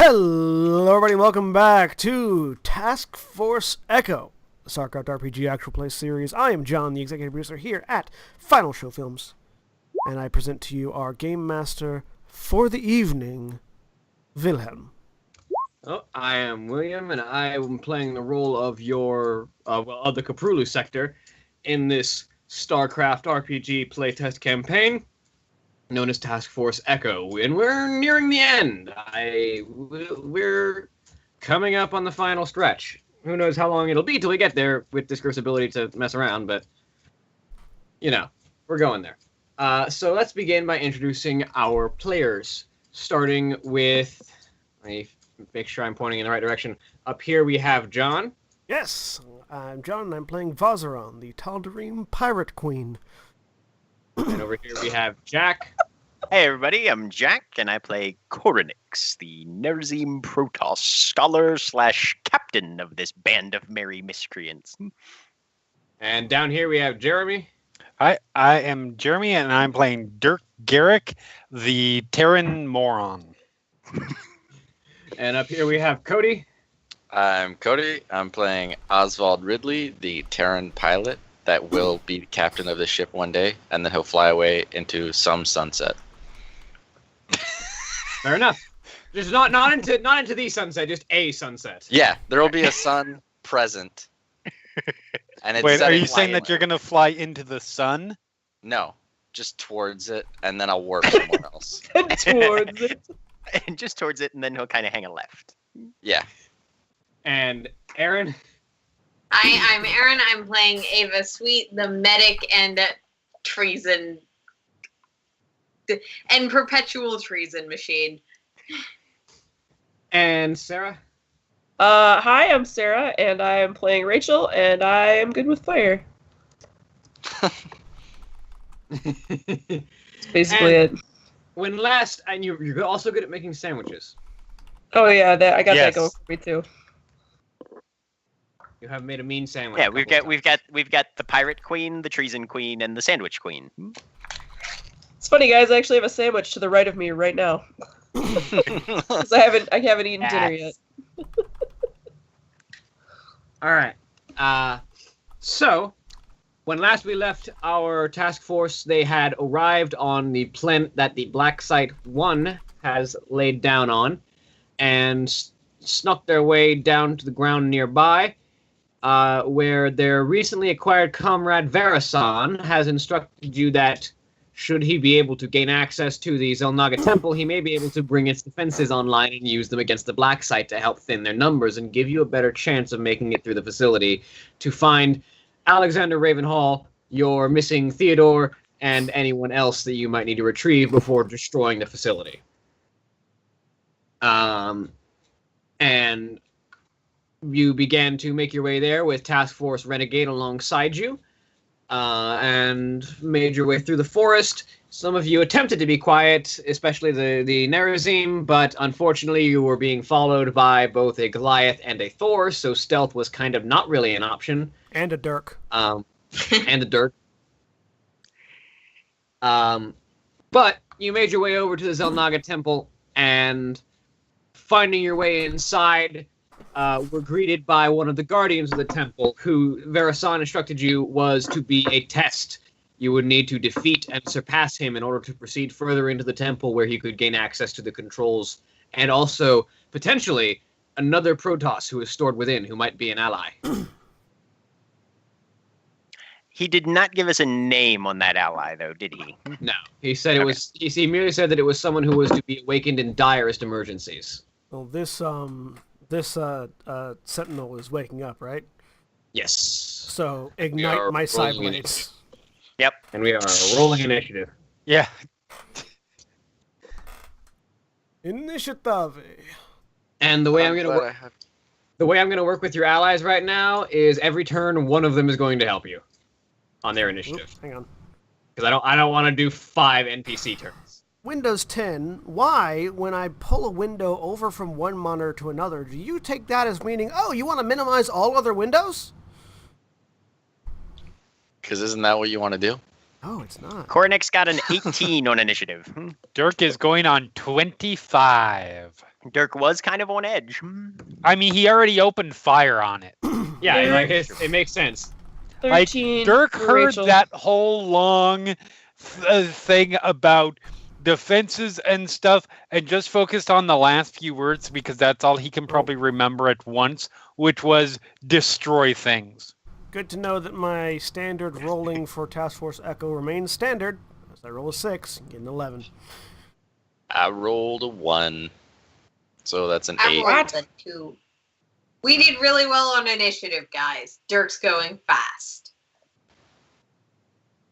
Hello, everybody, welcome back to Taskforce Echo, the StarCraft RPG actual play series. I am John, the executive producer here at Final Show Films, and I present to you our game master for the evening, Wilhelm. Oh, I am William, and I am playing the role of of the Kaprulu sector in this StarCraft RPG playtest campaign known as Taskforce Echo, and we're nearing the end. We're coming up on the final stretch. Who knows how long it'll be till we get there with Discourse ability to mess around, but, we're going there. So let's begin by introducing our players, starting with... Let me make sure I'm pointing in the right direction. Up here we have John. Yes, I'm John, and I'm playing Vazaron, the Tal'Darim Pirate Queen. And over here we have Jack. Hey everybody, I'm Jack, and I play Koronix, the Nerzim Protoss scholar / captain of this band of merry miscreants. And down here we have Jeremy. I am Jeremy, and I'm playing Dirk Garrick, the Terran Moron. And up here we have Cody. I'm Cody. I'm playing Oswald Ridley, the Terran pilot that will be the captain of the ship one day, and then he'll fly away into some sunset. Fair enough. Just not into the sunset, just a sunset. Yeah, there will be a sun present. And it's Wait, are you setting saying that lightly. you're going to fly into the sun? No, just towards it, and then I'll warp somewhere else. Towards it. And just towards it, and then he'll kind of hang a left. Yeah. And Aaron. I'm Aaron. I'm playing Ava Sweet, the medic and treason and perpetual treason machine. And Sarah. Hi, I'm Sarah, and I am playing Rachel, and I am good with fire. That's basically it. When last, and you're also good at making sandwiches. Oh yeah, I got Yes. that going for me too. You have made a mean sandwich. Yeah, a we've couple got the pirate queen, the treason queen, and the sandwich queen. It's funny, guys. I actually have a sandwich to the right of me right now. 'Cause I haven't eaten dinner yet. All right. So, when last we left our task force, they had arrived on the planet that the Black Site 1 has laid down on, and snuck their way down to the ground nearby, where their recently acquired comrade Verasan has instructed you that should he be able to gain access to the Xel'Naga Temple, he may be able to bring its defenses online and use them against the Black Site to help thin their numbers and give you a better chance of making it through the facility to find Alexander Ravenhall, your missing Theodore, and anyone else that you might need to retrieve before destroying the facility. And you began to make your way there with Task Force Renegade alongside you, and made your way through the forest. Some of you attempted to be quiet, especially the Nerazim, but unfortunately you were being followed by both a Goliath and a Thor, so stealth was kind of not really an option. And a Dirk. And a Dirk. But you made your way over to the Xel'Naga Temple, and finding your way inside, were greeted by one of the guardians of the temple, who Verasan instructed you was to be a test. You would need to defeat and surpass him in order to proceed further into the temple, where he could gain access to the controls, and also, potentially, another Protoss who is stored within, who might be an ally. He did not give us a name on that ally, though, did he? No. He said it was. He merely said that it was someone who was to be awakened in direst emergencies. Well, this Sentinel is waking up, right? Yes. So, are ignite my side rolling blades. Yep. And we are rolling initiative. Yeah. Initiative. And the way I'm glad gonna I have- the way I'm gonna work with your allies right now is every turn one of them is going to help you on their initiative, Oops, hang on. because I don't want to do 5 NPC turns. Windows 10, why, when I pull a window over from one monitor to another, do you take that as meaning, oh, you want to minimize all other windows? Because isn't that what you want to do? Oh, it's not. Koronix got an 18 on initiative. Dirk is going on 25. Dirk was kind of on edge. I mean, he already opened fire on it. Yeah, Yeah. like it makes sense. 13 Dirk for heard Rachel. that whole long thing about defenses and stuff and just focused on the last few words because that's all he can probably remember at once, which was destroy things. Good to know that my standard rolling for Taskforce Echo remains standard. As I roll a 6, get an 11. I rolled a 1. So that's an I 8. rolled a 2. We did really well on initiative, guys. Dirk's going fast.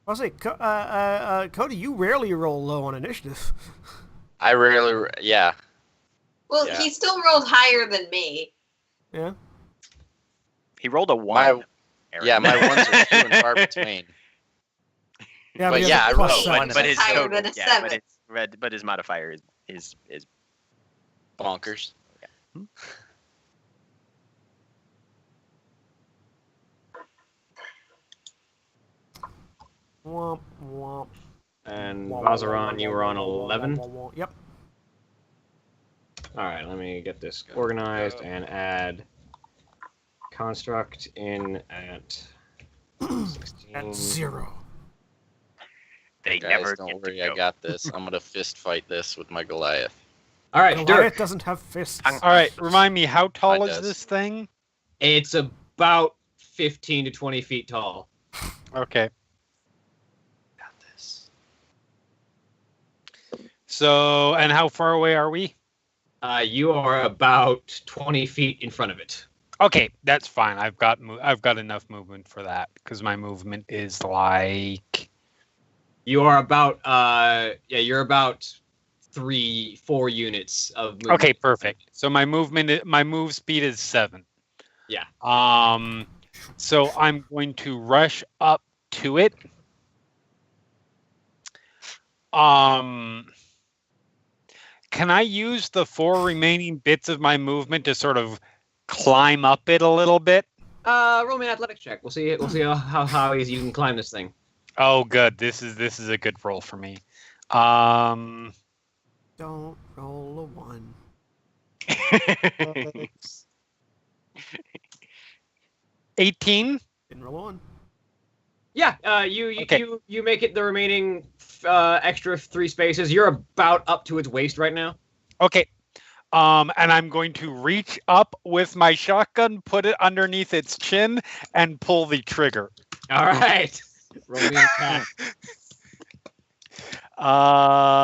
I'll say, Cody, you rarely roll low on initiative. I rarely, yeah. Well, Yeah. he still rolled higher than me. Yeah. He rolled a 1. My, Aaron. yeah, my ones are few and far between. Yeah, But he has yeah, a I plus rolled 7. one, but his Higher total, than a yeah, 7. but his modifier is Bonkers. Womp, womp. And Womp, Vazaran, womp, you were on womp, womp, 11. womp, womp. Yep. All right, let me get this organized and add construct in at 16. At 0. they Guys, never don't get worry, to go. I got this. I'm gonna fist fight this with my Goliath. All right, Goliath Dirk. doesn't have fists. Hang- All right, remind me, how tall Mine is does. this thing? It's about 15 to 20 feet tall. Okay. Got this. So, and how far away are we? You are about 20 feet in front of it. Okay, that's fine. I've got enough movement for that because my movement is like You are about you're about 3-4 units of movement. okay, perfect. So my move speed is 7. Yeah. So I'm going to rush up to it. Can I use the 4 remaining bits of my movement to sort of climb up it a little bit? Roll me an athletics check. We'll see how easy you can climb this thing. Oh, good. This is a good roll for me. Don't roll a 1. 18. Didn't roll a 1. Yeah, you Okay. make it the remaining extra 3 spaces. You're about up to its waist right now. Okay. And I'm going to reach up with my shotgun, put it underneath its chin, and pull the trigger. All right. Roll me an attack.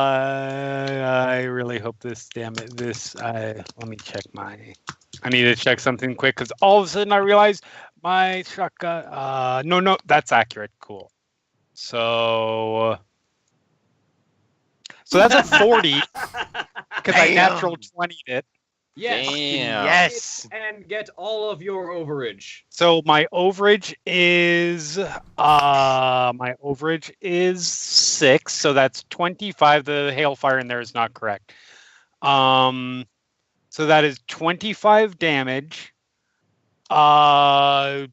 I really hope this. Damn it! Let me check my. I need to check something quick because all of a sudden I realize my shotgun. No, that's accurate. Cool. So that's a 40 because I natural 20'd it. Yes. Damn. Yes. And get all of your overage. So my overage is 6, so that's 25. The hailfire in there is not correct. So that is 25 damage. Hailfire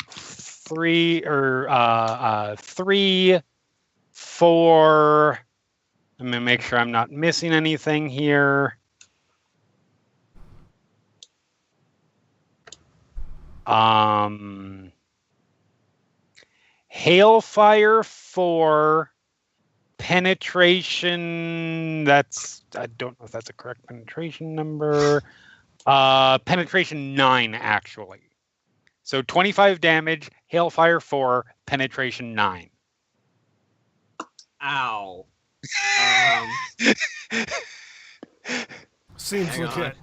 3 or 3, 4. I'm gonna make sure I'm not missing anything here. Hailfire 4, penetration. I don't know if that's a correct penetration number. Penetration 9 actually. So 25 damage, hailfire 4, penetration 9. Ow. Seems Hang legit.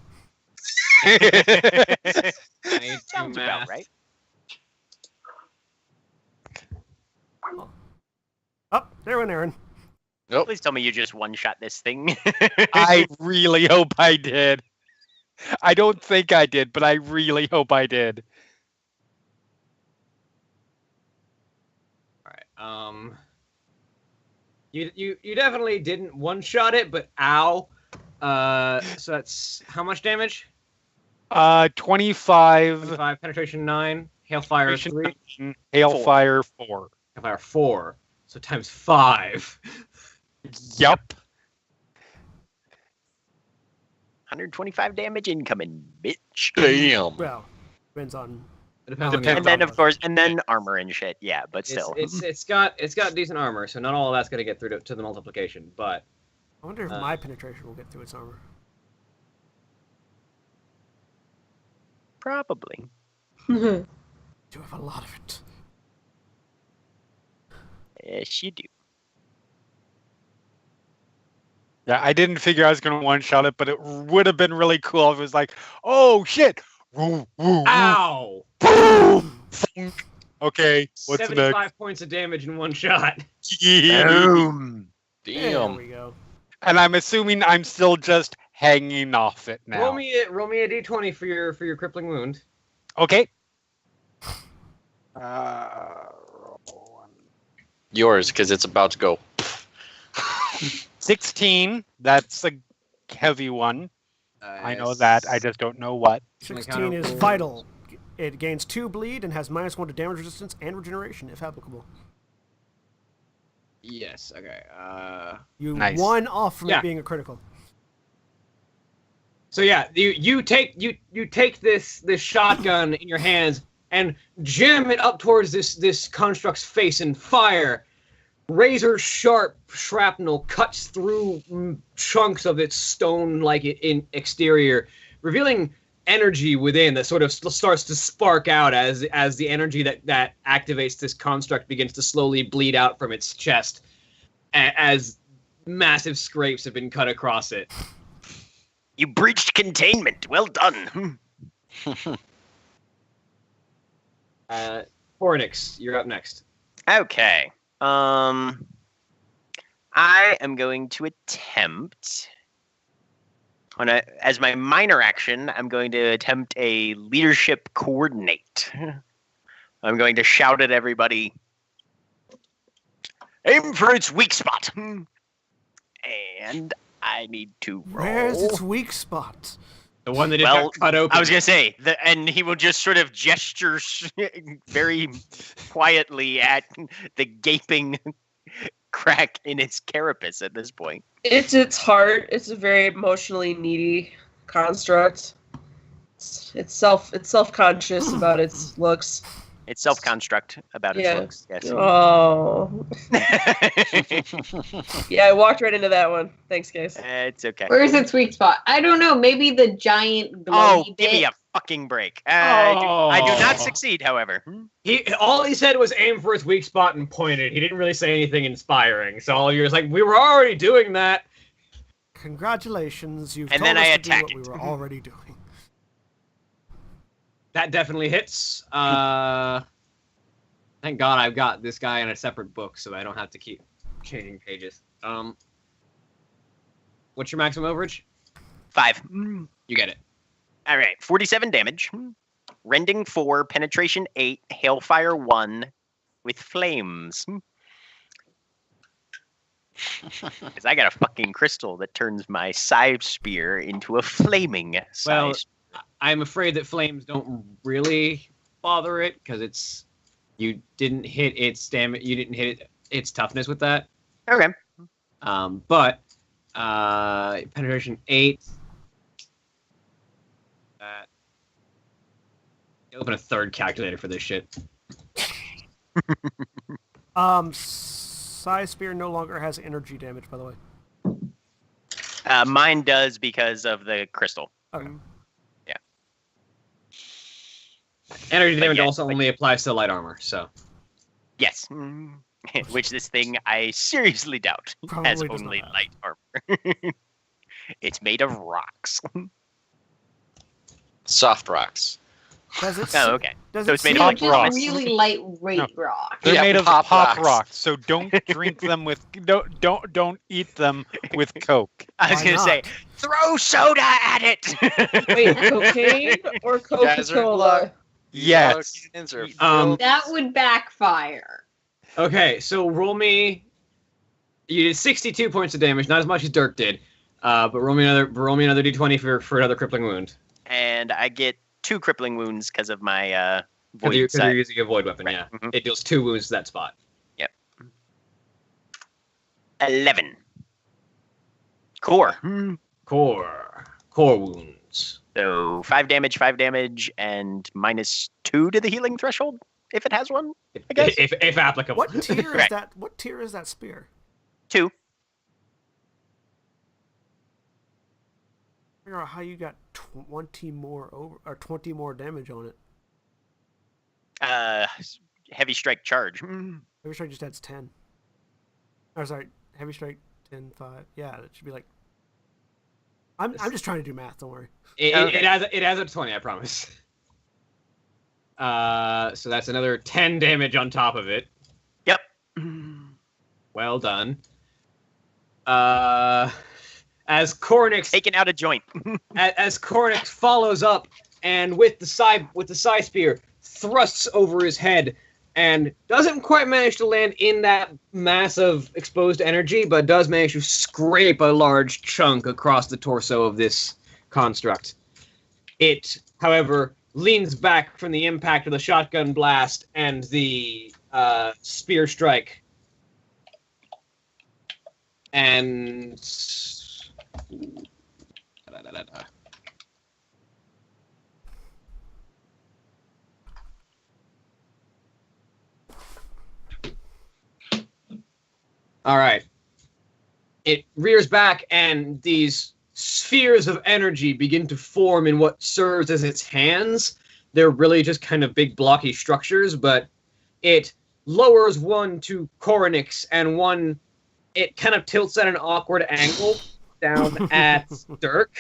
I need to Sounds about math. right. Oh, there went Aaron. Nope. Please tell me you just one-shot this thing. I really hope I did. I don't think I did, but I really hope I did. All right. You definitely didn't one-shot it, but ow. So that's how much damage? 25, 25, penetration 9, hailfire 3, hailfire 4. hailfire 4. So times 5. Yup. 125 damage incoming, bitch. Damn. Well, depends on. It depends on the And armor. then, of course, and then armor and shit. Yeah, but still. It's got decent armor, so not all of that's gonna get through to the multiplication. But I wonder if my penetration will get through its armor. Probably. Do have a lot of it. Yes, you do. Yeah, I didn't figure I was going to one-shot it, but it would have been really cool if it was like, oh, shit. Woo, woo, woo. ow! Boom. Okay, what's 75 next? points of damage in one shot. Boom. There Damn. we go. And I'm assuming I'm still just hanging off it now. Roll me a d20 for your crippling wound. Okay. Yours, because it's about to go. 16. That's a heavy one. I know that. I just don't know what. 16 is vital. It gains 2 bleed and has -1 to damage resistance and regeneration, if applicable. Yes. Okay. You Nice. 1 off from Yeah. it being a critical. So yeah, you take this shotgun in your hands and jam it up towards this construct's face and fire. Razor sharp shrapnel cuts through chunks of its stone-like in exterior, revealing energy within that sort of starts to spark out as the energy that activates this construct begins to slowly bleed out from its chest as massive scrapes have been cut across it. You breached containment. Well done. Hornix, you're up next. Okay. I am going to attempt as my minor action, I'm going to attempt a leadership coordinate. I'm going to shout at everybody, aim for its weak spot. And I need to roll. Where's its weak spot? The one that Well, got cut open. I was going to say, and he will just sort of gesture very quietly at the gaping crack in its carapace at this point. It's its heart. It's a very emotionally needy construct. It's self-conscious about its looks. It's self-construct about its Yeah. looks. Yes. Oh. Yeah, I walked right into that one. Thanks, guys. It's okay. Where's its weak spot? I don't know. Maybe the giant Oh, glowy give me bit. a fucking break. I do not succeed, however. All he said was aim for its weak spot and pointed. He didn't really say anything inspiring. So all you're just like, we were already doing that. Congratulations, you've And told then us I to do attack what it. we were already doing. That definitely hits. Thank God I've got this guy in a separate book, so I don't have to keep changing pages. What's your maximum overage? 5. You get it. All right, 47 damage. Rending 4, penetration 8, hailfire 1 with flames. Because I got a fucking crystal that turns my scythe spear into a flaming Well, scythe. I'm afraid that flames don't really bother it because you didn't hit its damage. You didn't hit its toughness with that. Okay. But penetration 8. Open a third calculator for this shit. Psi Spear no longer has energy damage, by the way. Mine does because of the crystal. Okay. Energy damage yeah, also only applies to light armor, so. Yes. Which this thing, I seriously doubt, Probably has does not only have. light armor. It's made of rocks. Soft rocks. Does it? Oh, okay. Does So it it's made seem- of They're just rocks. really lightweight rock. They're Yeah, made of pop pop rocks. rocks, so don't drink them with don't eat them with Coke. I was Why going to say, not? throw soda at it! Wait, cocaine or Guys are Coca-Cola? Yes. That would backfire. Okay, so roll me. You did 62 points of damage, not as much as Dirk did. But roll me another d20 for another crippling wound. And I get 2 crippling wounds because of my Because void you're scythe. using a void weapon, Right, yeah. mhm. It deals 2 wounds to that spot. 11. Core. Core wounds. So 5 damage, and -2 to the healing threshold if it has one. I guess. If applicable. What tier is Correct. that? What tier is that spear? 2. Figure out how you got 20 more damage on it. Heavy strike charge. Heavy strike just adds 10. Oh, sorry, heavy strike 10, 5. Yeah, it should be like. I'm just trying to do math. Don't worry. It has a 20, I promise. So that's another 10 damage on top of it. Yep. Well done. As Cornix Taking out a joint. as Cornix follows up and with the side spear thrusts over his head and doesn't quite manage to land in that mass of exposed energy, but does manage to scrape a large chunk across the torso of this construct. It, however, leans back from the impact of the shotgun blast and the spear strike. And... All right. It rears back, and these spheres of energy begin to form in what serves as its hands. They're really just kind of big blocky structures, but it lowers one to Koronix, and one, it kind of tilts at an awkward angle down at Dirk,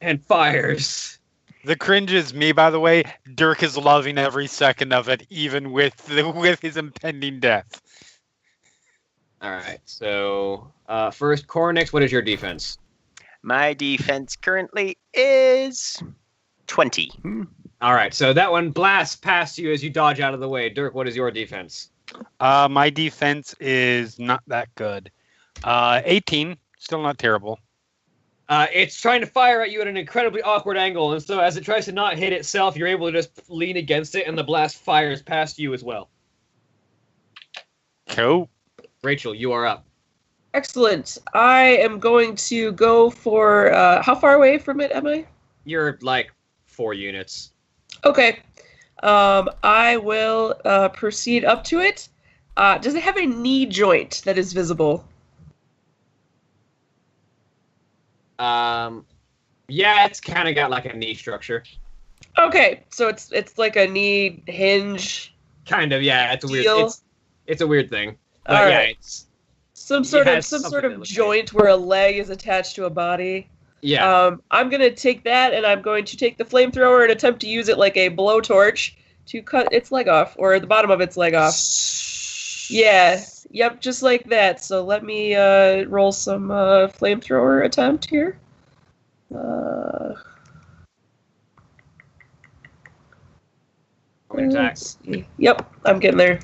and fires. The cringe is me, by the way. Dirk is loving every second of it, even with his impending death. All right, so first, Koronix, what is your defense? My defense currently is 20. All right, so that one blasts past you as you dodge out of the way. Dirk, what is your defense? My defense is not that good. 18, still not terrible. It's trying to fire at you at an incredibly awkward angle, and so as it tries to not hit itself, you're able to just lean against it, and the blast fires past you as well. Cool. Rachel, you are up. Excellent. I am going to go for... how far away from it am I? You're like 4 units. Okay. I will proceed up to it. Does it have a knee joint that is visible? Yeah, it's kind of got like a knee structure. Okay, so it's like a knee hinge. Kind of, yeah. It's a weird. Deal. It's a weird thing. But All yeah, right. it's Some sort has of something that looks joint where a leg is attached to a body. yeah. I'm gonna take that, and I'm going to take the flamethrower and attempt to use it like a blowtorch to cut its leg off, or the bottom of its leg off. Yeah. Yep, just like that. So let me roll some flamethrower attempt here. Roll an attack. Let's see. Yep, I'm getting there.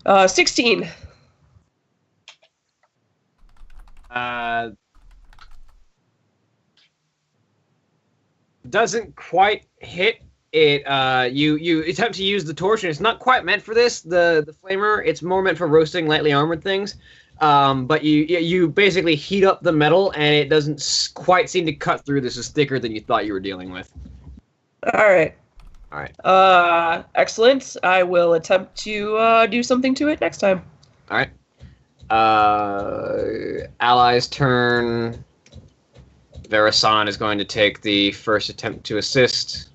Uh, 16. Doesn't quite hit it. You attempt to use the torch, and it's not quite meant for this. The flamer, it's more meant for roasting lightly armored things. But you basically heat up the metal, and it doesn't quite seem to cut through. This is thicker than you thought you were dealing with. All right. All right. Excellent. I will attempt to do something to it next time. All right. Allies' turn. Verasan is going to take the first attempt to assist.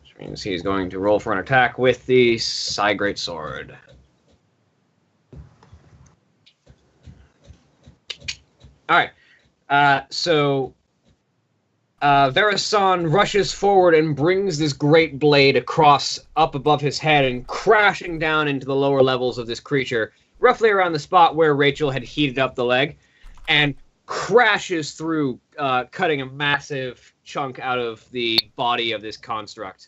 Which means he's going to roll for an attack with the Sai Great Sword. All right. So Verasan rushes forward and brings this great blade across up above his head and crashing down into the lower levels of this creature, roughly around the spot where Rachel had heated up the leg, and crashes through, cutting a massive chunk out of the body of this construct.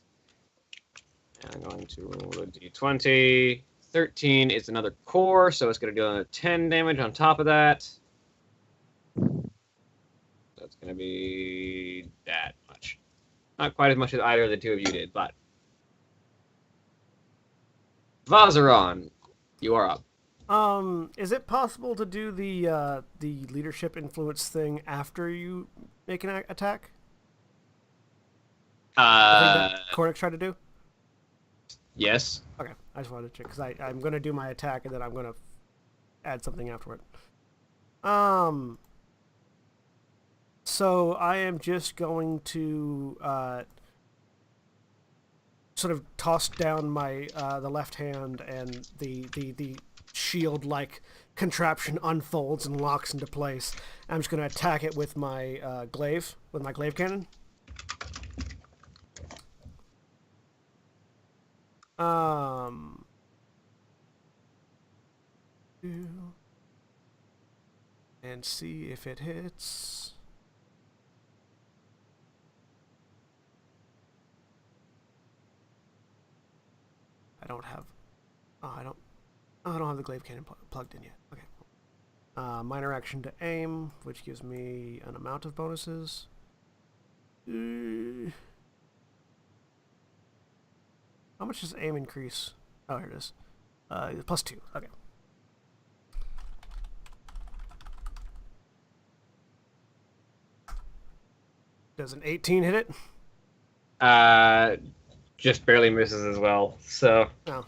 And I'm going to roll a d20. 13 is another core, so it's going to do another 10 damage on top of that. That's going to be that much. Not quite as much as either of the two of you did, but... Vazaron, you are up. Is it possible to do the leadership influence thing after you make an attack? I think that Cornix tried to do? Yes. Okay, I just wanted to check, because I'm going to do my attack, and then I'm going to add something afterward. So I am just going to sort of toss down my the left hand, and the shield-like contraption unfolds and locks into place. I'm just going to attack it with my glaive cannon. And see if it hits. I don't have the glaive cannon plugged in yet. Okay. Minor action to aim, which gives me an amount of bonuses. How much does aim increase? Oh, here it is. +2. Okay. Does an 18 hit it? Just barely misses as well. So Oh.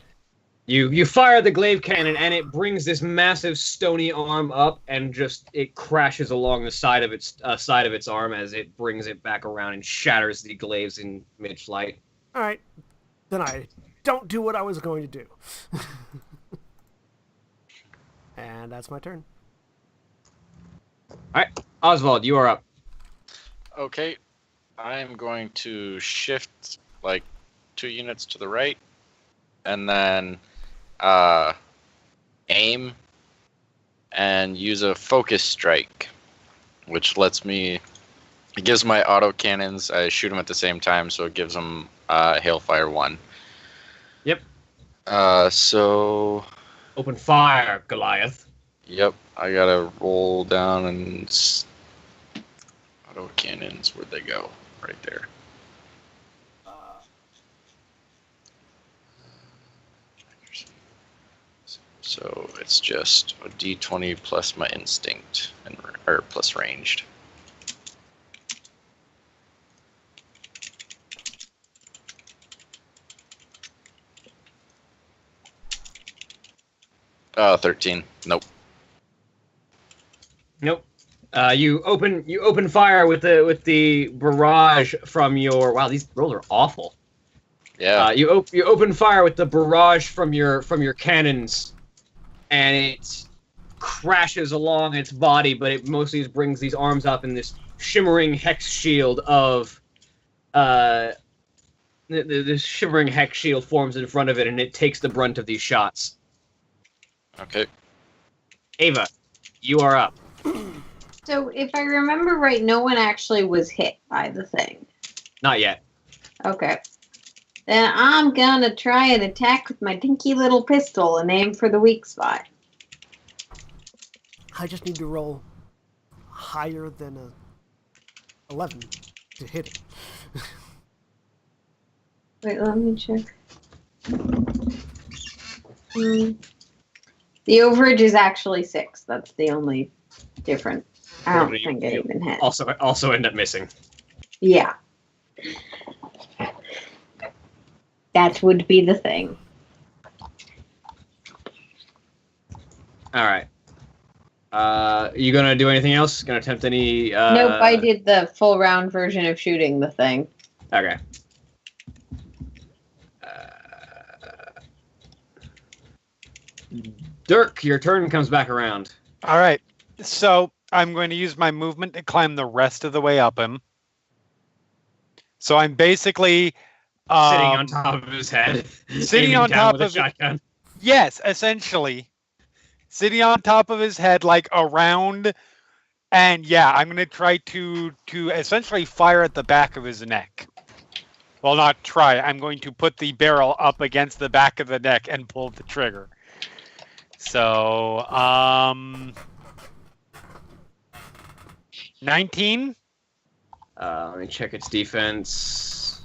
you fire the glaive cannon, and it brings this massive stony arm up, and just it crashes along the side of its arm as it brings it back around and shatters the glaives in mid-flight. All right. Then I don't do what I was going to do. And that's my turn. All right, Oswald, you are up. Okay, I'm going to shift like 2 units to the right, and then aim and use a focus strike, which lets me. It gives my auto cannons. I shoot them at the same time, so it gives them Hailfire 1. Yep. So. Open fire, Goliath. Yep, I gotta roll down and. Auto cannons, where'd they go? Right there. So it's just a d20 plus my instinct, or plus ranged. Oh, 13. Nope. Nope. You open fire with the barrage from your. Wow, these rolls are awful. Yeah. You open fire with the barrage from your cannons, and it crashes along its body, but it mostly just brings these arms up in this shimmering hex shield of. This shimmering hex shield forms in front of it, and it takes the brunt of these shots. Okay. Ava, you are up. So if I remember right, no one actually was hit by the thing. Not yet. Okay. Then I'm gonna try and attack with my dinky little pistol and aim for the weak spot. I just need to roll higher than a 11 to hit it. Wait, let me check. The overage is actually 6. That's the only difference. I don't think it even hit. Also end up missing. Yeah. That would be the thing. All right. You gonna do anything else? Gonna attempt any? Nope, I did the full round version of shooting the thing. Okay. Dirk, your turn comes back around. All right. So I'm going to use my movement to climb the rest of the way up him. So I'm basically Sitting on top of his head. Sitting aiming on down top with a of shotgun. Yes, essentially. Sitting on top of his head, like around, and yeah, I'm gonna try to essentially fire at the back of his neck. Well, not try. I'm going to put the barrel up against the back of the neck and pull the trigger. So, 19. Let me check its defense.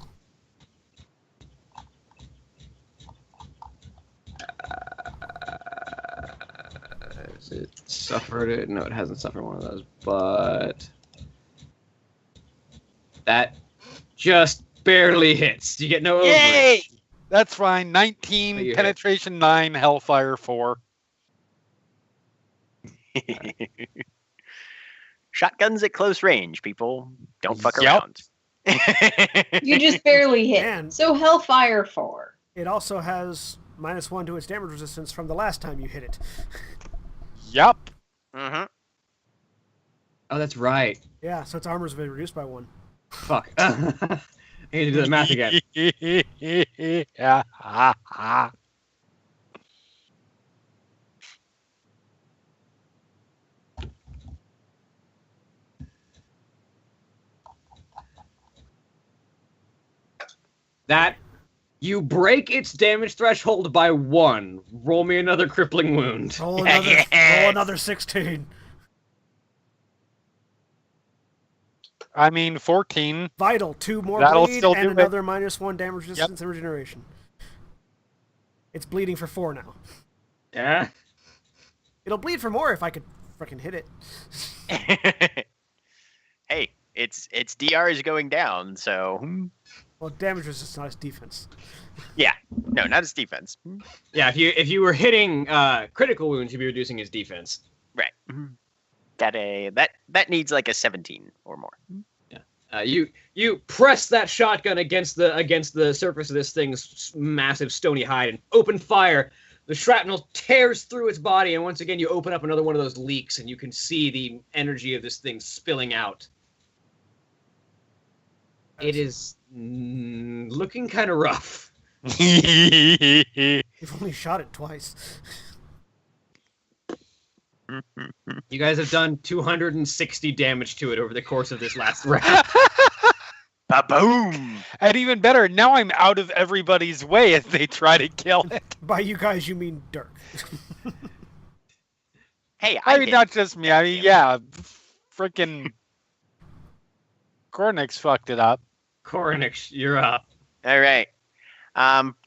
Has it suffered it? No, it hasn't suffered one of those, but that just barely hits. You get no overage. Yay! That's fine. Oh, 19, you hit. penetration 9, hellfire 4. Shotguns at close range, people. Don't fuck Yep. around. You just barely hit. And- So Hellfire 4. It also has -1 to its damage resistance from the last time you hit it. Yup. Mhm. Oh, that's right. Yeah, so its armor's been reduced by 1. Fuck. I need to do the math again. Yeah. That you break its damage threshold by 1. Roll me another crippling wound. Roll another, Yes! roll another 16. I mean, 14. Vital, 2 more That'll bleed, still and do it. another -1 damage resistance and regeneration. It's bleeding for 4 now. Yeah. It'll bleed for more if I could frickin' hit it. Hey, its DR is going down, so Well, damage resistance, not its defense. yeah. No, not its defense. Yeah, if you were hitting critical wounds, you'd be reducing his defense. Right. That needs like a 17 or more. You press that shotgun against the surface of this thing's massive stony hide and open fire. The shrapnel tears through its body, and once again you open up another one of those leaks, and you can see the energy of this thing spilling out. It is looking kind of rough. You've only shot it twice. You guys have done 260 damage to it over the course of this last round. Ba-boom! And even better, now I'm out of everybody's way as they try to kill it. By you guys, you mean Dirk. Hey, I mean, did. not just me. I mean, yeah, freaking Cornix fucked it up. Koronix, you're up. All right.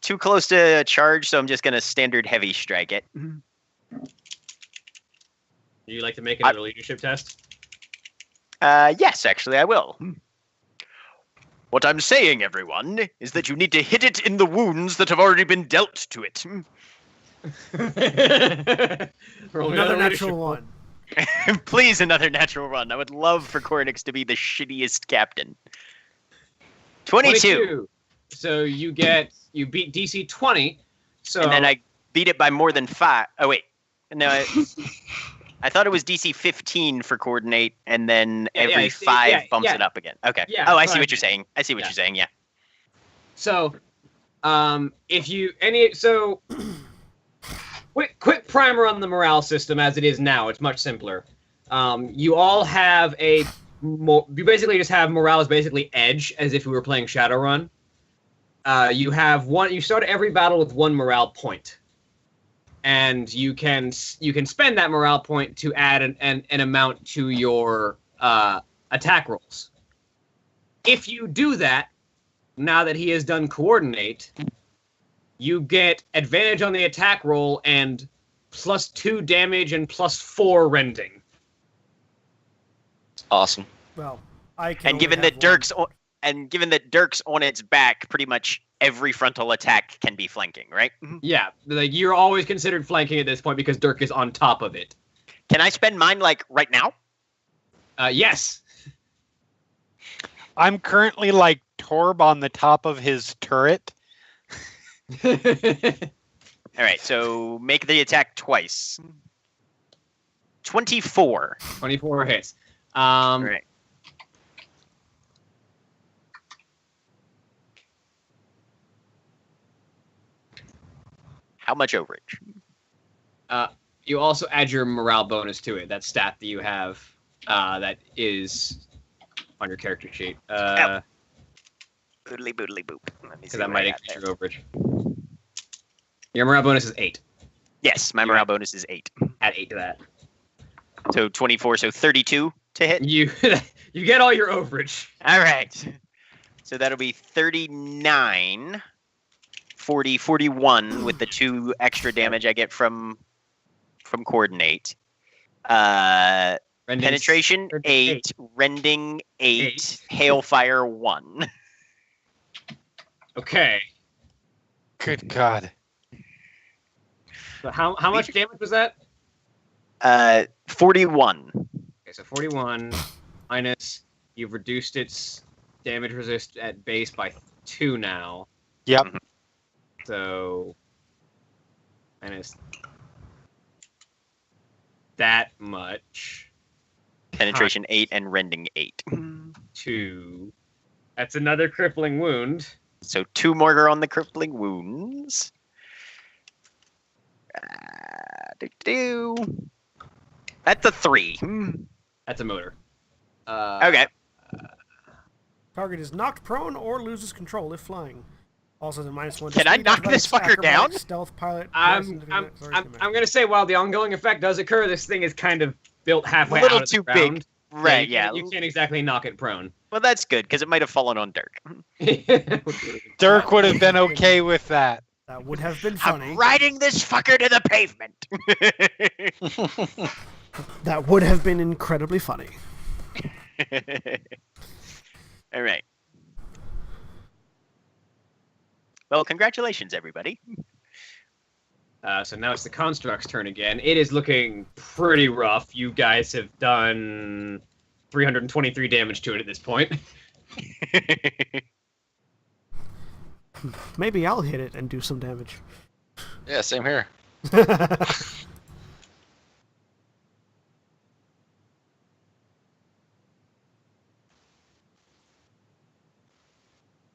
Too close to charge, so I'm just gonna standard heavy strike it. Would you like to make another leadership test? Yes, actually, I will. What I'm saying, everyone, is that you need to hit it in the wounds that have already been dealt to it. Roll me Another leadership. natural 1. Please, another natural run. I would love for Cornix to be the shittiest captain. 22. So you beat DC 20. So And then I beat it by more than 5. Oh, wait. No, I thought it was DC 15 for coordinate, and then every 5 bumps it up again. Okay. Yeah, oh, I see fine. what you're saying. I see what you're saying, yeah. So, quick primer on the morale system as it is now. It's much simpler. You all have you basically just have morale is basically edge, as if we were playing Shadowrun. You start every battle with 1 morale point. And you can spend that morale point to add an amount to your attack rolls. If you do that, now that he has done coordinate, you get advantage on the attack roll and +2 damage and +4 rending. Awesome. Well, I can And given only that have one. Dirk's on its back, pretty much every frontal attack can be flanking, right? Yeah, like you're always considered flanking at this point because Dirk is on top of it. Can I spend mine like right now? Yes. I'm currently like Torb on the top of his turret. All right, so make the attack twice. 24. 24 hits. All right. How much overage? You also add your morale bonus to it. That stat that you have that is on your character sheet. Boodly boodly boop. Let me see Because that what might I got increase there. your overage. Your morale bonus is 8. Yes, my morale bonus is 8. Add 8 to that. So 24, so 32. to hit? You you get all your overage. All right. So that'll be 39, 40, 41 with the 2 extra damage I get from coordinate. Penetration 8, rending 8, hailfire 1. Okay. Good God. So how much damage was that? 41. Okay, so 41 minus. You've reduced its damage resist at base by 2 now. Yep. So minus that much. Penetration 8 and rending 8. 2. That's another crippling wound. So 2 more on the crippling wounds. That's a 3. That's a motor. Okay. Target is knocked prone or loses control if flying. Also, the -1. Can I knock this fucker down? Stealth pilot. I'm gonna say while the ongoing effect does occur, this thing is kind of built halfway A little out of the too ground. big. Right, yeah. You can't exactly knock it prone. Well, that's good, because it might have fallen on Dirk. Dirk would have been okay with that. That would have been funny. I'm riding this fucker to the pavement. That would have been incredibly funny. All right. Well, congratulations, everybody. So now it's the Construct's turn again. It is looking pretty rough. You guys have done 323 damage to it at this point. Maybe I'll hit it and do some damage. Yeah, same here.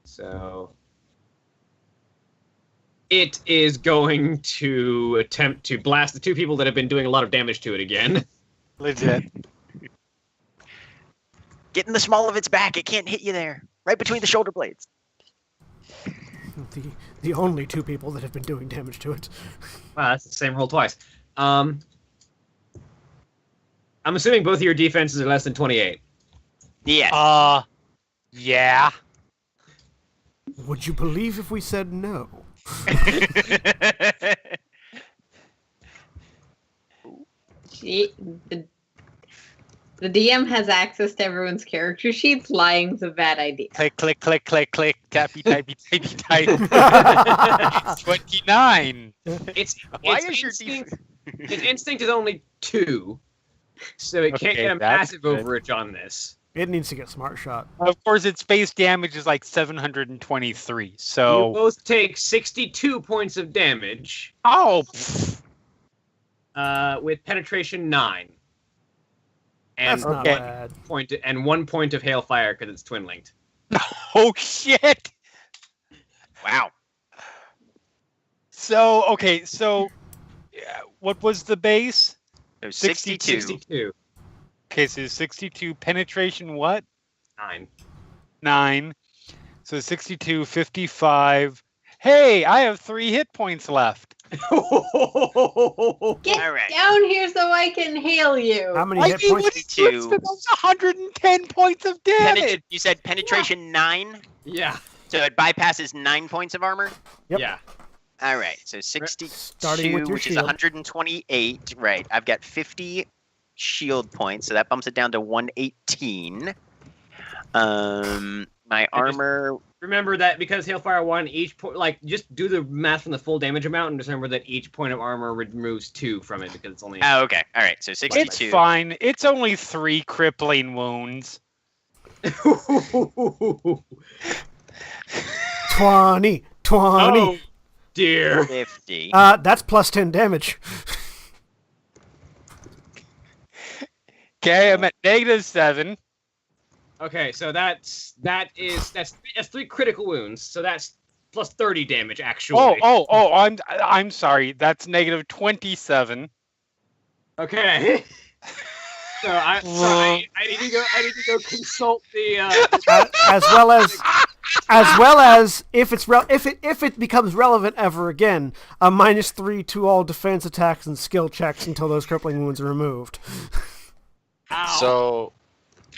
So it is going to attempt to blast the 2 people that have been doing a lot of damage to it again. Legit. Get in the small of its back. It can't hit you there. Right between the shoulder blades. The only 2 people that have been doing damage to it. Wow, that's the same roll twice. I'm assuming both of your defenses are less than 28. Yes. Yeah. Would you believe if we said no? The DM has access to everyone's character sheets. Lying's a bad idea. Click, click, click, click, click. Tappy, tappy, tappy, type. 29. Why is your instinct? Its instinct is only 2, so it can't Okay, get a that's massive good. overage on this. It needs to get smart shot. Of course, its base damage is like 723. You So. both take 62 points of damage Oh. with penetration 9. And That's not okay. bad. 1 point of hailfire because it's twin linked. Oh shit. Wow. So okay. So, what was the base? So 62. 62. Okay, so 62 penetration. What? 9. 9. So 62, 55. Hey, I have 3 hit points left. Get All right. down here so I can hail you. How many I hit mean, points? what's that's 110 points of damage. You said penetration 9? Yeah. So it bypasses 9 points of armor? Yep. Yeah. All right, so 62, Starting with your which is shield. 128. Right, I've got 50 shield points, so that bumps it down to 118. My armor... Remember that because Hailfire 1, each point, just do the math from the full damage amount and just remember that each point of armor removes 2 from it because it's only. Oh, okay. All right, so 62. It's fine. It's only 3 crippling wounds. 20. Oh, dear. 50. That's plus 10 damage. Okay, I'm at -7. Okay, so that's 3 critical wounds, so that's plus 30 damage actually. I'm sorry. That's -27. Okay. So I need to go consult the as well as if it becomes relevant ever again, a -3 to all defense attacks and skill checks until those crippling wounds are removed. Ow. So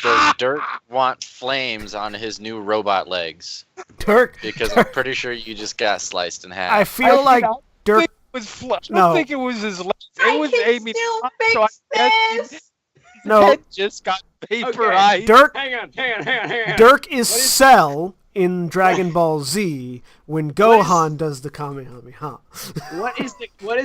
Does Dirk want flames on his new robot legs? Dirk. Because I'm pretty sure you just got sliced in half. I feel like Dirk. I don't No. think it was his legs. I It was can Amy's still mom, fix so I guess this. No, head just got vaporized. Dirk. Hang on. Dirk is Cell in Dragon Ball Z when Gohan does the Kamehameha. What is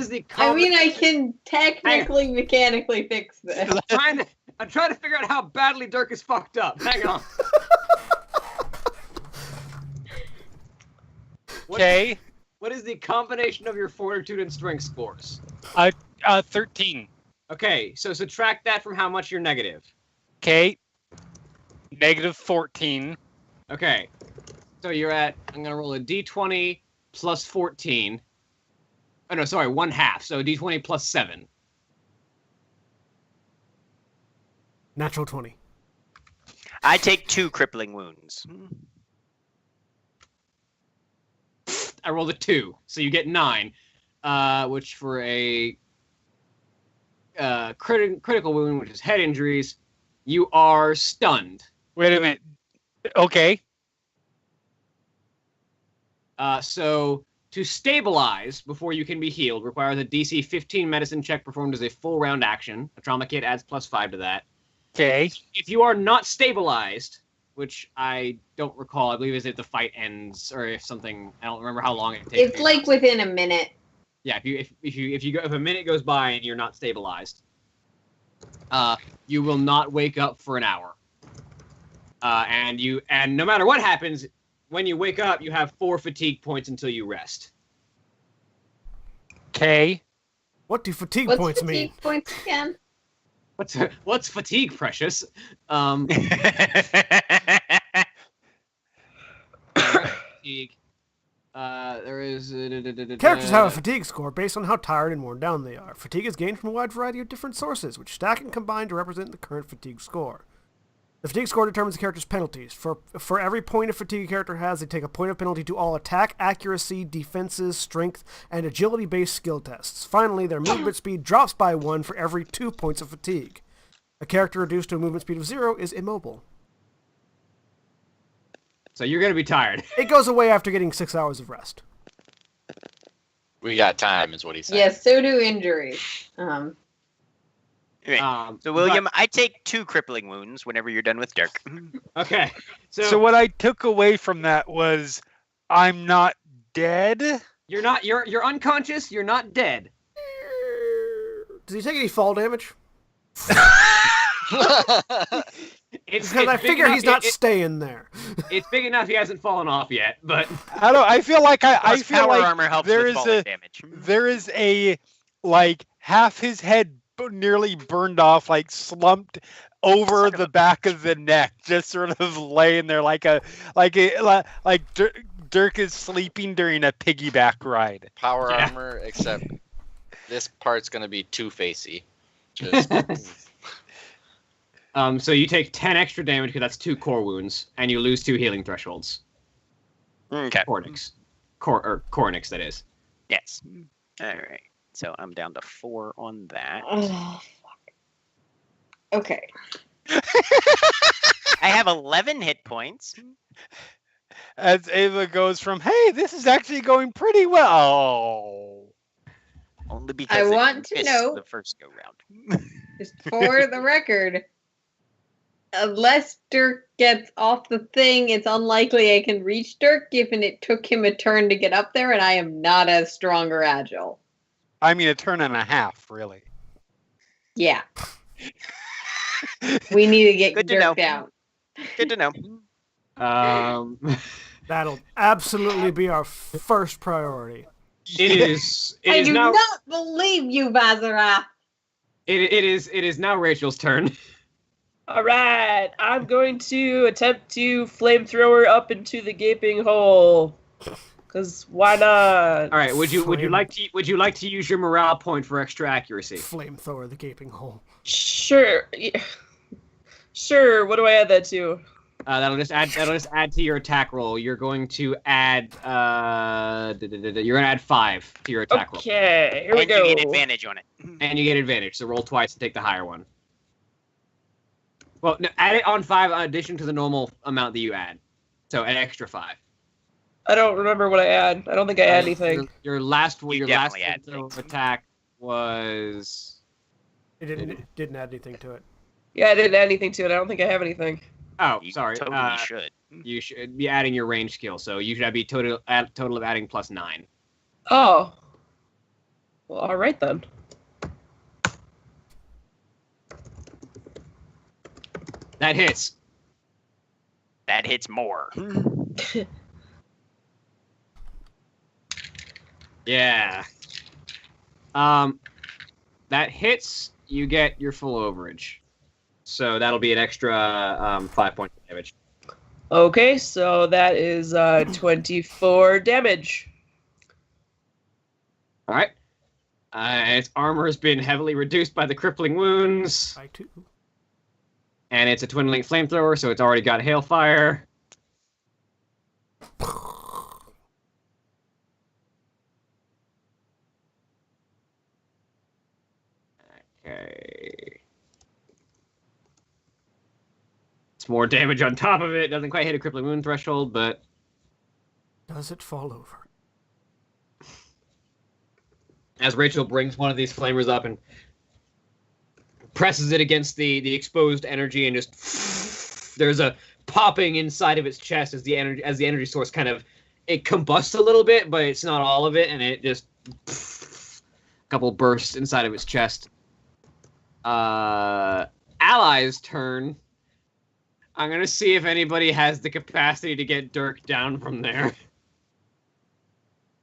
the I mean, I can technically, mechanically fix this. I'm trying to figure out how badly Dirk is fucked up. Hang on. Okay. What is the combination of your fortitude and strength scores? 13. Okay, so subtract that from how much you're negative. Okay. Negative 14. Okay, so you're at, I'm going to roll a d20 plus 14. Oh, no, sorry, 1/2. So d20 plus 7. Natural 20. I take 2 crippling wounds. I rolled a 2, so you get 9, which for a critical wound, which is head injuries, you are stunned. Wait a minute. Okay. So to stabilize before you can be healed requires a DC 15 medicine check performed as a full round action. A trauma kit adds +5 to that. Okay. If you are not stabilized, which I don't recall, I believe is if the fight ends or if something, I don't remember how long it takes. It's like within a minute. Yeah, if a minute goes by and you're not stabilized, you will not wake up for an hour. And no matter what happens, when you wake up, you have 4 fatigue points until you rest. Okay. What do fatigue What's points fatigue mean? points again? What's fatigue, Precious? Fatigue. There is. Characters have a fatigue score based on how tired and worn down they are. Fatigue is gained from a wide variety of different sources, which stack and combine to represent the current fatigue score. The fatigue score determines the character's penalties. For every point of fatigue a character has, they take a point of penalty to all attack, accuracy, defenses, strength, and agility-based skill tests. Finally, their movement speed drops by 1 for every 2 points of fatigue. A character reduced to a movement speed of 0 is immobile. So you're gonna be tired. It goes away after getting 6 hours of rest. We got time, is what he said. Yes, so do injuries. Okay, so William, I take 2 crippling wounds whenever you're done with Dirk. Okay. So what I took away from that was I'm not dead. You're unconscious. You're not dead. Does he take any fall damage? It's Because I big figure enough he's not it- staying there. It's big enough he hasn't fallen off yet, but I don't. I feel like I Plus, feel power like armor helps there with is falling a damage. there is a like half his head nearly burned off, like slumped over the back of the neck, just sort of laying there like Dirk is sleeping during a piggyback ride. Power Yeah. armor, except this part's gonna be two-facey. Just so you take 10 extra damage because that's 2 core wounds, and you lose 2 healing thresholds. Okay. Cornix, that is. Yes. All right. So I'm down to 4 on that. Oh, fuck. Okay. I have 11 hit points. As Ava goes from, "Hey, this is actually going pretty well." Only because I it want to missed know- the first go round. Just for the record, unless Dirk gets off the thing, it's unlikely I can reach Dirk, given it took him a turn to get up there, and I am not as strong or agile. I mean, a turn and a half, really. Yeah. We need to get Good to Dirk know. down. Good to know. That'll absolutely be our first priority. It is I do now. not believe you, Vazara. It is now Rachel's turn. All right, I'm going to attempt to flamethrower up into the gaping hole. Cause why not? All right. Would you like to use your morale point for extra accuracy? Flamethrower the gaping hole. Sure. Yeah. Sure. What do I add that to? That'll just add to your attack roll. You're going to add you're gonna add 5 to your attack roll, Okay, here we And you go. get advantage on it. and you get advantage. So roll twice and take the higher one. Well, no, add it on 5 in addition to the normal amount that you add. So an extra 5. I don't remember what I add. I don't think I add anything. Your last You your last definitely add flamethrower things. attack was. It didn't add anything to it. Yeah, I didn't add anything to it. I don't think I have anything. Oh, You sorry. totally should. You should be adding your range skill, so you should be total of adding +9. Oh. Well, all right then. That hits. That hits more. Yeah. That hits. You get your full overage. So that'll be an extra 5 points of damage. Okay, so that is 24 damage. All right. Its armor has been heavily reduced by the crippling wounds, I too. and it's a twin-link flamethrower, so it's already got hailfire. Okay. It's more damage on top of it. Doesn't quite hit a crippling wound threshold, but Does it fall over? as Rachel brings one of these flamers up and presses it against the exposed energy, and just there's a popping inside of its chest as the energy source kind of it combusts a little bit, but it's not all of it, and it just a couple bursts inside of its chest. Ally's turn. I'm gonna see if anybody has the capacity to get Dirk down from there.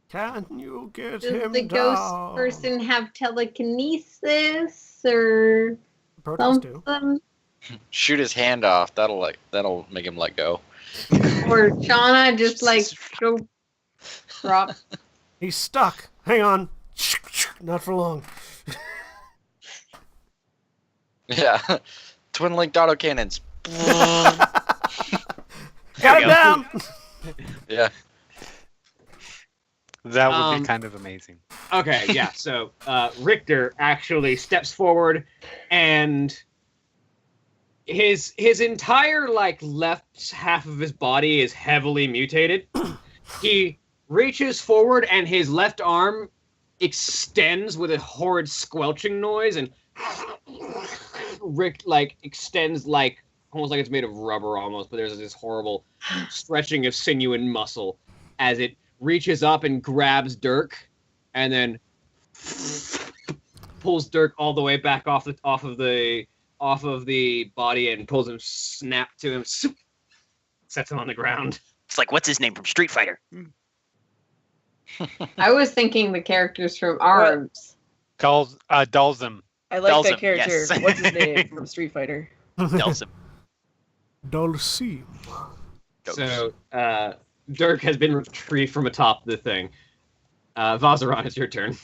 Can you get Does him the ghost down? person have telekinesis or Protoss do. something? Shoot his hand off. That'll make him let go. Or Shauna just like go drop? He's stuck. Hang on. Not for long. Yeah. Twin linked autocannons. Got him go. down. Yeah. That would Um, be kind of amazing. Okay, yeah. So Richter actually steps forward, and his entire left half of his body is heavily mutated. He reaches forward, and his left arm extends with a horrid squelching noise, and Rick extends almost like it's made of rubber almost, but there's this horrible stretching of sinew and muscle as it reaches up and grabs Dirk, and then pulls Dirk all the way back off of the body and pulls him snap to him, sets him on the ground. It's like, what's his name from Street Fighter? I was thinking the characters from ARMS. Dulzim. I like Dulcim, that character. yes. What's his name from Street Fighter? Dulcim. Dulcim. So Dirk has been retrieved from atop the thing. Vazaran, it's your turn.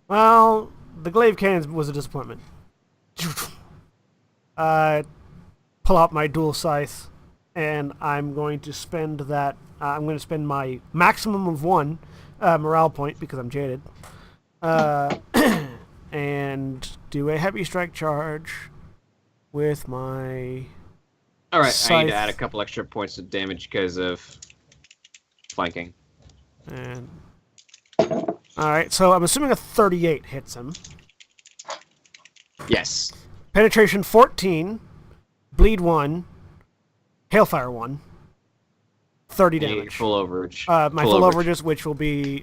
Well, the glaive cannon was a disappointment. I pull out my dual scythe, and I'm going to spend that. I'm going to spend my maximum of 1 morale point because I'm jaded, and do a heavy strike charge with my. All right, I need Scythe. to add a couple extra points of damage because of flanking. And all right, so I'm assuming a 38 hits him. Yes. Penetration 14, bleed 1, hailfire 1, 30 You need damage. full overage. My full overages, which will be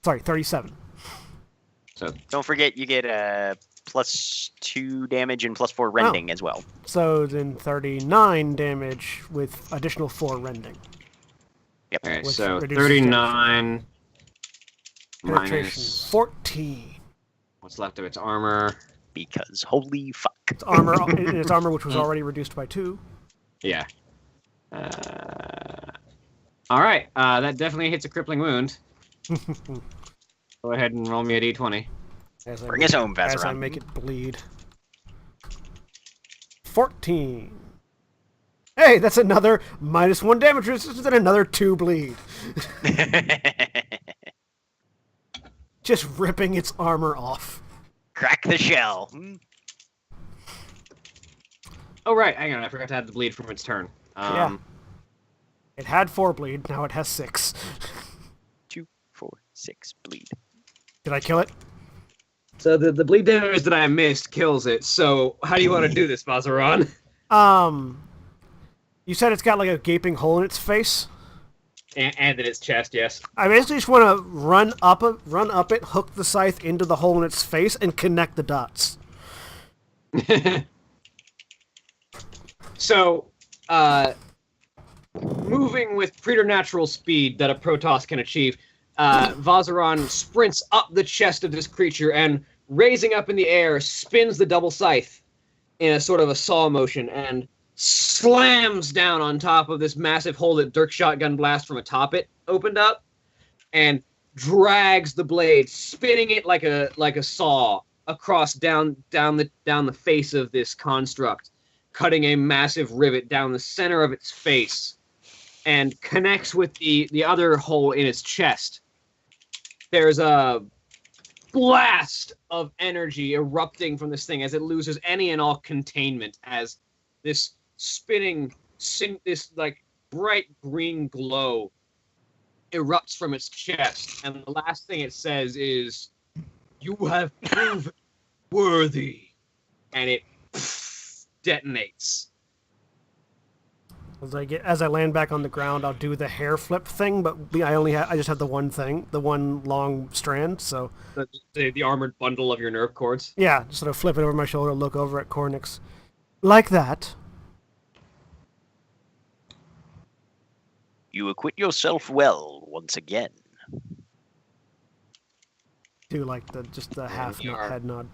37. So Don't forget, you get +2 damage and +4 rending as well. So then 39 damage with additional 4 rending. Yep. all right, Which so reduces 39 Penetration minus 14. what's left of its armor. Because holy fuck. Its armor, its armor, which was already reduced by 2. Yeah. All right, that definitely hits a crippling wound. Go ahead and roll me a d20. As I Bring make- us home, As I Vazaran. make it bleed. 14. Hey, that's another -1 damage resistance and another 2 bleed. Just ripping its armor off. Crack the shell. Oh, right. Hang on. I forgot to add the bleed from its turn. Yeah. It had 4 bleed, now it has 6. 2, 4, 6 bleed. Did I kill it? So the bleed damage that I missed kills it. So how do you want to do this, Mazaran? You said it's got like a gaping hole in its face? And in its chest, yes. I basically just want to run up it, hook the scythe into the hole in its face, and connect the dots. So, moving with preternatural speed that a Protoss can achieve, Vazaran sprints up the chest of this creature and, raising up in the air, spins the double scythe in a sort of a saw motion and slams down on top of this massive hole that Dirk's shotgun blast from atop it opened up, and drags the blade, spinning it like a saw across down the face of this construct, cutting a massive rivet down the center of its face, and connects with the other hole in its chest. There's a blast of energy erupting from this thing as it loses any and all containment, as this spinning, this like bright green glow erupts from its chest, and the last thing it says is, "You have proven worthy," and it detonates. As I land back on the ground, I'll do the hair flip thing, but I just have the one thing, the one long strand, so... The armored bundle of your nerve cords? Yeah, just sort of flip it over my shoulder, look over at Cornix. Like that. You acquit yourself well once again. Do like just the half head nod.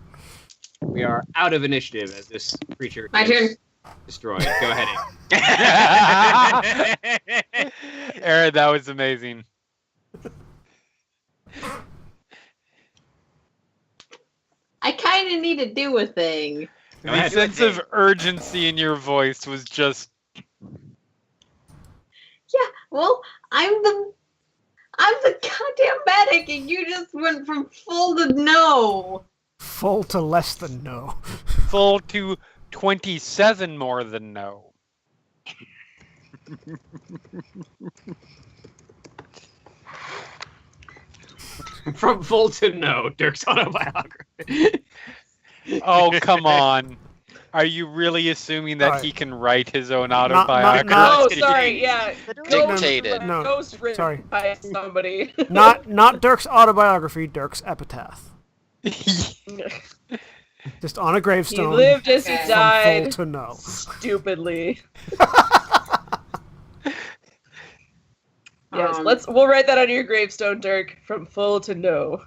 We are out of initiative as this creature My turn. destroyed. Go ahead. Aaron, that was amazing. I kind of need to do a thing. The sense of urgency in your voice was just... Yeah, well, I'm the goddamn medic, and you just went from full to no. Full to less than no. Full to 27 more than no. From full to no, Dirk's autobiography. Oh, come on. Are you really assuming that he can write his own autobiography? Oh, sorry, yeah. Dictated. No, Ghost written sorry. by somebody. Not Dirk's autobiography, Dirk's epitaph. Just on a He gravestone. lived as he From died. full to no. Stupidly. Yes, we'll write that on your gravestone, Dirk. From full to no.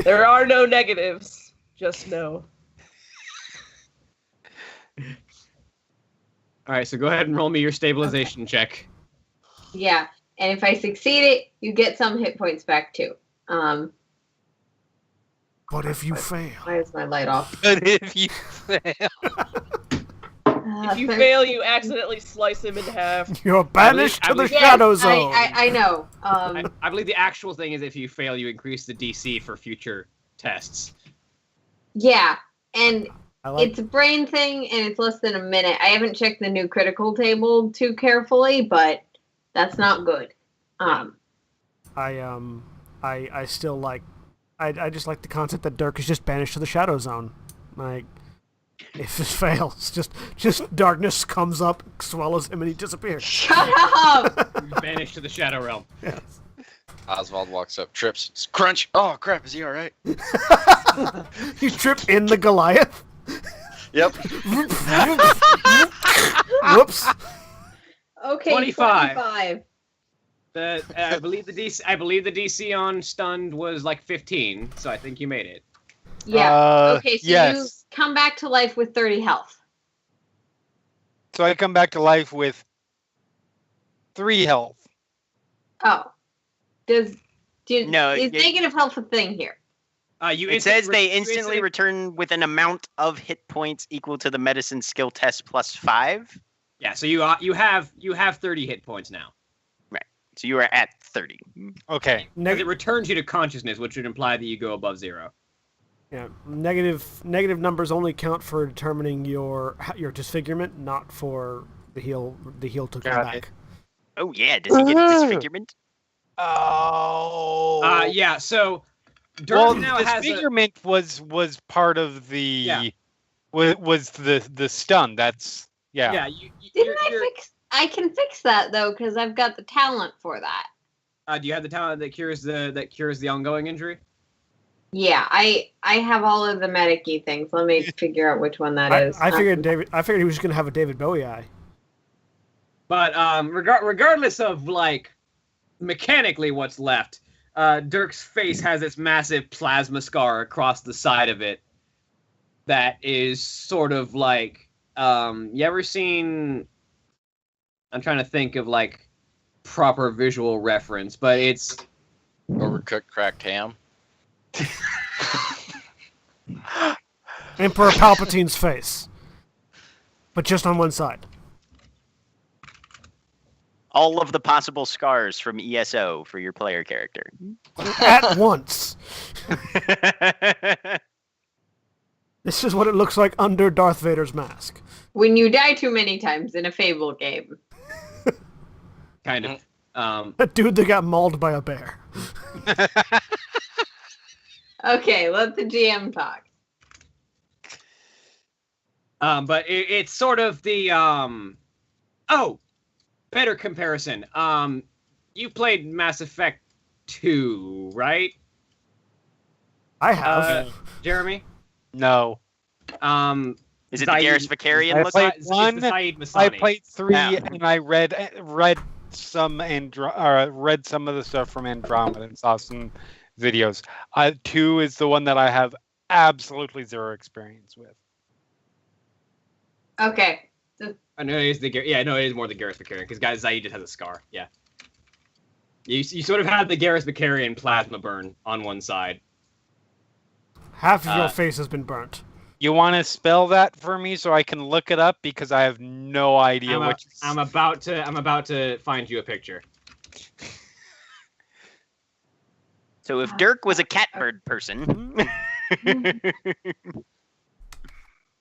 There are no negatives, just no. All right, so go ahead and roll me your stabilization check. Yeah, and if I succeed it, you get some hit points back too. But if you fail... Why is my light off? But if you fail... If you fail, you accidentally slice him in half. You're banished to the Yes, Shadow Zone! I know. I believe the actual thing is if you fail, you increase the DC for future tests. Yeah, and like... it's a brain thing, and it's less than a minute. I haven't checked the new critical table too carefully, but that's not good. I still like... I just like the concept that Dirk is just banished to the Shadow Zone. Like, if it fails, just darkness comes up, swallows him, and he disappears. Shut up! Banished to the Shadow Realm. Yes. Oswald walks up, trips, crunch. Oh crap! Is he all right? You trip in the Goliath. Yep. Whoops. Okay, 25. I believe the DC on stunned was like 15, so I think you made it. Yeah. Okay, so yes. you come back to life with 30 health. So I come back to life with 3 health. Oh. Is No, negative health a thing here? It says they instantly return with an amount of hit points equal to the medicine skill test plus 5. Yeah, so you have 30 hit points now. Right. So you are at 30. Okay. Because it returns you to consciousness, which would imply that you go above 0. Yeah, negative numbers only count for determining your disfigurement, not for the heal to come Got back. it. Oh yeah, does he get disfigurement? Oh. Yeah. So Dirk Well, now has a, disfigurement was part of the Yeah. was the stun. That's yeah. Didn't I fix? I can fix that though because I've got the talent for that. Do you have the talent that cures the ongoing injury? Yeah, I have all of the medic-y things. Let me figure out which one that is. I figured he was just gonna have a David Bowie eye. But regardless of like mechanically what's left, Dirk's face has this massive plasma scar across the side of it. That is sort of like you ever seen? I'm trying to think of like proper visual reference, but it's Overcooked cracked ham. Emperor Palpatine's face, but just on one side. All of the possible scars from ESO for your player character. At once. This is what it looks like under Darth Vader's mask. When you die too many times in a Fable game. kind of. That dude that got mauled by a bear. Okay, let the GM talk. But it's sort of the better comparison. You played Mass Effect 2, right? I have. Jeremy? no. Is it the Garrus Vakarian I look? played It's one. the Saeed Masani. I played 3, Yeah. and I read some read some of the stuff from Andromeda and saw some videos. 2 is the one that I have absolutely zero experience with. Okay. I know it is it is more the Garrus Vakarian because guys, Zaid just has a scar. Yeah. You sort of have the Garrus Vakarian plasma burn on one side. Half of your face has been burnt. You want to spell that for me so I can look it up because I have no idea what. I'm about to find you a picture. So if Dirk was a catbird person,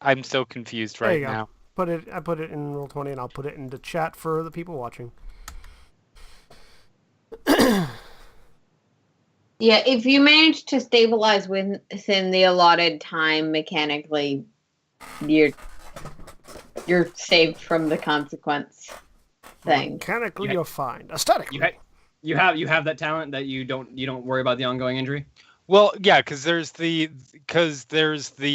I'm so confused There right you go. now. I put it in Roll20, and I'll put it into chat for the people watching. Yeah, if you manage to stabilize within the allotted time mechanically, you're saved from the consequence thing. Mechanically, Yeah. you're fine. Aesthetically. You have that talent that you don't worry about the ongoing injury. Well, yeah, because there's the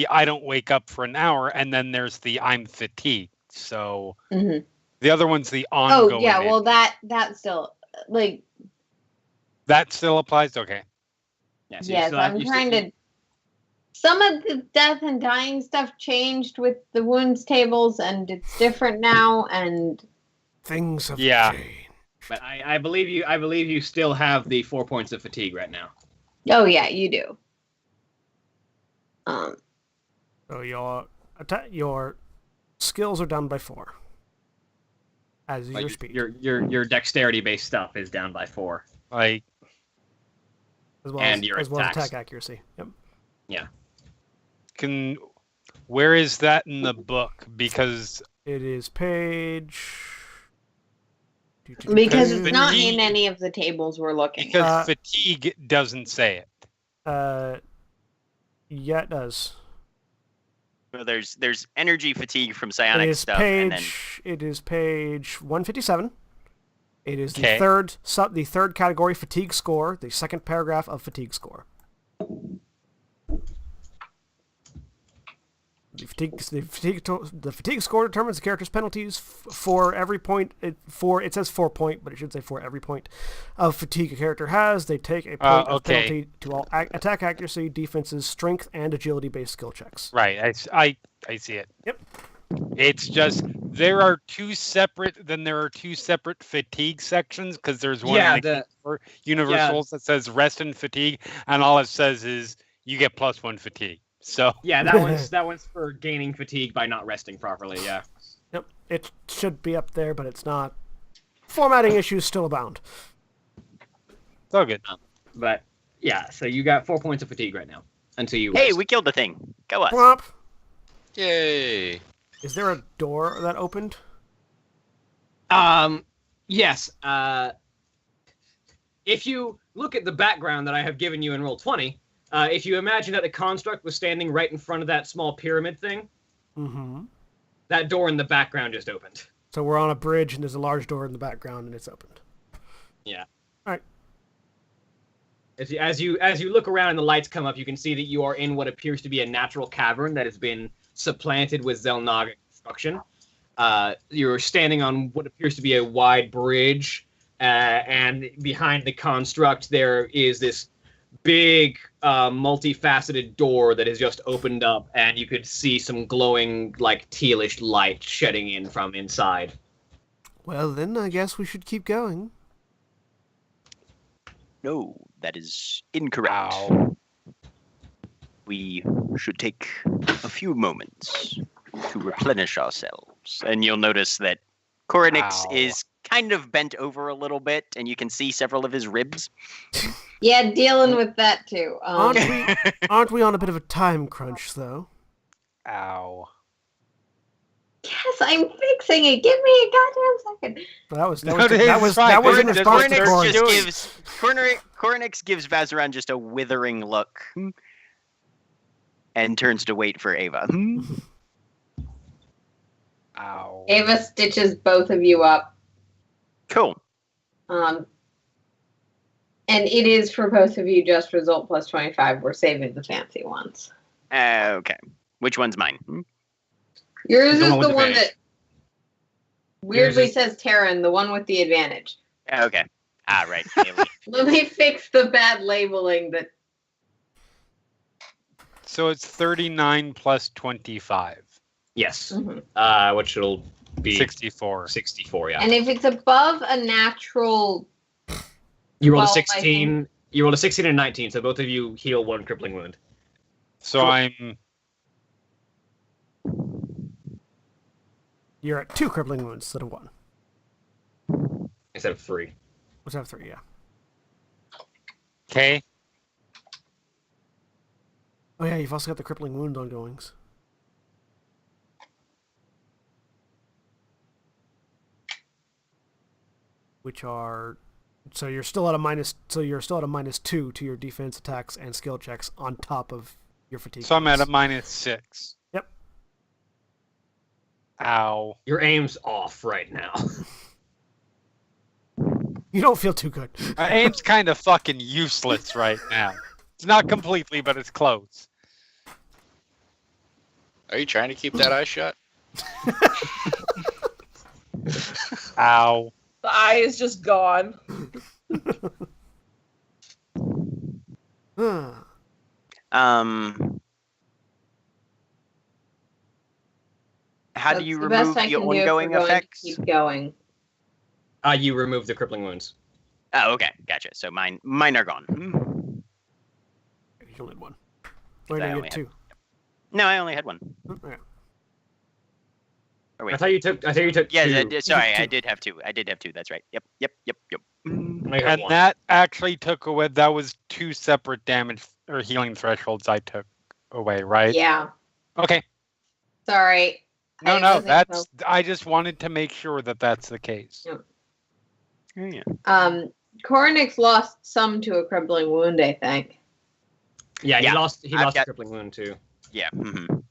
I don't wake up for an hour, and then there's the I'm fatigued. So Mhm. the other one's the ongoing. Oh yeah, well injury. that still like That still applies. Okay. Yeah, so yes, I'm trying to. Some of the death and dying stuff changed with the wounds tables, and it's different now. And Things have Yeah. changed. But I believe you still have the 4 points of fatigue right now. oh yeah, you do. So your skills are down by 4. As is Like, your speed. your dexterity based stuff is down by 4. Like As well and as, your as well as attacks. attack accuracy. Yep. where is that in the book? Because It is page. Because it's not fatigue- in any of the tables we're looking. because fatigue doesn't say it. Yeah, it does. well, there's energy fatigue from It psionic is stuff, and then page 157. It is Okay. the third category, fatigue score, the second paragraph of fatigue score. The fatigue score determines the character's penalties for every point. It says 4 point, but it should say for every point of fatigue a character has. They take a point of okay. penalty to all attack accuracy, defenses, strength, and agility-based skill checks. Right. I see it. Yep. It's just there are two separate fatigue sections because there's one in the universals that says rest and fatigue, and all it says is you get +1 fatigue. So Yeah, that one's for gaining fatigue by not resting properly. Yeah. Yep. It should be up there, but it's not. Formatting issues still abound. it's all good. But yeah, so you got 4 points of fatigue right now. until you. Hey, rest. we killed the thing. Go us. Plop. Yay! Is there a door that opened? Yes. If you look at the background that I have given you in Roll20, if you imagine that the construct was standing right in front of that small pyramid thing, Mm-hmm. that door in the background just opened. So we're on a bridge, and there's a large door in the background, and it's opened. Yeah. All right. As you look around and the lights come up, you can see that you are in what appears to be a natural cavern that has been supplanted with Xel'Naga construction. You're standing on what appears to be a wide bridge, and behind the construct there is this big, multifaceted door that has just opened up, and you could see some glowing, like, tealish light shedding in from inside. Well, then I guess we should keep going. No, that is incorrect. Ow. We should take a few moments to replenish ourselves. And you'll notice that Koronix Ow. is kind of bent over a little bit, and you can see several of his ribs. Yeah, dealing with that too. Aren't we on a bit of a time crunch, though? Ow. Yes, I'm fixing it. Give me a goddamn second. That was No, that it's fine. was in Koronix response to just Koron. gives- Koronix gives Vazaran just a withering look and turns to wait for Ava. Ow. Ava stitches both of you up. Cool. And it is for both of you just result plus 25. We're saving the fancy ones. Okay. Which one's mine? Yours The is one with the one advantage. that weirdly Yours is- says Terran, the one with the advantage. Okay. Right. Let me fix the bad labeling that. So it's 39 plus 25. Yes. Mhm. Which will be 64. 64, yeah. And if it's above a natural, You rolled a 12, I 16. You rolled a 16 and a 19, so both of you heal one crippling wound. So I'm You're at 2 crippling wounds instead of 1. Instead of 3. Let's have 3, yeah. okay. Oh yeah, you've also got the crippling wound ongoings. Which are so you're still at a -2 to your defense attacks and skill checks on top of your fatigue. So I'm at a bonus. -6. Yep. Ow. Your aim's off right now. You don't feel too good. My aim's kind of fucking useless right now. It's not completely, but it's close. Are you trying to keep that eye shut? Ow. The eye is just gone. Huh. How do that's you the best remove I the can do if we're ongoing going to effects? keep going. You remove the crippling wounds. Oh, okay, gotcha. So mine are gone. You only had 1. Why I did you only get had- 2? No, I only had one. Yeah. Or wait. I thought you took. Yeah, two. sorry, I Two. did have 2. I did have 2. That's right. Yep. I got And one. that actually took away, that was 2 separate damage or healing thresholds I took away, right? Yeah. Okay. Sorry. No, I no, wasn't that's, I just wanted to make sure that that's the case. Yeah. Koronix lost some to a crippling wound, I think. Yeah, he Yeah, lost. He I've lost got- a crippling wound too. Yeah.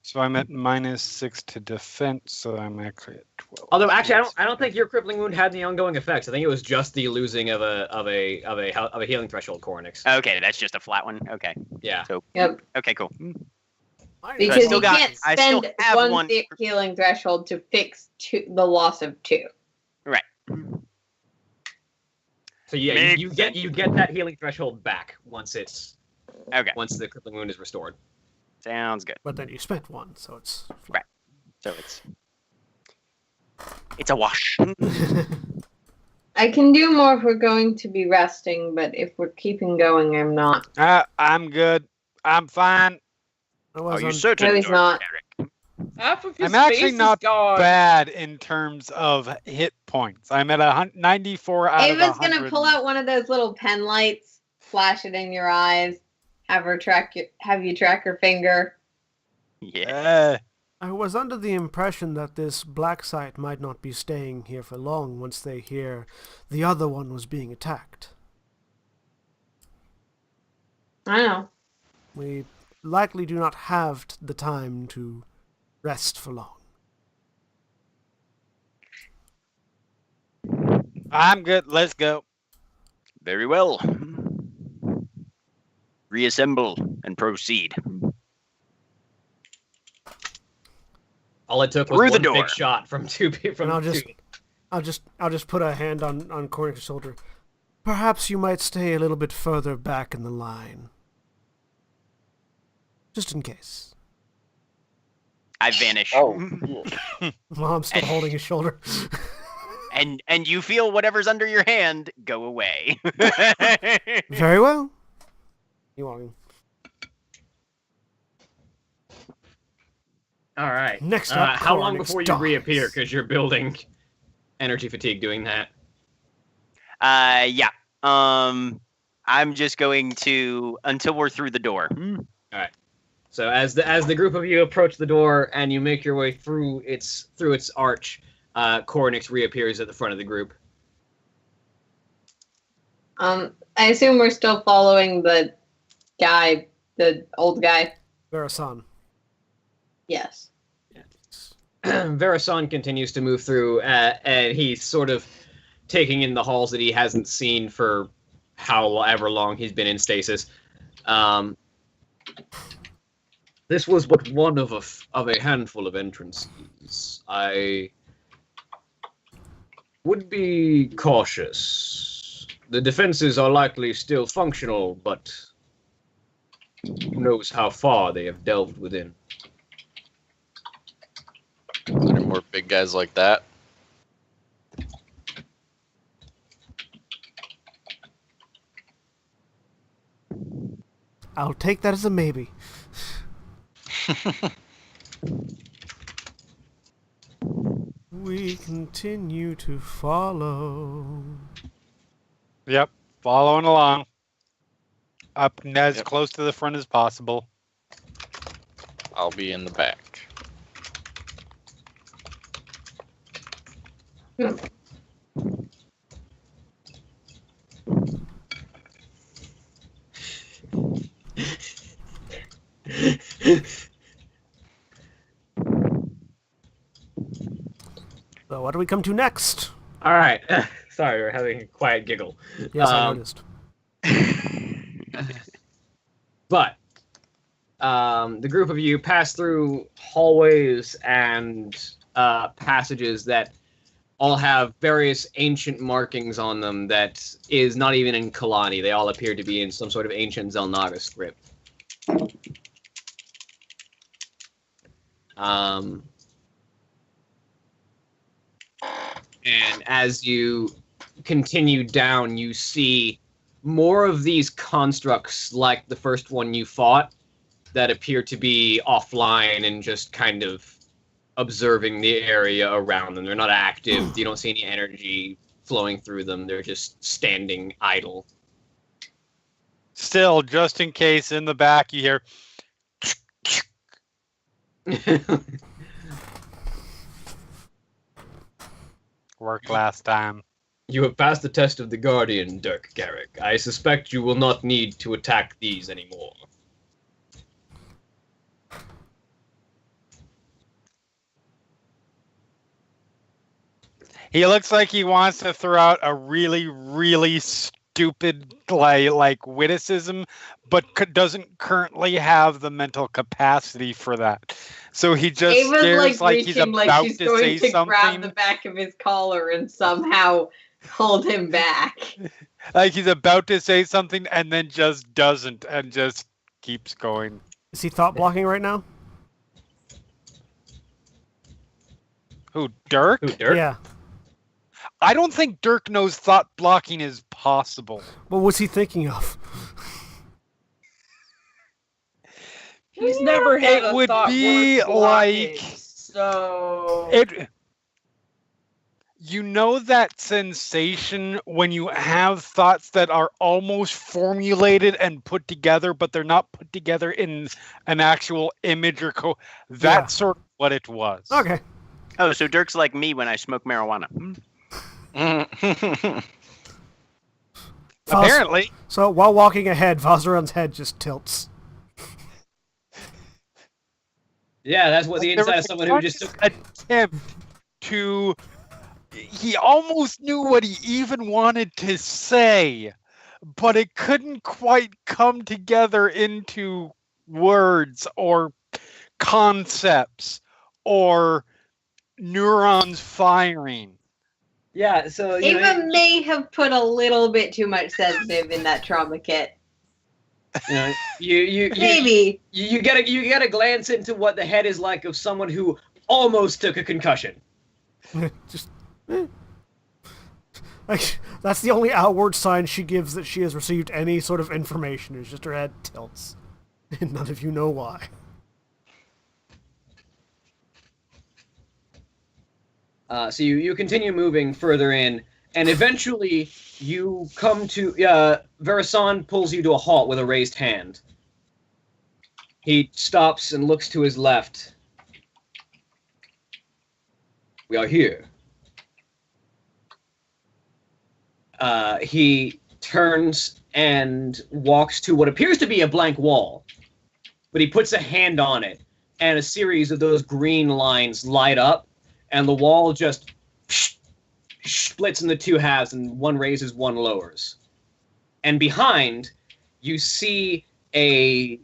So I'm at -6 to defense, so I'm actually at 12. Although actually, I don't think your crippling wound had any ongoing effects. I think it was just the losing of a healing threshold, Koronix. Okay, that's just a flat one. Okay. Yeah. So. Yep. Okay, cool. Because still you got- can't I still spend have one one- healing threshold to fix the loss of 2. Right. So yeah, Makes you get that healing threshold back once Okay. once the crippling wound is restored. Sounds good. But then you spent 1, so it's Right. So it's a wash. I can do more if we're going to be resting, but if we're keeping going, I'm not. I'm good. I'm fine. I Are was you on, certain, No, he's Dr. not. Derek? Half of his I'm actually face not is gone. Bad in terms of hit points. I'm at 94 out of Ava's 100. gonna pull out one of those little pen lights, flash it in your eyes, have you track her finger. Yeah. I was under the impression that this black site might not be staying here for long once they hear the other one was being attacked. I know. We likely do not have the time to rest for long. I'm good. Let's go. Very well. Reassemble and proceed. All it took was Through the one door. big shot from two people. And I'll just put a hand on Cornix's shoulder. Perhaps you might stay a little bit further back in the line. Just in case. I vanish. Oh. While I'm still holding his shoulder. And you feel whatever's under your hand go away. Very well. You walking. All right. Next up, how long Cornix before you dies. reappear? Because you're building energy fatigue doing that. Yeah. I'm just going to until we're through the door. So as the group of you approach the door and you make your way through its arch, Cornix reappears at the front of the group. I assume we're still following the guy, the old guy. Verasan. Yes. Verasan continues to move through, and he's sort of taking in the halls that he hasn't seen for however long he's been in stasis. This was but one of a handful of entrances. I would be cautious. The defenses are likely still functional, but who knows how far they have delved within. Are there more big guys like that? I'll take that as a maybe. We continue to follow. Yep, following along. Up as Yep. close to the front as possible. I'll be in the back. So what do we come to next? All right. Sorry, we're having a quiet giggle. Yes, I noticed. But the group of you pass through hallways and passages that all have various ancient markings on them that is not even in Kalani. They all appear to be in some sort of ancient Xel'Naga script. And as you continue down, you see more of these constructs like the first one you fought that appear to be offline and just kind of observing the area around them. They're not active. You don't see any energy flowing through them. They're just standing idle. Still, just in case, in the back you hear. Worked last time. You have passed the test of the Guardian, Dirk Garrick. I suspect you will not need to attack these anymore. He looks like he wants to throw out a really, really stupid like witticism, but doesn't currently have the mental capacity for that. So he just Ava's stares like he's reaching about like she's to going say to grab something. the back of his collar and somehow hold him back. Like he's about to say something and then just doesn't and just keeps going. Is he thought blocking right now? Who, Dirk? Who, Dirk? Yeah. I don't think Dirk knows thought blocking is possible. What was he thinking of? He's never had a would thought be worth blocking, like- so you know that sensation when you have thoughts that are almost formulated and put together, but they're not put together in an actual image or that's sort of what it was. Okay. Oh, so Dirk's like me when I smoke marijuana. Apparently. So while walking ahead, Vazaran's head just tilts. Yeah, that's what the There inside was of someone who just a attempt to. He almost knew what he even wanted to say, but it couldn't quite come together into words or concepts or neurons firing. Yeah, so Ava may have put a little bit too much sedative in that trauma kit. Maybe. You gotta glance into what the head is like of someone who almost took a concussion. Just. Like, that's the only outward sign she gives that she has received any sort of information. Is just her head tilts, and none of you know why. So you continue moving further in, and eventually you come to Verasan pulls you to a halt with a raised hand. He stops and looks to his left. We are here. He turns and walks to what appears to be a blank wall, but he puts a hand on it, and a series of those green lines light up, and the wall just splits into two halves, and one raises, one lowers. And behind, you see you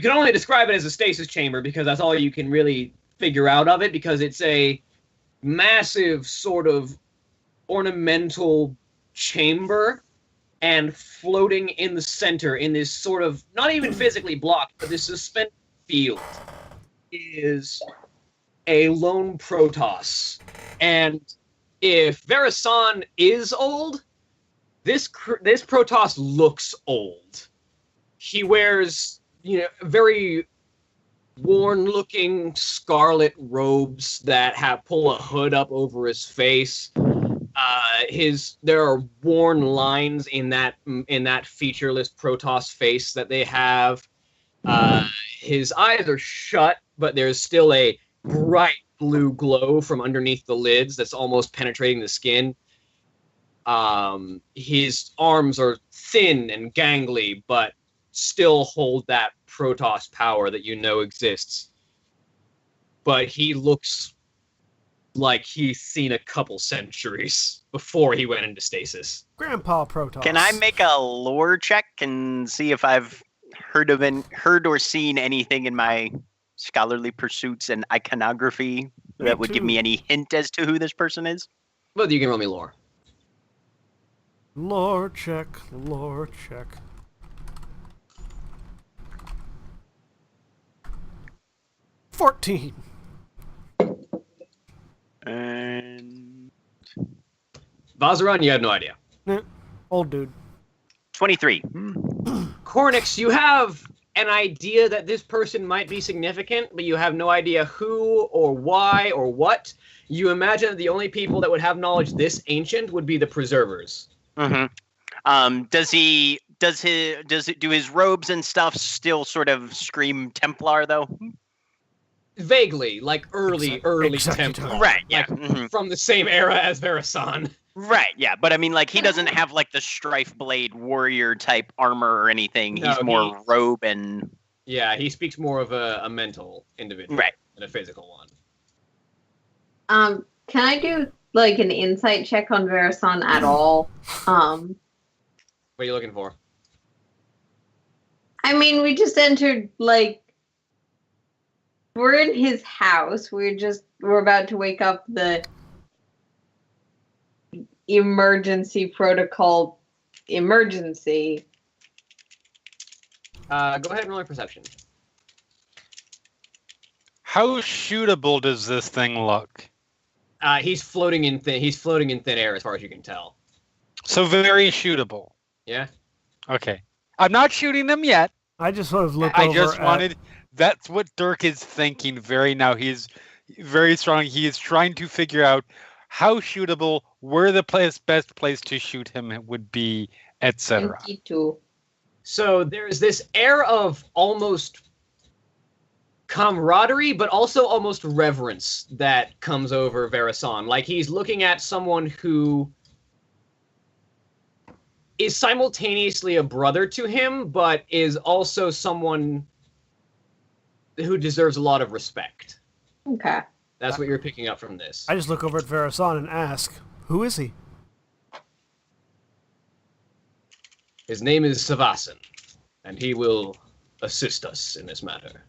can only describe it as a stasis chamber because that's all you can really figure out of it, because it's a massive sort of ornamental chamber, and floating in the center in this sort of, not even physically blocked, but this suspended field is a lone Protoss. And if Verasan is old, this Protoss looks old. He wears, very worn-looking scarlet robes that pull a hood up over his face. There are worn lines in that featureless Protoss face that they have. His eyes are shut, but there's still a bright blue glow from underneath the lids that's almost penetrating the skin. His arms are thin and gangly, but still hold that Protoss power that exists. But he looks like he's seen a couple centuries before he went into stasis. Grandpa Protoss. Can I make a lore check and see if I've heard or seen anything in my scholarly pursuits and iconography that would give me any hint as to who this person is? Well, you can roll me lore. Lore check. 14. And Vazaran, you have no idea. Old dude. 23. Cornix, you have an idea that this person might be significant, but you have no idea who or why or what. You imagine that the only people that would have knowledge this ancient would be the preservers. Mm-hmm. Do his robes and stuff still sort of scream Templar though? Vaguely, like early Templar. Right, yeah. Like, from the same era as Verasan. Right, yeah, but I mean, like, he doesn't have, like, the Strife Blade warrior type armor or anything. No, he's more robe and... Yeah, he speaks more of a mental individual than a physical one. Can I do, like, an insight check on Verasan at all? What are you looking for? I mean, we just entered, like, we're in his house. We're about to wake up the emergency protocol emergency. Go ahead and roll a perception. How shootable does this thing look? He's floating in thin air as far as you can tell. So very shootable. Yeah. Okay. I'm not shooting them yet. I just sort of look I over just at... wanted... That's what Dirk is thinking very now. He's very strong. He is trying to figure out how shootable, where the best place to shoot him would be, etc. 22. So there's this air of almost camaraderie, but also almost reverence that comes over Verasan. Like he's looking at someone who is simultaneously a brother to him, but is also someone who deserves a lot of respect. Okay. That's what you're picking up from this. I just look over at Verasan and ask, who is he? His name is Savasan, and he will assist us in this matter.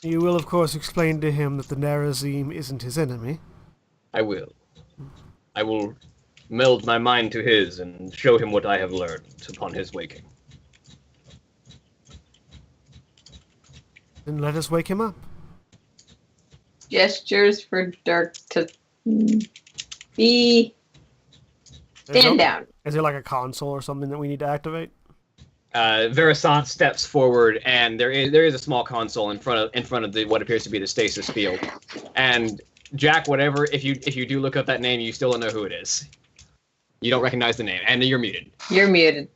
You will, of course, explain to him that the Narazim isn't his enemy. I will. I will meld my mind to his and show him what I have learned upon his waking. Then let us wake him up. Gestures for Dirk to be stand down. Is there like a console or something that we need to activate? Verasan steps forward, and there is a small console in front of the what appears to be the stasis field. And Jack, whatever, if you do look up that name, you still don't know who it is. You don't recognize the name, and you're muted. You're muted.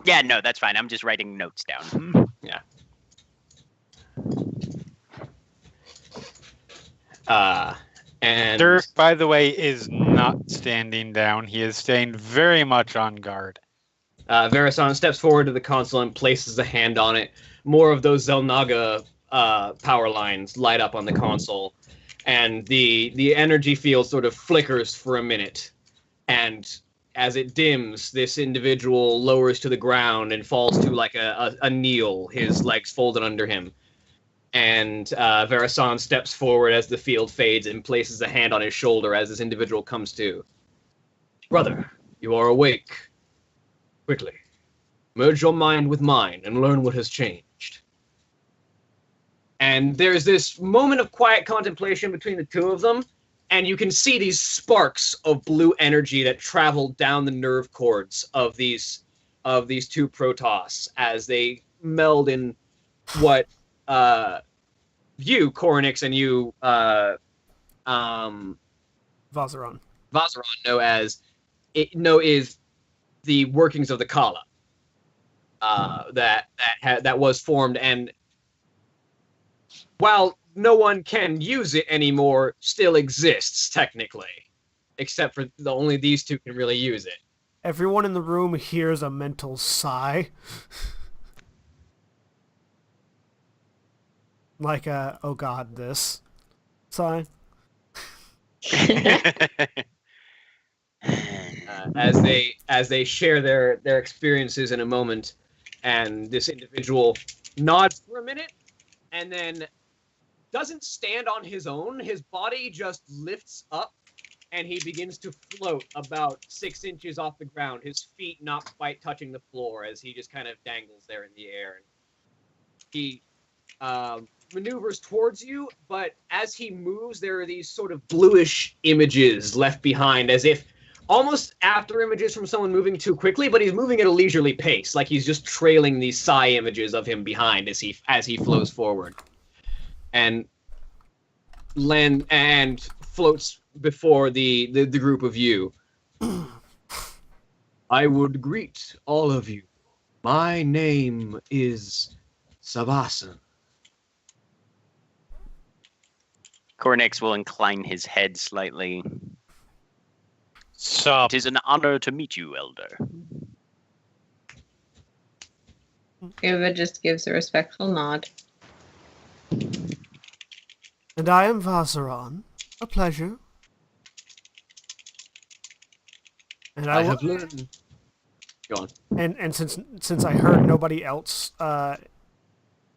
Yeah, no, that's fine. I'm just writing notes down. Yeah. And Dirk, by the way, is not standing down. He is staying very much on guard. Verasan steps forward to the console and places a hand on it. More of those Xel'Naga power lines light up on the console, and the energy field sort of flickers for a minute. And as it dims, this individual lowers to the ground and falls to like a kneel, his legs folded under him. And Verasan steps forward as the field fades and places a hand on his shoulder as this individual comes to. Brother, you are awake. Quickly, merge your mind with mine and learn what has changed. And there's this moment of quiet contemplation between the two of them, and you can see these sparks of blue energy that travel down the nerve cords of these two Protoss as they meld in what you, Coronix, and you, Vazaran. know is the workings of the Kala that was formed, and while no one can use it anymore, still exists technically, except for only these two can really use it. Everyone in the room hears a mental sigh. Like a, oh god, this sigh. As they share their experiences in a moment, and this individual nods for a minute, and then doesn't stand on his own. His body just lifts up, and he begins to float about 6 inches off the ground, his feet not quite touching the floor as he just kind of dangles there in the air. And he maneuvers towards you, but as he moves, there are these sort of bluish images left behind, as if almost after images from someone moving too quickly, but he's moving at a leisurely pace, like he's just trailing these psi images of him behind as he flows forward, and floats before the group of you. I would greet all of you. My name is Savasan. Cornix will incline his head slightly. Sup? It is an honor to meet you, Elder. Uva just gives a respectful nod. And I am Vazaran. A pleasure. And I have learned. Go on. And since I heard nobody else, oh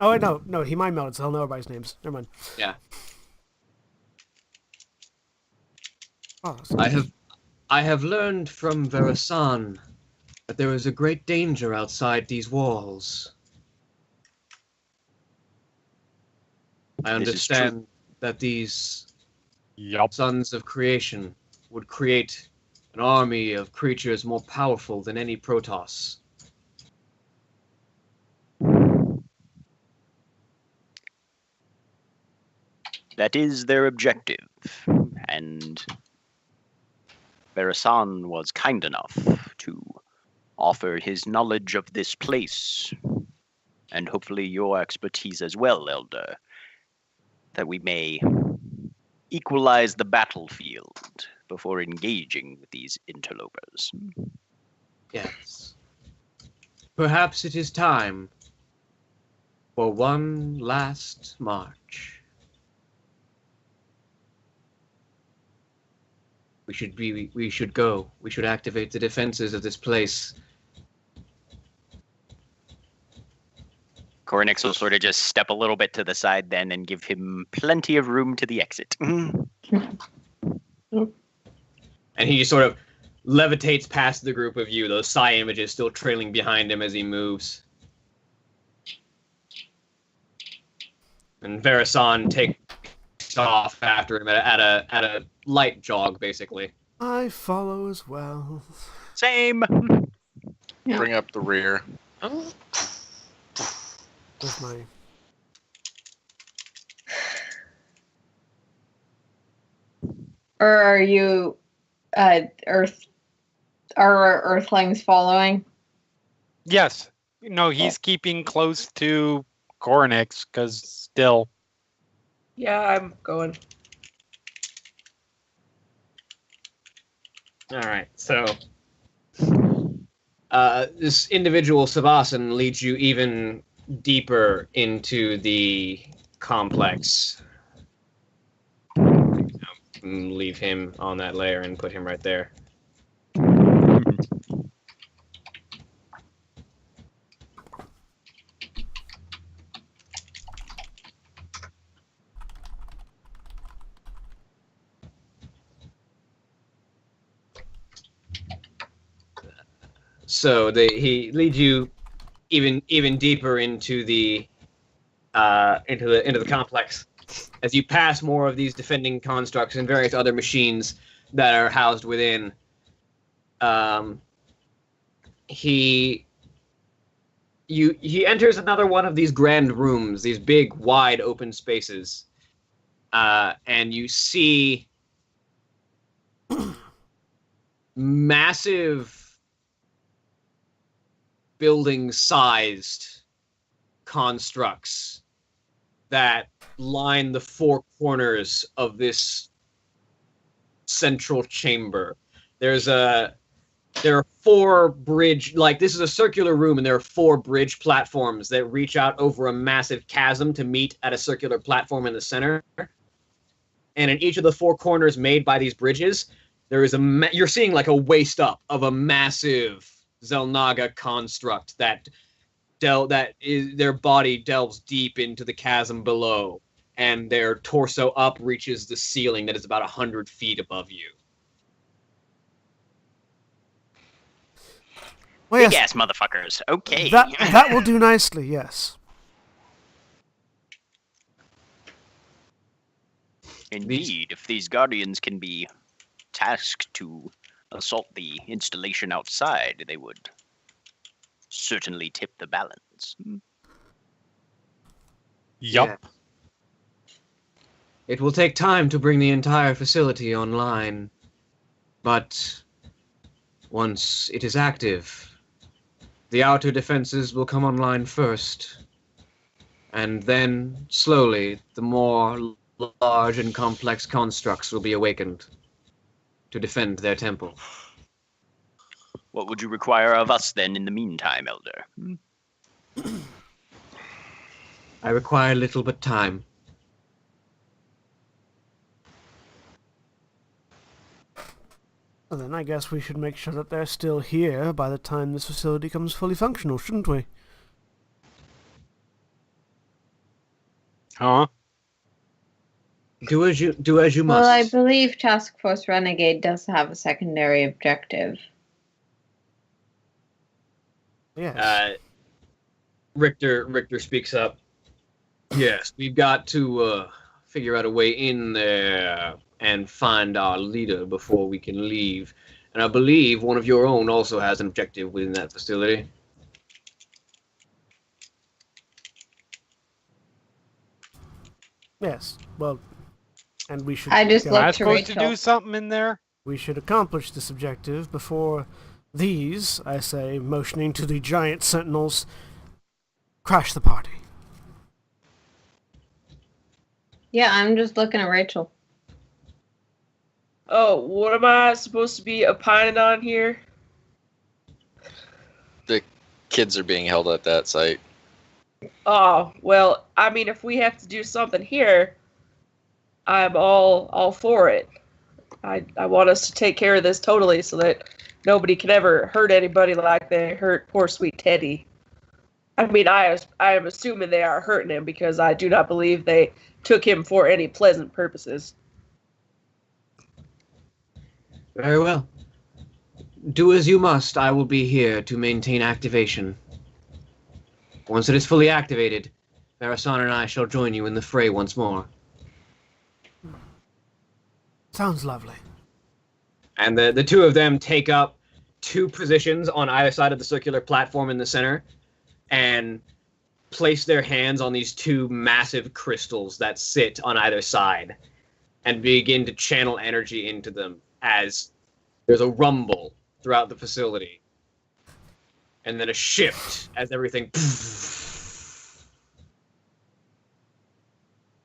wait, no, he mind melded, so he'll know everybody's names. Never mind. Yeah. Oh, I have learned from Verasan that there is a great danger outside these walls. I This is true. understand that these sons of creation would create an army of creatures more powerful than any Protoss. that is their objective. And Barasan was kind enough to offer his knowledge of this place, and hopefully your expertise as well, Elder, that we may equalize the battlefield before engaging with these interlopers. Yes. Perhaps it is time for one last march. We should go. We should activate the defenses of this place. Coronix will sort of just step a little bit to the side then and give him plenty of room to the exit. And he just sort of levitates past the group of you, those psi images still trailing behind him as he moves. And Verasan takes off after him at a light jog, basically. I follow as well. Same. Yeah. Bring up the rear. With my... Or are you, Earth? Are Earthlings following? Yes. No, he's keeping close to Coronix because still. Yeah, I'm going. All right, so this individual Savasan leads you even deeper into the complex. Leave him on that layer and put him right there. So he leads you even deeper into the complex as you pass more of these defending constructs and various other machines that are housed within. He enters another one of these grand rooms, these big, wide, open spaces, and you see massive building-sized constructs that line the four corners of this central chamber. There are four bridge, like this is a circular room, and there are four bridge platforms that reach out over a massive chasm to meet at a circular platform in the center. And in each of the four corners made by these bridges, there is you're seeing like a waist up of a massive Xel'Naga construct that their body delves deep into the chasm below, and their torso up reaches the ceiling that is about 100 feet above you. Well, Big yes, ass motherfuckers. Okay. that will do nicely, yes. Indeed, if these guardians can be tasked to assault the installation outside, they would certainly tip the balance. Yup. It will take time to bring the entire facility online, but once it is active, the outer defenses will come online first, and then, slowly, the more large and complex constructs will be awakened to defend their temple. What would you require of us then in the meantime, Elder? I require little but time. Well, then I guess we should make sure that they're still here by the time this facility comes fully functional, shouldn't we? Huh? Do as you must. Well, I believe Taskforce Renegade does have a secondary objective. Yes. Richter speaks up. Yes, we've got to figure out a way in there and find our leader before we can leave. And I believe one of your own also has an objective within that facility. Yes. Well, And we should. I just Am I looked to supposed to Rachel. do something in there? We should accomplish this objective before these, I say, motioning to the giant sentinels, crash the party. Yeah, I'm just looking at Rachel. Oh, what am I supposed to be opining on here? The kids are being held at that site. Oh, well, I mean, if we have to do something here, I'm all for it. I want us to take care of this totally so that nobody can ever hurt anybody like they hurt poor sweet Teddy. I mean, I am assuming they are hurting him because I do not believe they took him for any pleasant purposes. Very well. Do as you must. I will be here to maintain activation. Once it is fully activated, Varasan and I shall join you in the fray once more. Sounds lovely. And the two of them take up 2 positions on either side of the circular platform in the center and place their hands on these 2 massive crystals that sit on either side and begin to channel energy into them as there's a rumble throughout the facility. And then a shift as everything...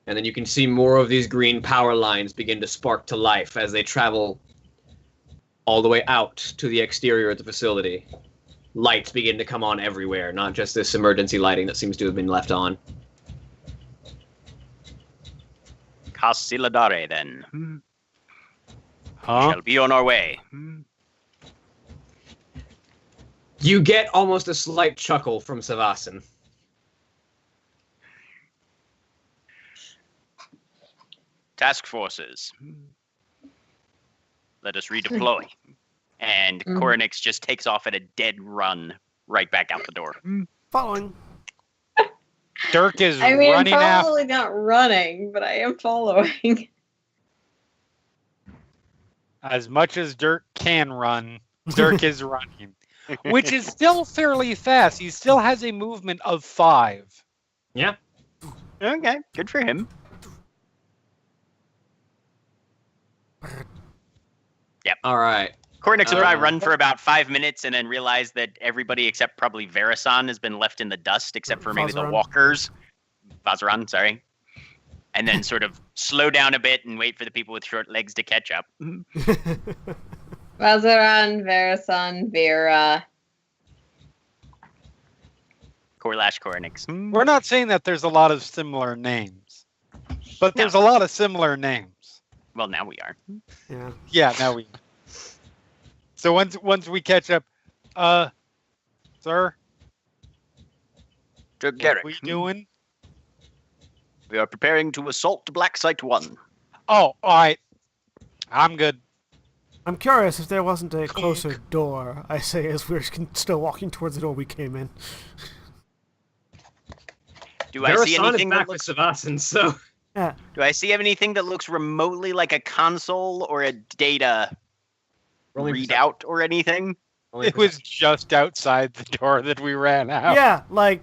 And then you can see more of these green power lines begin to spark to life as they travel all the way out to the exterior of the facility. Lights begin to come on everywhere, not just this emergency lighting that seems to have been left on. Casiladare, then. Huh? Shall be on our way. You get almost a slight chuckle from Savasan. Task forces. Let us redeploy. And Koronix just takes off at a dead run right back out the door. Following. Dirk is I mean, running after. probably not running, but I am following. As much as Dirk can run, Dirk is running. Which is still fairly fast. He still has a movement of 5. Yeah. Okay, good for him. All right. Koronix and I run for about 5 minutes and then realize that everybody except probably Varasan has been left in the dust, except for maybe the Vazaran. walkers. Vazaran, sorry. And then sort of slow down a bit and wait for the people with short legs to catch up. Vazaran, Varasan, Vera. Korlash Koronix. We're not saying that there's a lot of similar names, but there's a lot of similar names. Well, now we are. Yeah. Yeah, now we. So once we catch up, sir, To what Garrick. we doing? We are preparing to assault Black Site 1. Oh, all right. I'm good. I'm curious if there wasn't a closer door, I say, as we're still walking towards the door we came in. Do I see Varasan is anything back that with looks? Savasan, so... Yeah. Do I see anything that looks remotely like a console or a data Rolling readout or anything? Only It was just outside the door that we ran out. Yeah, like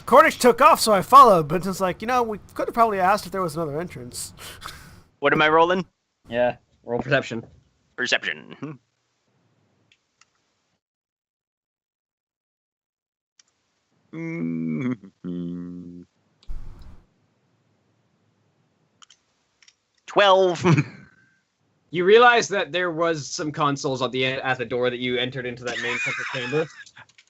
Cornish took off, so I followed, but it's like, we could have probably asked if there was another entrance. What am I rolling? Yeah. Roll perception. Perception. Mm-hmm. 12. You realize that there was some consoles at the door that you entered into that main central chamber,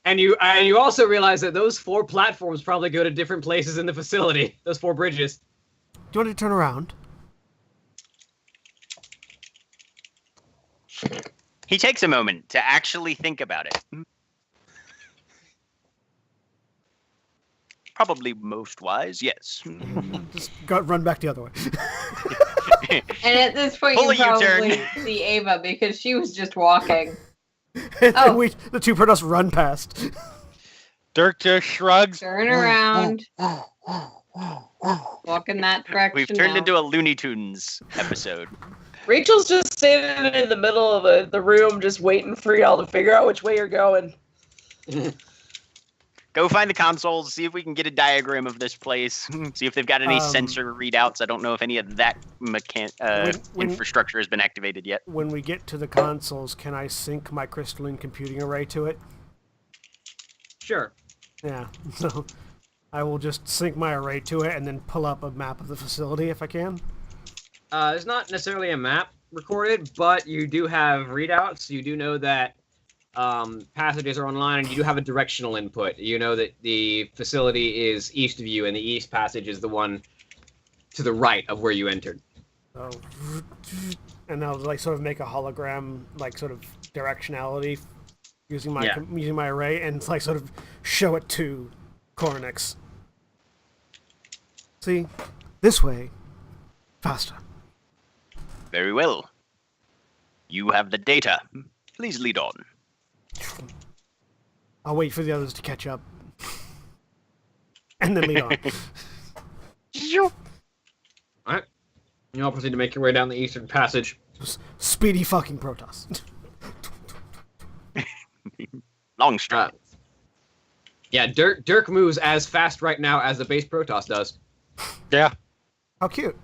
and you also realize that those 4 platforms probably go to different places in the facility. Those 4 bridges. Do you want to turn around? He takes a moment to actually think about it. Probably most wise, yes. Just run back the other way. And at this point, Pull you a U-turn. probably see Ava because she was just walking. And Oh. then the two of us run past. Dirk just shrugs. Turn around. Walk in that direction. We've turned now. into a Looney Tunes episode. Rachel's just standing in the middle of the room, just waiting for y'all to figure out which way you're going. Go Go find the consoles, see if we can get a diagram of this place, see if they've got any sensor readouts. I don't know if any of that infrastructure has been activated yet. When we get to the consoles, can I sync my crystalline computing array to it? Sure. Yeah, so I will just sync my array to it and then pull up a map of the facility if I can. There's not necessarily a map recorded, but you do have readouts. You do know that passages are online, and you do have a directional input. You know that the facility is east of you, and the east passage is the one to the right of where you entered. So, and I'll like sort of make a hologram, like sort of directionality, using my array, and like sort of show it to Coronix. See, this way, faster. Very well. You have the data. Please lead on. I'll wait for the others to catch up. And then lead on. Alright. You all proceed to make your way down the eastern passage. Speedy fucking Protoss. Long stride. Yeah, Dirk moves as fast right now as the base Protoss does. Yeah. How cute.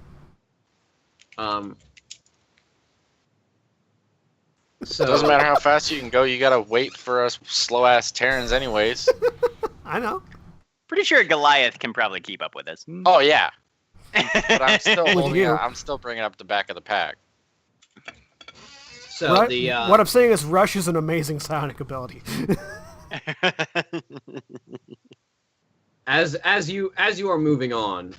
So, Doesn't matter how fast you can go, you gotta wait for us slow ass Terrans anyways. I know. Pretty sure Goliath can probably keep up with us. Oh yeah. But I'm still Would holding you? I'm still bringing up the back of the pack. so What I'm saying is Rush is an amazing psionic ability. as you are moving on,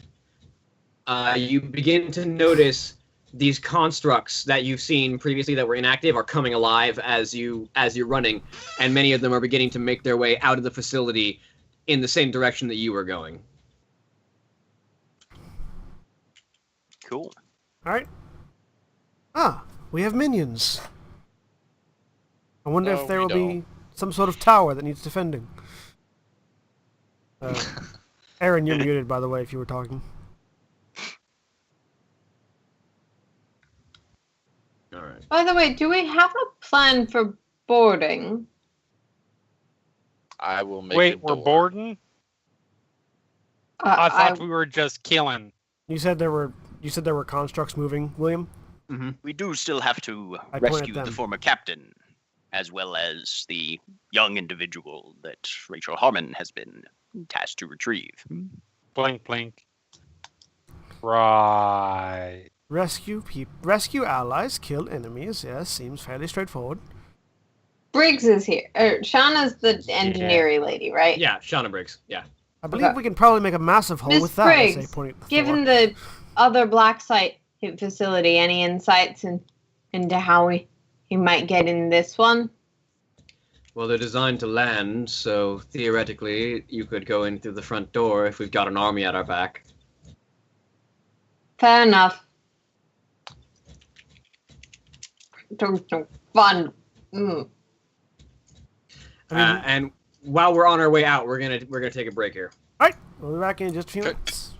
you begin to notice these constructs that you've seen previously that were inactive are coming alive as you're running, and many of them are beginning to make their way out of the facility in the same direction that you were going. Cool. Alright. Ah, we have minions. I wonder No, if there we will be don't. some sort of tower that needs defending. Aaron, you're muted, by the way, if you were talking. All right. By the way, do we have a plan for boarding? I will make a Wait, we're door. boarding? I thought we were just killing. You said there were constructs moving, William? We do still have to I point at rescue the them. former captain, as well as the young individual that Rachel Harmon has been tasked to retrieve. Blink, blink. Right. Rescue allies, kill enemies. Yes, seems fairly straightforward. Briggs is here. Shauna's the engineering lady, right? Yeah, Shauna Briggs. Yeah. I believe we can probably make a massive hole Miss with that. I say, Briggs, pointing at the given floor. the other black site facility, any insights into how he might get in this one? Well, they're designed to land, so theoretically you could go in through the front door if we've got an army at our back. Fair enough. Fun. Mm. I mean, And while we're on our way out, we're gonna take a break here. Alright, we'll be back in just a few Okay. minutes.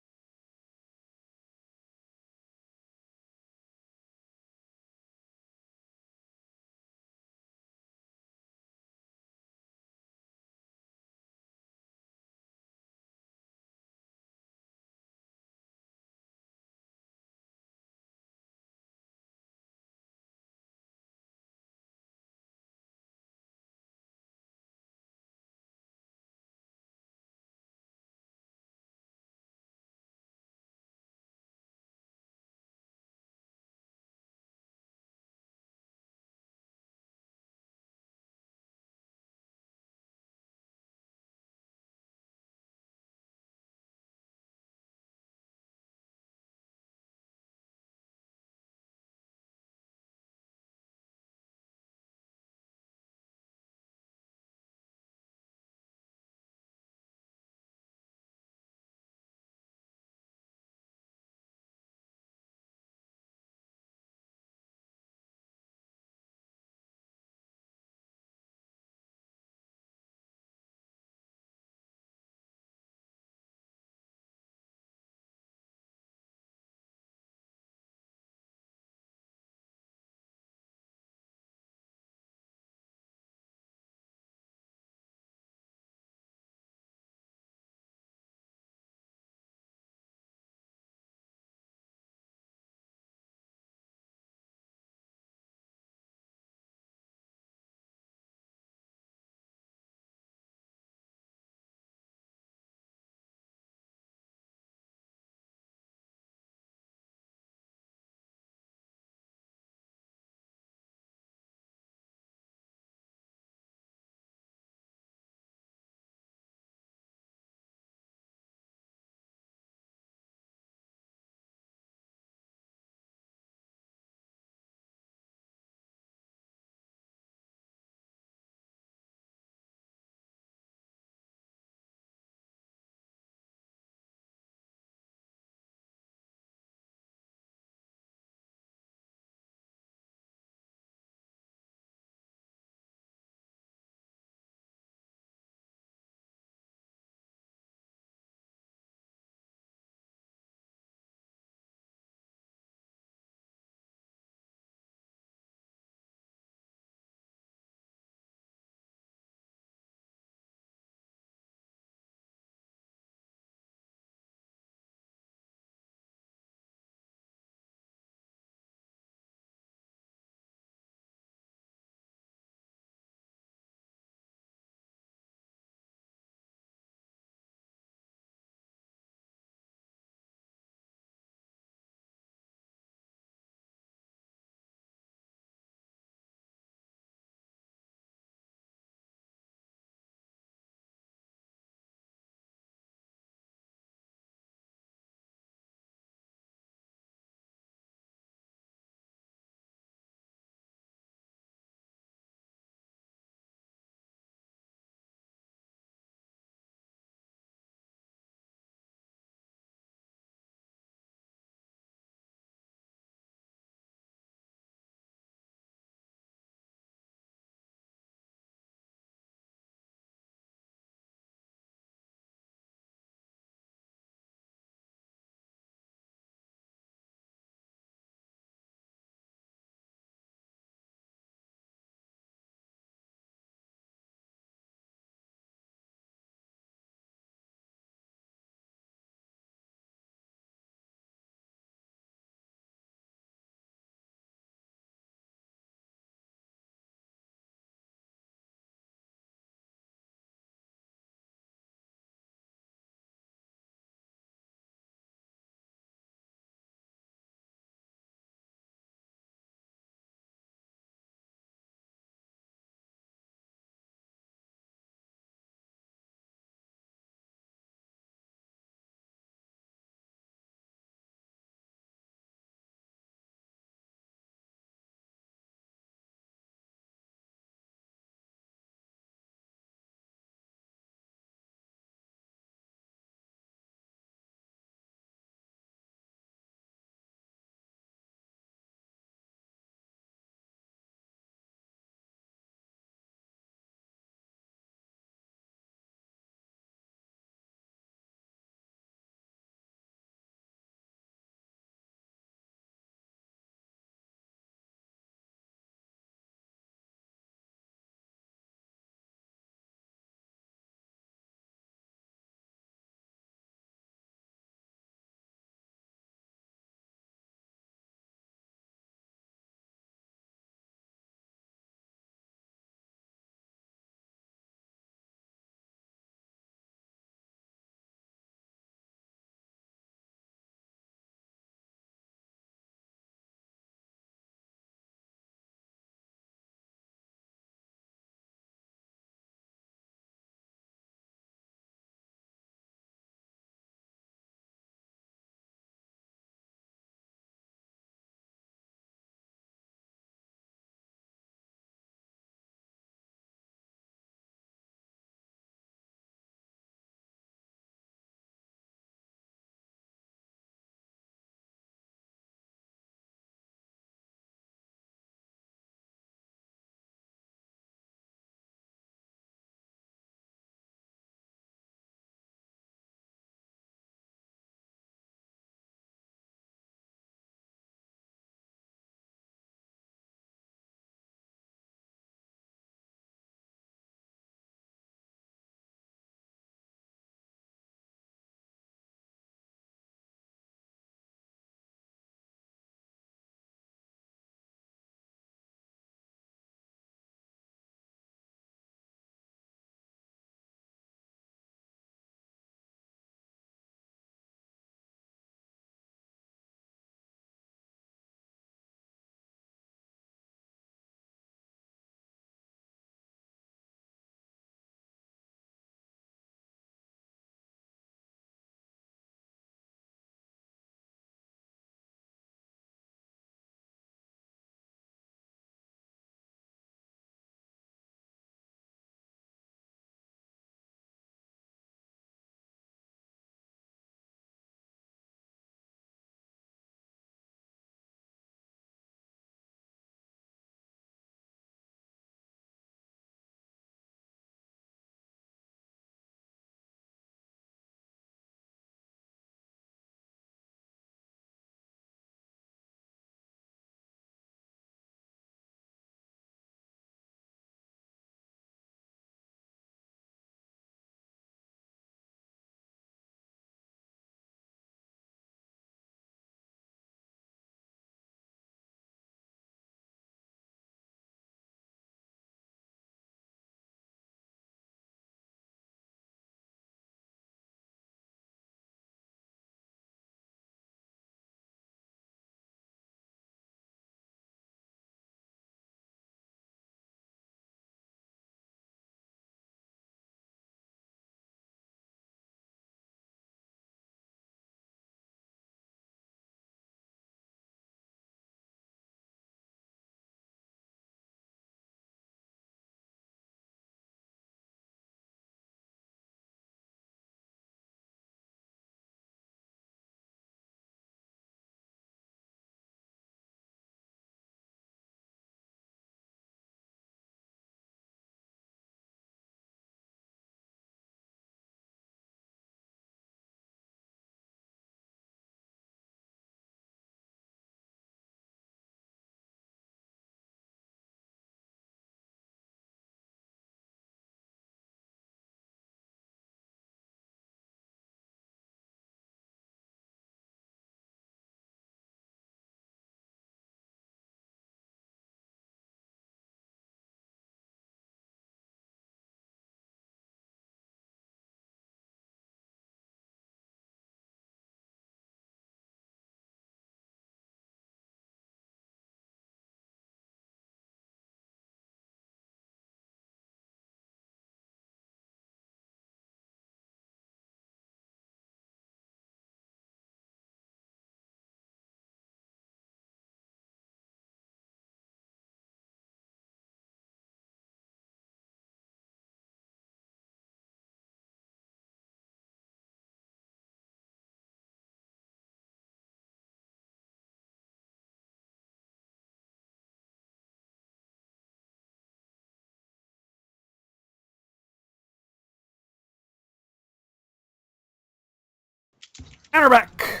And we're back!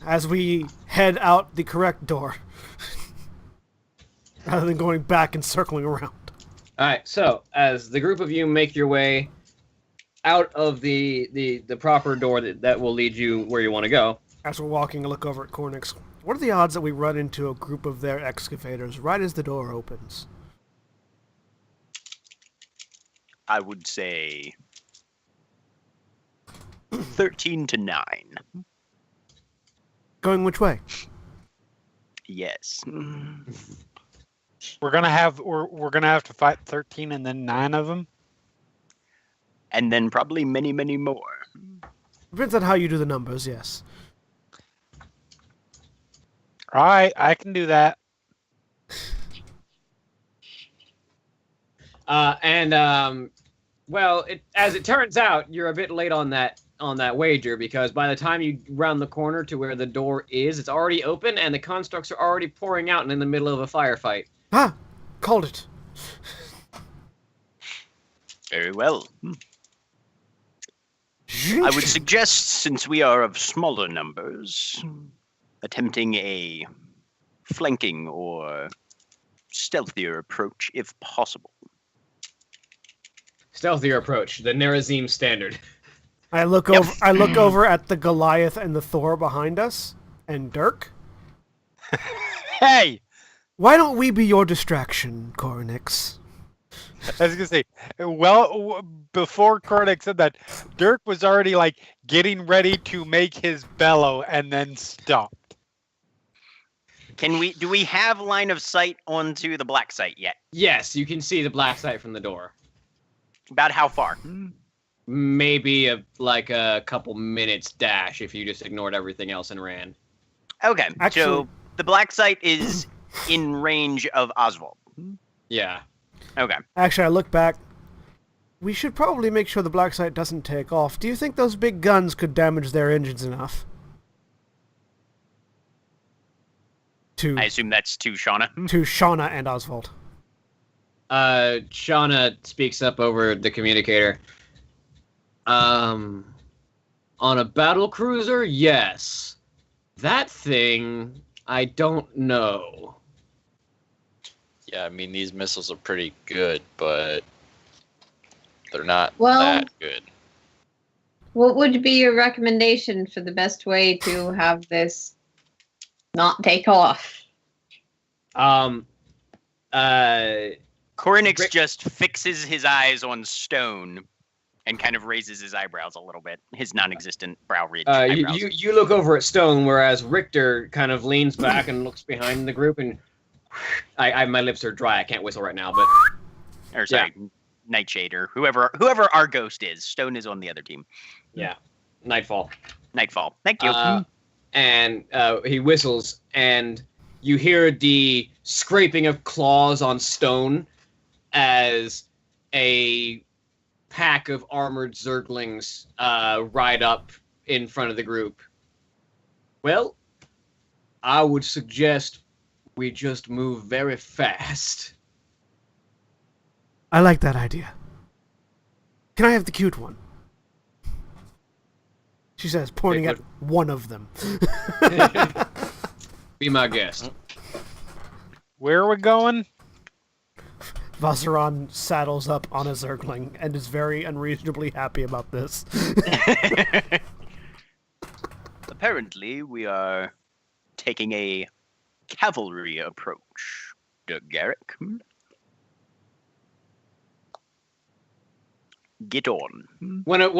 As we head out the correct door. Rather than going back and circling around. Alright, so as the group of you make your way out of the proper door that will lead you where you want to go. As we're walking, I look over at Cornix. What are the odds that we run into a group of their excavators right as the door opens? I would say 13 to 9. Going which way? Yes. We're gonna have to fight 13 and then 9 of them. And then probably many, many more. Depends on how you do the numbers, yes. All right, I can do that. Well, as it turns out, you're a bit late on that wager, because by the time you round the corner to where the door is, it's already open and the constructs are already pouring out and in the middle of a firefight. Ah! Called it. Very well. I would suggest, since we are of smaller numbers, attempting a flanking or stealthier approach if possible. Stealthier approach, the Nerazim standard. I look over at the Goliath and the Thor behind us, and Dirk. Hey! Why don't we be your distraction, Cornix? I was gonna say, well, before Cornick said that, Dirk was already like getting ready to make his bellow and then stopped. Do we have line of sight onto the black site yet? Yes, you can see the black site from the door. About how far? Maybe a couple minutes dash if you just ignored everything else and ran. Okay, Actually, so the black site is in range of Oswald. Yeah. Okay. Actually, I look back. We should probably make sure the black site doesn't take off. Do you think those big guns could damage their engines enough? I assume that's to Shauna. To Shauna and Oswald. Shauna speaks up over the communicator. On a battle cruiser, yes. That thing, I don't know. Yeah, I mean, these missiles are pretty good, but they're not Well, that good. What would be your recommendation for the best way to have this not take off? Korinix just fixes his eyes on stone and kind of raises his eyebrows a little bit. His non-existent brow ridge eyebrows. You look over at Stone, whereas Richter kind of leans back and looks behind the group, and my lips are dry. I can't whistle right now, but Or sorry, Nightshade or whoever our ghost is. Stone is on the other team. yeah, Nightfall. Thank you. And he whistles, and you hear the scraping of claws on stone as a pack of armored zerglings ride up in front of the group. Well, I would suggest we just move very fast. I like that idea. Can I have the cute one? She says, pointing at one of them. Be my guest. Where are we going? Vasaran saddles up on a Zergling and is very unreasonably happy about this. Apparently, we are taking a cavalry approach. Garrick. Get on. One of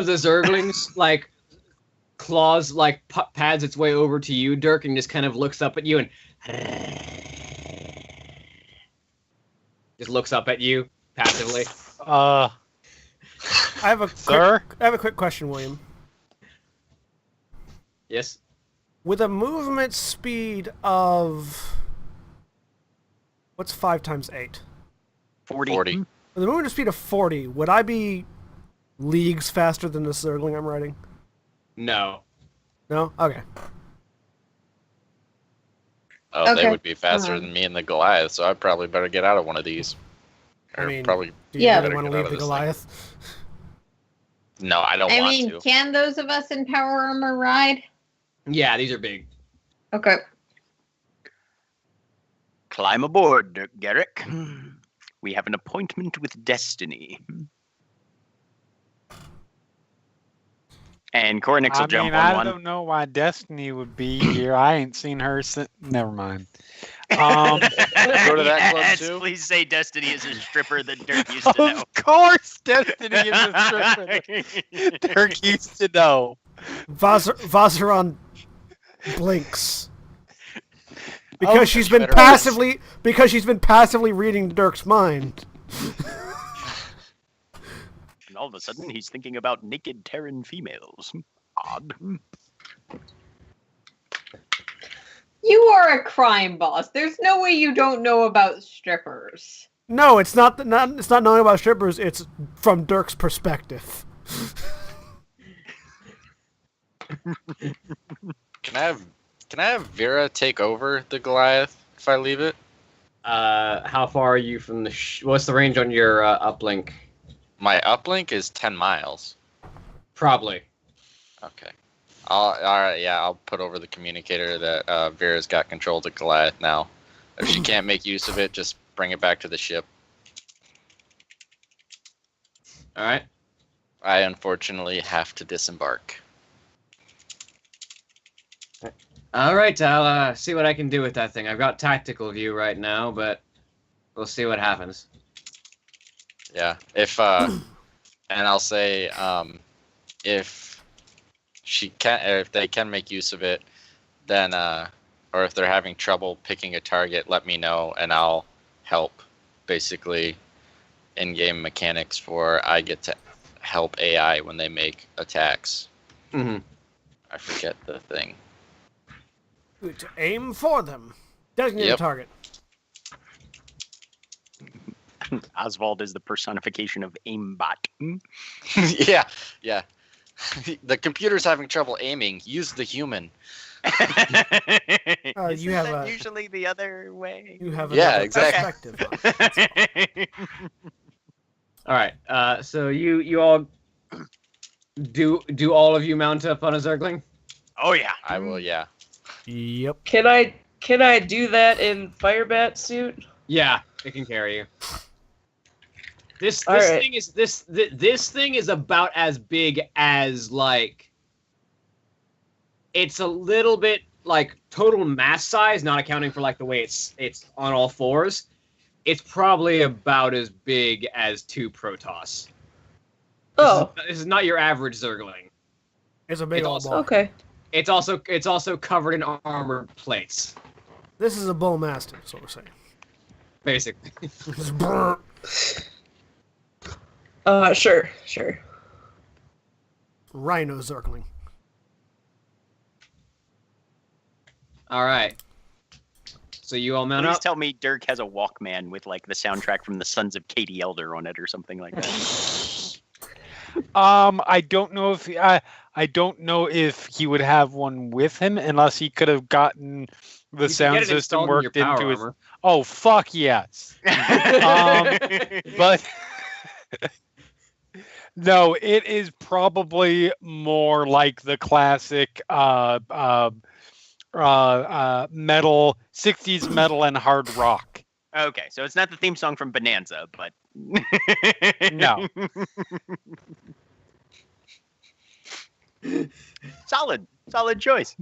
the Zerglings like claws like pads its way over to you, Dirk, and just kind of looks up at you and just looks up at you passively. I have a Sir? quick question, William. Yes. With a movement speed of what's 5 times 8? 40. 40. With a movement speed of 40, would I be leagues faster than the Zergling I'm riding? No. No? Okay. Oh, Okay. they would be faster than me and the Goliath, so I probably better get out of one of these. I Or mean, probably do you Yeah. really want to Better leave get the out of this Goliath? No, I don't I want mean, to. can those of us in power armor ride? Yeah, these are big. Okay. Climb aboard, Dirk Garrick. We have an appointment with destiny. And Cornix will jump on I one. don't know why Destiny would be here. I ain't seen her since. Never mind. Go to that club Yes, too? please say Destiny is a stripper that Dirk used to know. Of course, Destiny is a stripper. Dirk used to know. Vazaran blinks because she's been better. passively reading Dirk's mind. And all of a sudden, he's thinking about naked Terran females. Odd. You are a crime boss. There's no way you don't know about strippers. No, it's not knowing about strippers. It's from Dirk's perspective. Can I have Vera take over the Goliath if I leave it? How far are you from the? What's the range on your uplink? My uplink is 10 miles. Probably. Okay. All right. Yeah, I'll put over the communicator that Vera's got control of the Goliath now. If she can't make use of it, just bring it back to the ship. All right. I unfortunately have to disembark. All right. I'll see what I can do with that thing. I've got tactical view right now, but we'll see what happens. Yeah. If and I'll say if she can, if they can make use of it, then or if they're having trouble picking a target, let me know and I'll help. Basically, in-game mechanics for I get to help AI when they make attacks. Mm-hmm. I forget the thing. To aim for them. Designate a Yep. target. Oswald is the personification of aimbot. Yeah. The computer's having trouble aiming. Use the human. Isn't You have that a- usually the other way? You have Yeah, another exactly. perspective. All right. So you all do all of you mount up on a Zergling? Oh yeah. I will. Yeah. Yep. Can I do that in Firebat suit? Yeah, it can carry you. This All right. thing is this thing is about as big as like. It's a little bit like total mass size, not accounting for like the way it's on all fours. It's probably about as big as 2 Protoss. Oh, This is not your average Zergling. It's a big It's old also- ball. okay. It's also covered in armored plates, This is a bull mastiff, so we're saying. basically. Sure. Rhino Zergling. All right. So you all mount Please up. tell me Dirk has a Walkman with like the soundtrack from the Sons of Katie Elder on it or something like that. I don't know if I don't know if he would have one with him unless he could have gotten the You can sound get it system installed in your worked into power his. armor. Oh fuck yes! But no, it is probably more like the classic metal 60s metal and hard rock. Okay, so it's not the theme song from Bonanza, but No. solid choice.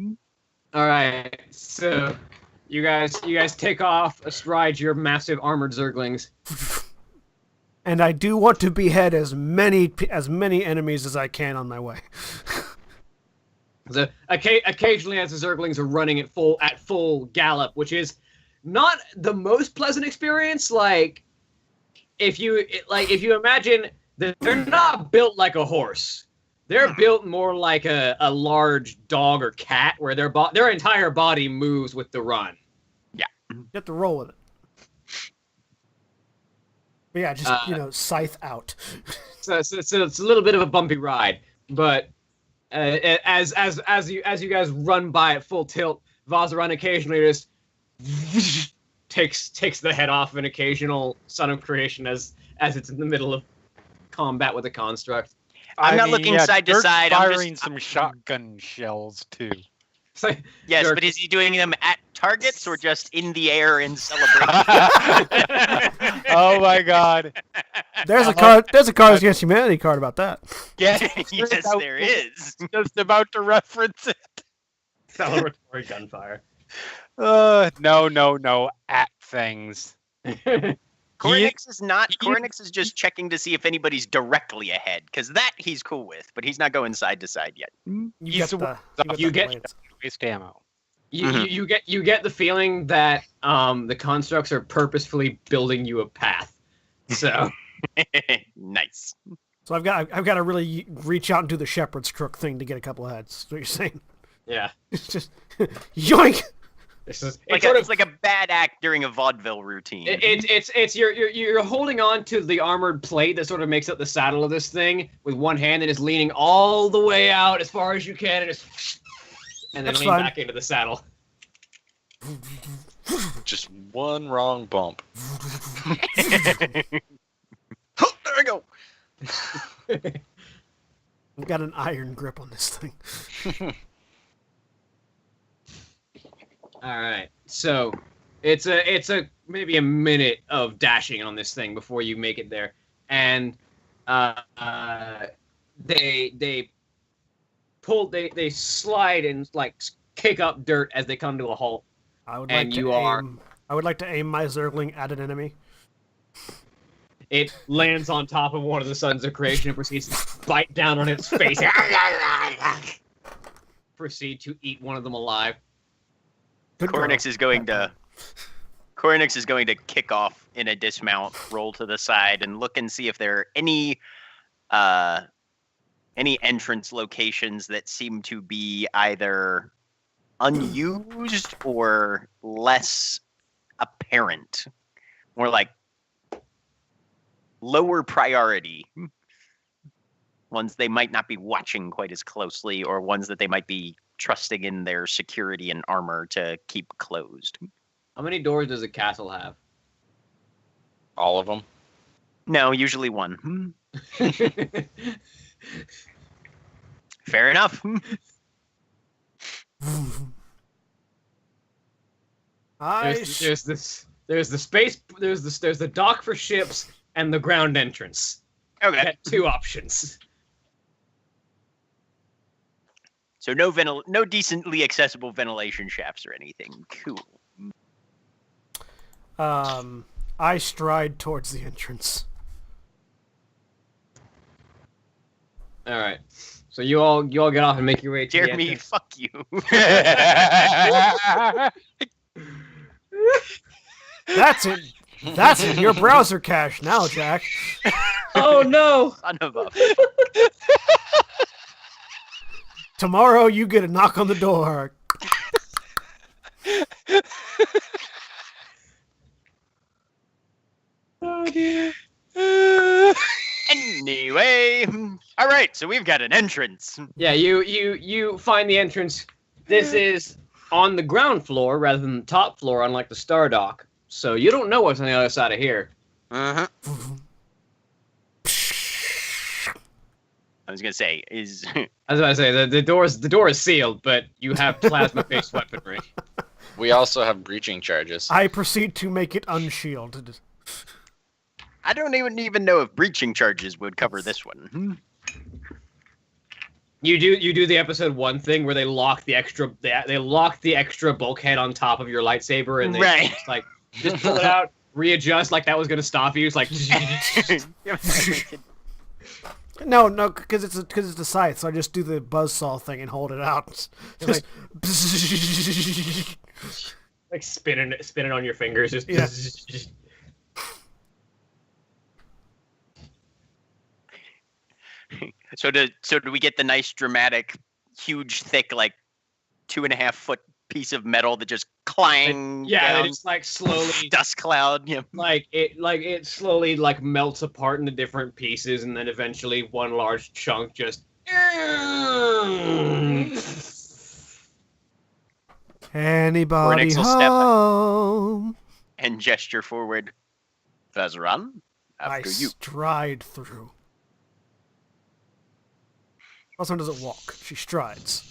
All right. So you guys take off astride your massive armored Zerglings. And I do want to behead as many enemies as I can on my way. So occasionally, as the Zerglings are running at full gallop, which is not the most pleasant experience. Like if you imagine that they're not built like a horse. They're built more like a large dog or cat, where their entire body moves with the run. You have to roll with it. But yeah, just scythe out. So it's a little bit of a bumpy ride, but as you guys run by at full tilt, Vazaran occasionally just takes the head off of an occasional Son of Creation as it's in the middle of combat with a construct. I'm not looking side to Dirk's side, I'm firing just- some shotgun shells too. It's like, Yes, Dirk- but is he doing them at targets or just in the air in celebration? Oh my god. There's a card. There's a Cards Against Humanity card about that. Yeah, Yes, there is. Just about to reference it. celebratory gunfire. No. At things. Cornix is not. Cornix is just checking to see if anybody's directly ahead, because that he's cool with, but he's not going side to side yet. You He's get the. You the get- blades. Waste ammo. You get the feeling that the constructs are purposefully building you a path. So Nice. So I've got to really reach out and do the shepherd's crook thing to get a couple of heads. That's what you're saying? yeah, It's just yoink. It's like a bad act during a vaudeville routine. It's you're holding on to the armored plate that sort of makes up the saddle of this thing with one hand and is leaning all the way out as far as you can and then That's lean fine. back into the saddle. Just one wrong bump. There we go. I've got an iron grip on this thing. All right, so it's a maybe a minute of dashing on this thing before you make it there, and they slide and like kick up dirt as they come to a halt. I would And like to you aim. are- I would like to aim my Zergling at an enemy. It lands on top of one of the Sons of Creation and proceeds to bite down on its face. Proceed to eat one of them alive. Good girl. Cornix is going to kick off in a dismount, roll to the side, and look and see if there are any entrance locations that seem to be either unused or less apparent, or like lower priority. Ones they might not be watching quite as closely, or ones that they might be trusting in their security and armor to keep closed. How many doors does a castle have? All of them. No, usually one. Fair enough. There's the dock for ships and the ground entrance. You Okay. got two options. So no decently accessible ventilation shafts or anything. Cool. I stride towards the entrance. All right. So you all get off and make your way to the Jeremy, entrance. fuck you. That's it. That's in your browser cache now, Jack. Oh no! Son of a. Tomorrow you get a knock on the door. Oh dear. Anyway, all right. So we've got an entrance. Yeah, you find the entrance. This is on the ground floor rather than the top floor, unlike the Star Dock. So you don't know what's on the other side of here. Uh-huh. I was gonna say is. I was about to say the door is sealed, but you have plasma-based weaponry. We also have breaching charges. I proceed to make it unshielded. I don't even know if breaching charges would cover this one. You do the episode 1 thing where they lock the extra bulkhead on top of your lightsaber and they Right. just pull it out, readjust like that was gonna stop you. It's like No, because it's the scythe, so I just do the buzzsaw thing and hold it out. Just like spinning it on your fingers. Just Yeah. So do we get the nice dramatic, huge, thick, like 2.5 foot piece of metal that just clang yeah, down, they just like slowly dust cloud. Yeah. like it slowly like melts apart into different pieces and then eventually one large chunk just Anybody Cornix will step up. home? And gesture forward. Vazran, I after you. stride through. Also doesn't walk. She strides.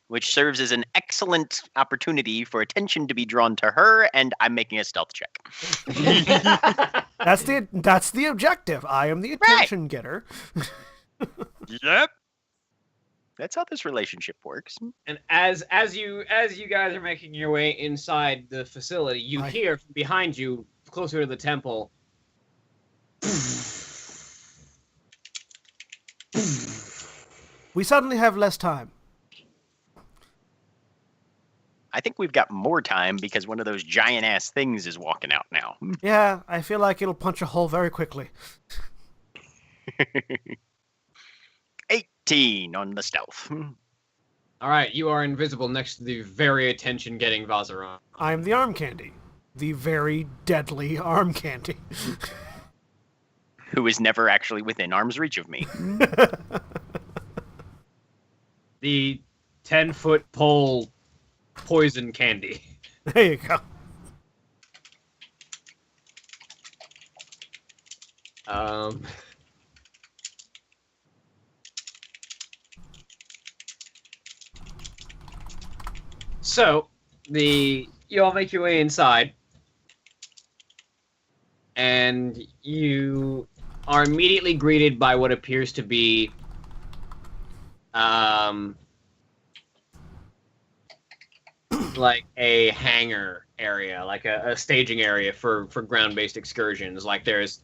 Which serves as an excellent opportunity for attention to be drawn to her, and I'm making a stealth check. That's the objective. I am the attention getter. Yep. That's how this relationship works. And as you guys are making your way inside the facility, you hear from behind you, closer to the temple. We suddenly have less time. I think we've got more time because one of those giant-ass things is walking out now. Yeah, I feel like it'll punch a hole very quickly. 18 on the stealth. All right, you are invisible next to the very attention-getting Vazaran. I'm the arm candy. The very deadly arm candy. Who is never actually within arm's reach of me. The 10-foot pole poison candy. There you go. So, you all make your way inside, and you are immediately greeted by what appears to be like a hangar area, like a staging area for ground-based excursions. Like there's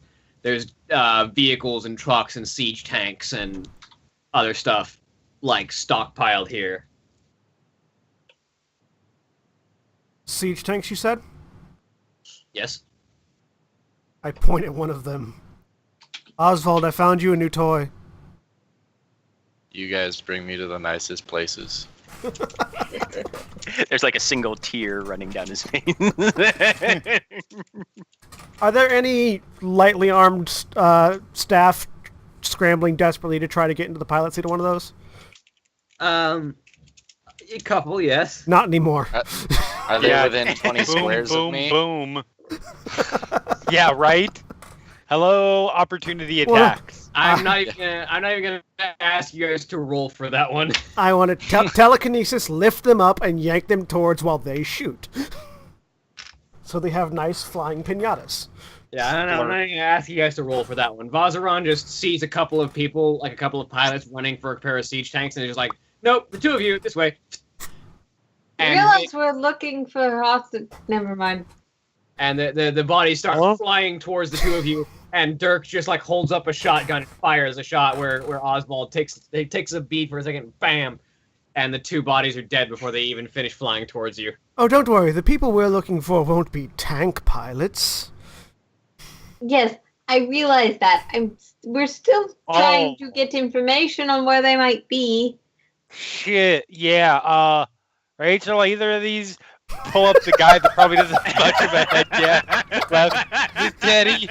vehicles and trucks and siege tanks and other stuff like stockpiled here. Siege tanks, you said? Yes. I point at one of them. Oswald, I found you a new toy. You guys bring me to the nicest places. There's like a single tear running down his face. Are there any lightly armed staff scrambling desperately to try to get into the pilot seat of one of those? A couple, yes. Not anymore. Are they within 20 squares of me? Boom. Yeah, right? Hello, opportunity attacks. I'm not even gonna ask you guys to roll for that one. I want to telekinesis, lift them up, and yank them towards while they shoot. So they have nice flying pinatas. Yeah, I don't know. I'm not even gonna ask you guys to roll for that one. Vazaran just sees a couple of people, like a couple of pilots, running for a pair of siege tanks, and he's just like, "Nope, the two of you this way." I realize we're looking for hostage. Never mind. And the bodies start flying towards the two of you, and Dirk just like holds up a shotgun and fires a shot where Oswald takes a beat for a second, bam, and the two bodies are dead before they even finish flying towards you. Oh, don't worry. The people we're looking for won't be tank pilots. Yes, I realize that. We're still trying to get information on where they might be. Shit, yeah. Rachel, either of these pull up the guy that probably doesn't have much of a head yet. Left. Teddy.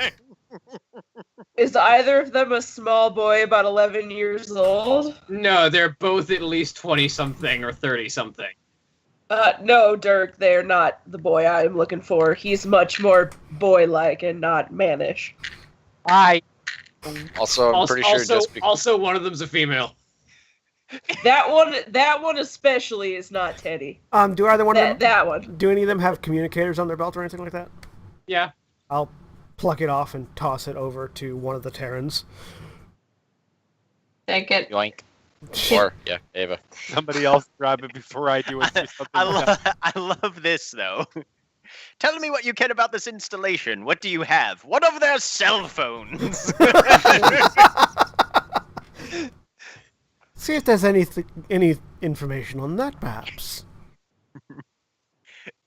Is either of them a small boy about 11 years old? No, they're both at least 20-something or 30-something. No, Dirk, they're not the boy I'm looking for. He's much more boy-like and not mannish. Also, I'm pretty sure just because... Also, one of them's a female. That one especially is not Teddy. Do either one of them? That one. Do any of them have communicators on their belt or anything like that? Yeah. I'll pluck it off and toss it over to one of the Terrans. Take it. Yoink. Or, yeah, Ava. Somebody else grab it before I do it. I love this, though. Tell me what you can about this installation. What do you have? What of their cell phones? See if there's any information on that, perhaps.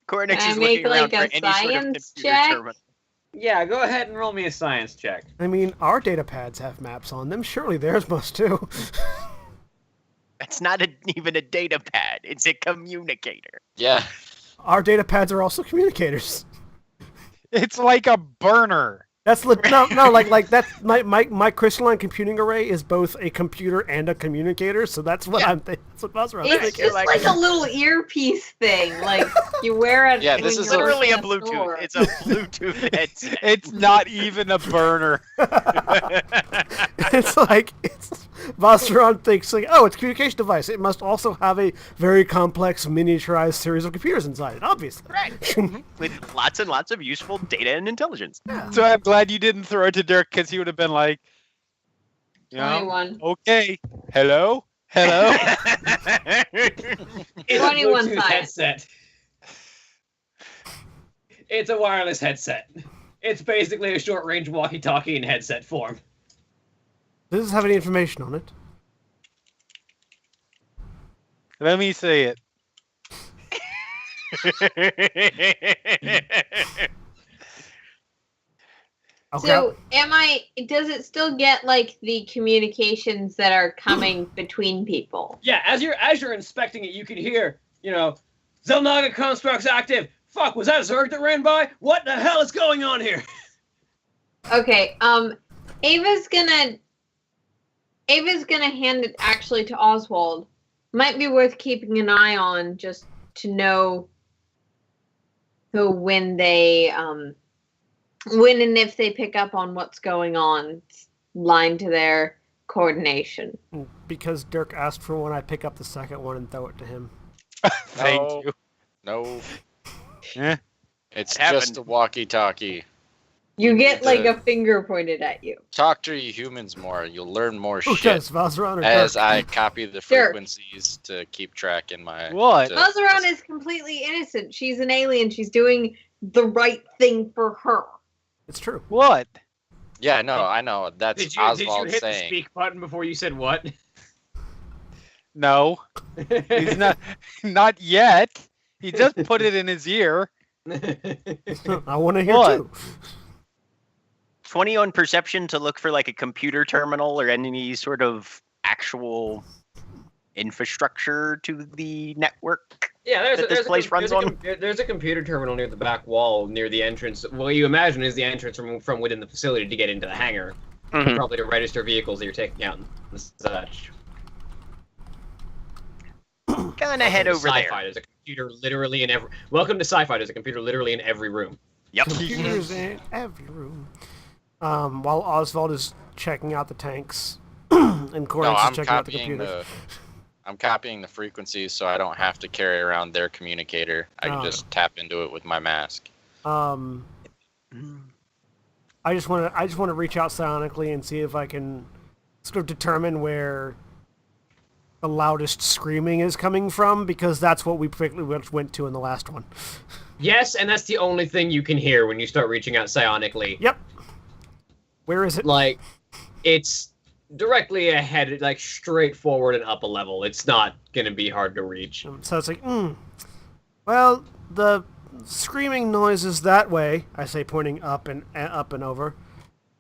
Cornix Can I is make, looking around like, for a any sort of science computer check? terminal. Yeah, go ahead and roll me a science check. I mean, our data pads have maps on them. Surely theirs must too. It's not even a data pad. It's a communicator. Yeah. Our data pads are also communicators. It's like a burner. That's like that's my crystalline computing array is both a computer and a communicator, so that's what I'm thinking. That's what Buzzra It's thinking. just like a little earpiece thing, like you wear it. Yeah, when this you is go to Literally a the Bluetooth. store. It's a Bluetooth headset. It's not even a burner. It's like Vasaran thinks, like, oh, it's a communication device. It must also have a very complex, miniaturized series of computers inside it, obviously. Right. With lots and lots of useful data and intelligence. So I'm glad you didn't throw it to Dirk because he would have been like, you know, 21. okay, hello. It's a 21 Bluetooth size. headset. It's a wireless headset. It's basically a short-range walkie-talkie in headset form. Does this have any information on it? Let me say it. Okay. So, does it still get, like, the communications that are coming between people? Yeah, as you're inspecting it, you can hear, Xel'Naga constructs active. Fuck, was that a Zerg that ran by? What the hell is going on here? Okay, Ava's gonna hand it actually to Oswald. Might be worth keeping an eye on just to know who when and if they pick up on what's going on, it's line to their coordination. Because Dirk asked for one, I pick up the second one and throw it to him. Thank you. No, Eh? it's It happened. just a walkie-talkie. You get The- like a finger pointed at you. Talk to you humans more. You'll learn more Who shit does, Vasaran or as Dirk? I copy the frequencies to keep track in my. What? to- Mazaran is completely innocent. She's an alien. She's doing the right thing for her. It's true. What? Yeah, no, I know. That's Did you Oswald hit saying. the speak button before you said what? No, he's not yet. He just put it in his ear. I want to hear What? too. 20 on perception to look for like a computer terminal or any sort of actual infrastructure to the network. Yeah, that this place runs on? There's a computer terminal near the back wall, near the entrance. What you imagine is the entrance from within the facility to get into the hangar, Mhm. probably to register vehicles that you're taking out and such. Gonna head over Sci-fi. there. There's a computer literally in every. Welcome to Sci-fi. There's a computer literally in every room. Yep. Computers in every room. While Oswald is checking out the tanks, and No, Corey is I'm checking out the copying computers. I'm copying the frequencies so I don't have to carry around their communicator. I can Oh. just tap into it with my mask. I just want to reach out psionically and see if I can sort of determine where the loudest screaming is coming from, because that's what we particularly went to in the last one. Yes, and that's the only thing you can hear when you start reaching out psionically. Yep. Where is it? Like, it's directly ahead, like straight forward and up a level. It's not gonna be hard to reach. So it's like, well, the screaming noise is that way. I say, pointing up and over.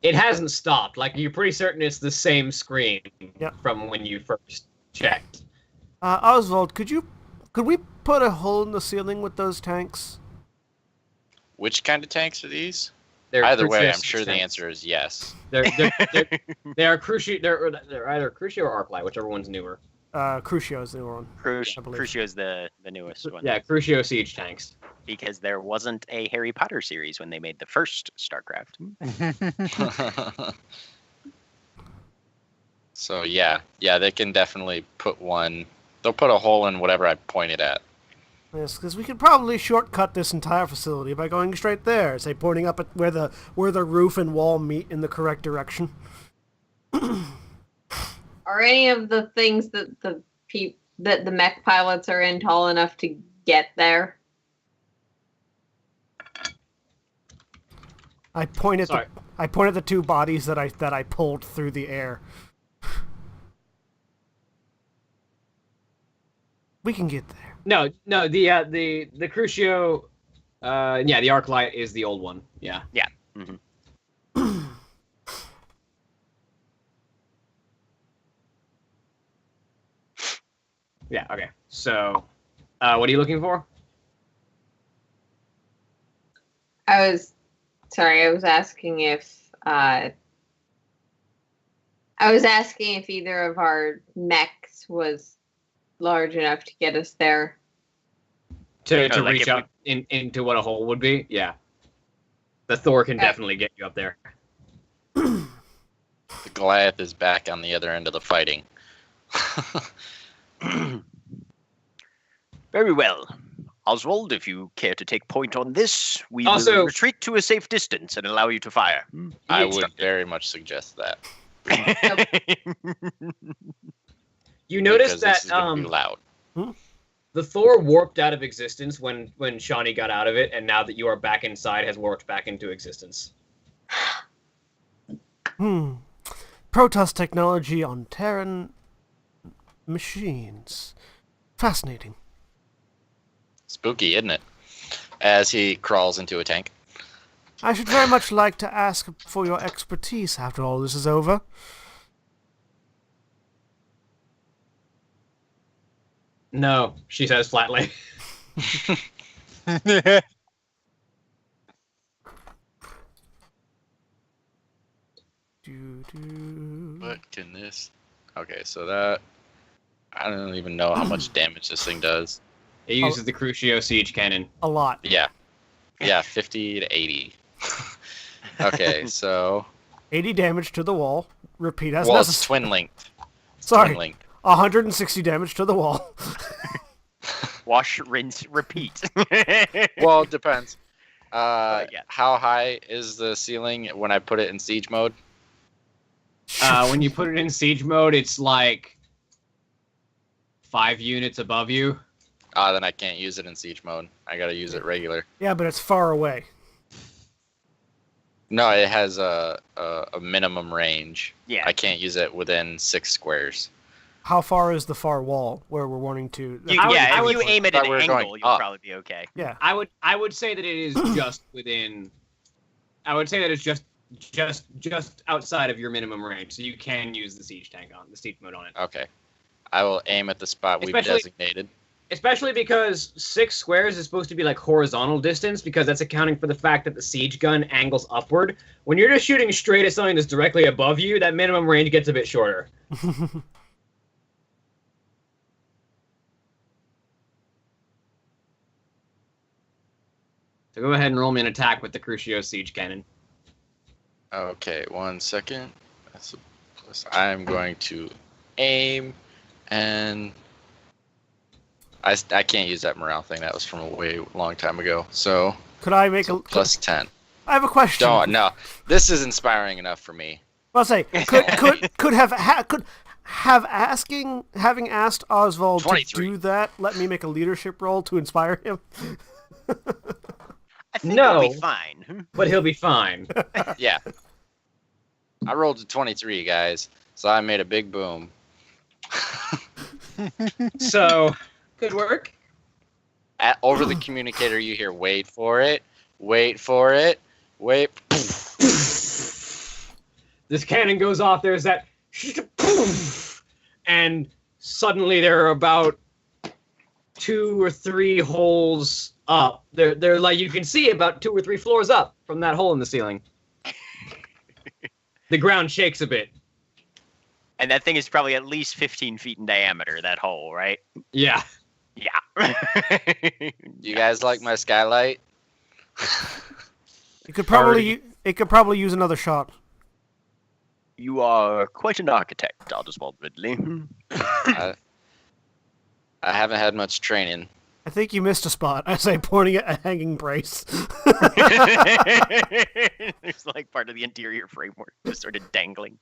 It hasn't stopped. Like, you're pretty certain it's the same screen Yep. from when you first checked. Oswald, could we put a hole in the ceiling with those tanks? Which kind of tanks are these? They're Either way, Crucio I'm sure the tanks. answer is yes. They are Crucio. They're either Crucio or Arclight, whichever one's newer. Crucio is the one. I believe. Crucio's the newest one. Yeah, Crucio siege tanks. Because there wasn't a Harry Potter series when they made the first StarCraft. So yeah, they can definitely put one. They'll put a hole in whatever I pointed at. Yes, because we could probably shortcut this entire facility by going straight there, say pointing up at where the roof and wall meet in the correct direction. Are any of the things that the mech pilots are in tall enough to get there? I point at Sorry. the two bodies that I pulled through the air. We can get there. No, the Crucio, yeah, the Arclight is the old one. Yeah. Yeah. Mhm. Yeah. Okay. So, what are you looking for? I was asking if either of our mechs was large enough to get us there. To like reach if out into what a hole would be? Yeah. The Thor can definitely get you up there. The Goliath is back on the other end of the fighting. Very well. Oswald, if you care to take point on this, we Also- will retreat to a safe distance and allow you to fire. I He would very much suggest that. You notice because this that is gonna be loud. the Thor warped out of existence when Shawnee got out of it, and now that you are back inside, has warped back into existence. Protoss technology on Terran machines. Fascinating. Spooky, isn't it? As he crawls into a tank. I should very much like to ask for your expertise after all this is over. No, she says flatly. What can this? Okay, so that I don't even know how much damage this thing does. It uses the Crucio siege cannon. A lot. Yeah, 50 to 80. Okay, so 80 damage to the wall. Repeat as well, it's necessary. twin linked. Sorry. Twin linked. 160 damage to the wall. Wash, rinse, repeat. Well, it depends. Yeah. How high is the ceiling when I put it in siege mode? When you put it in siege mode, it's like 5 units above you. Then I can't use it in siege mode. I gotta use it regular. Yeah, but it's far away. No, it has a minimum range. Yeah. I can't use it within 6 squares. How far is the far wall where we're wanting to... I If would- you aim at thought an we were going angle, you'll up. probably be okay. Yeah. I would say that it is just within. I would say that it's just outside of your minimum range, so you can use the siege tank on the siege mode on it. Okay. I will aim at the spot we've Especially- designated. Especially because 6 squares is supposed to be like horizontal distance, because that's accounting for the fact that the siege gun angles upward. When you're just shooting straight at something that's directly above you, that minimum range gets a bit shorter. So go ahead and roll me an attack with the Crucio siege cannon. Okay, 1 second. That's a plus. I'm going to aim, and I can't use that morale thing. That was from a way long time ago. So Could I make a... plus 10. I have a question. Don't no. This is inspiring enough for me. I'll say, could having asked Oswald to 23. do that, let me make a leadership roll to inspire him? I think No. it'll be fine. But he'll be fine. Yeah. I rolled a 23, guys. So I made a big boom. So Good work. Over the communicator, you hear, wait for it, wait for it, wait. this cannon goes off, there's that and suddenly there are about 2 or 3 holes up. They're like, you can see about 2 or 3 floors up from that hole in the ceiling. The ground shakes a bit. And that thing is probably at least 15 feet in diameter, that hole, right? Yeah. Yeah. You guys like my skylight? It could probably use another shot. You are quite an architect, Oswald Ridley. I haven't had much training. I think you missed a spot. I say, pointing at a hanging brace. It's like part of the interior framework, just sort of dangling.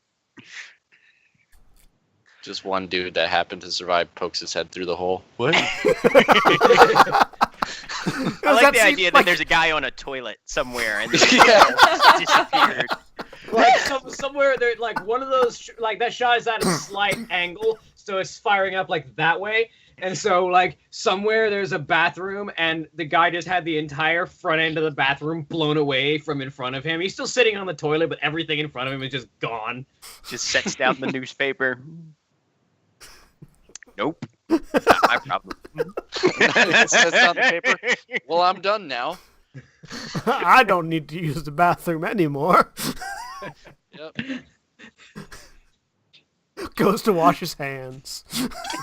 Just one dude that happened to survive pokes his head through the hole. What? I like that the scene, idea like- that there's a guy on a toilet somewhere and then Yeah. disappeared. Like somewhere there, like one of those, like that shot is at a slight angle, so it's firing up like that way. And so like somewhere there's a bathroom, and the guy just had the entire front end of the bathroom blown away from in front of him. He's still sitting on the toilet, but everything in front of him is just gone. Just sets down the newspaper. Nope. Not my problem. It says on the paper. Well, I'm done now. I don't need to use the bathroom anymore. Yep. Goes to wash his hands.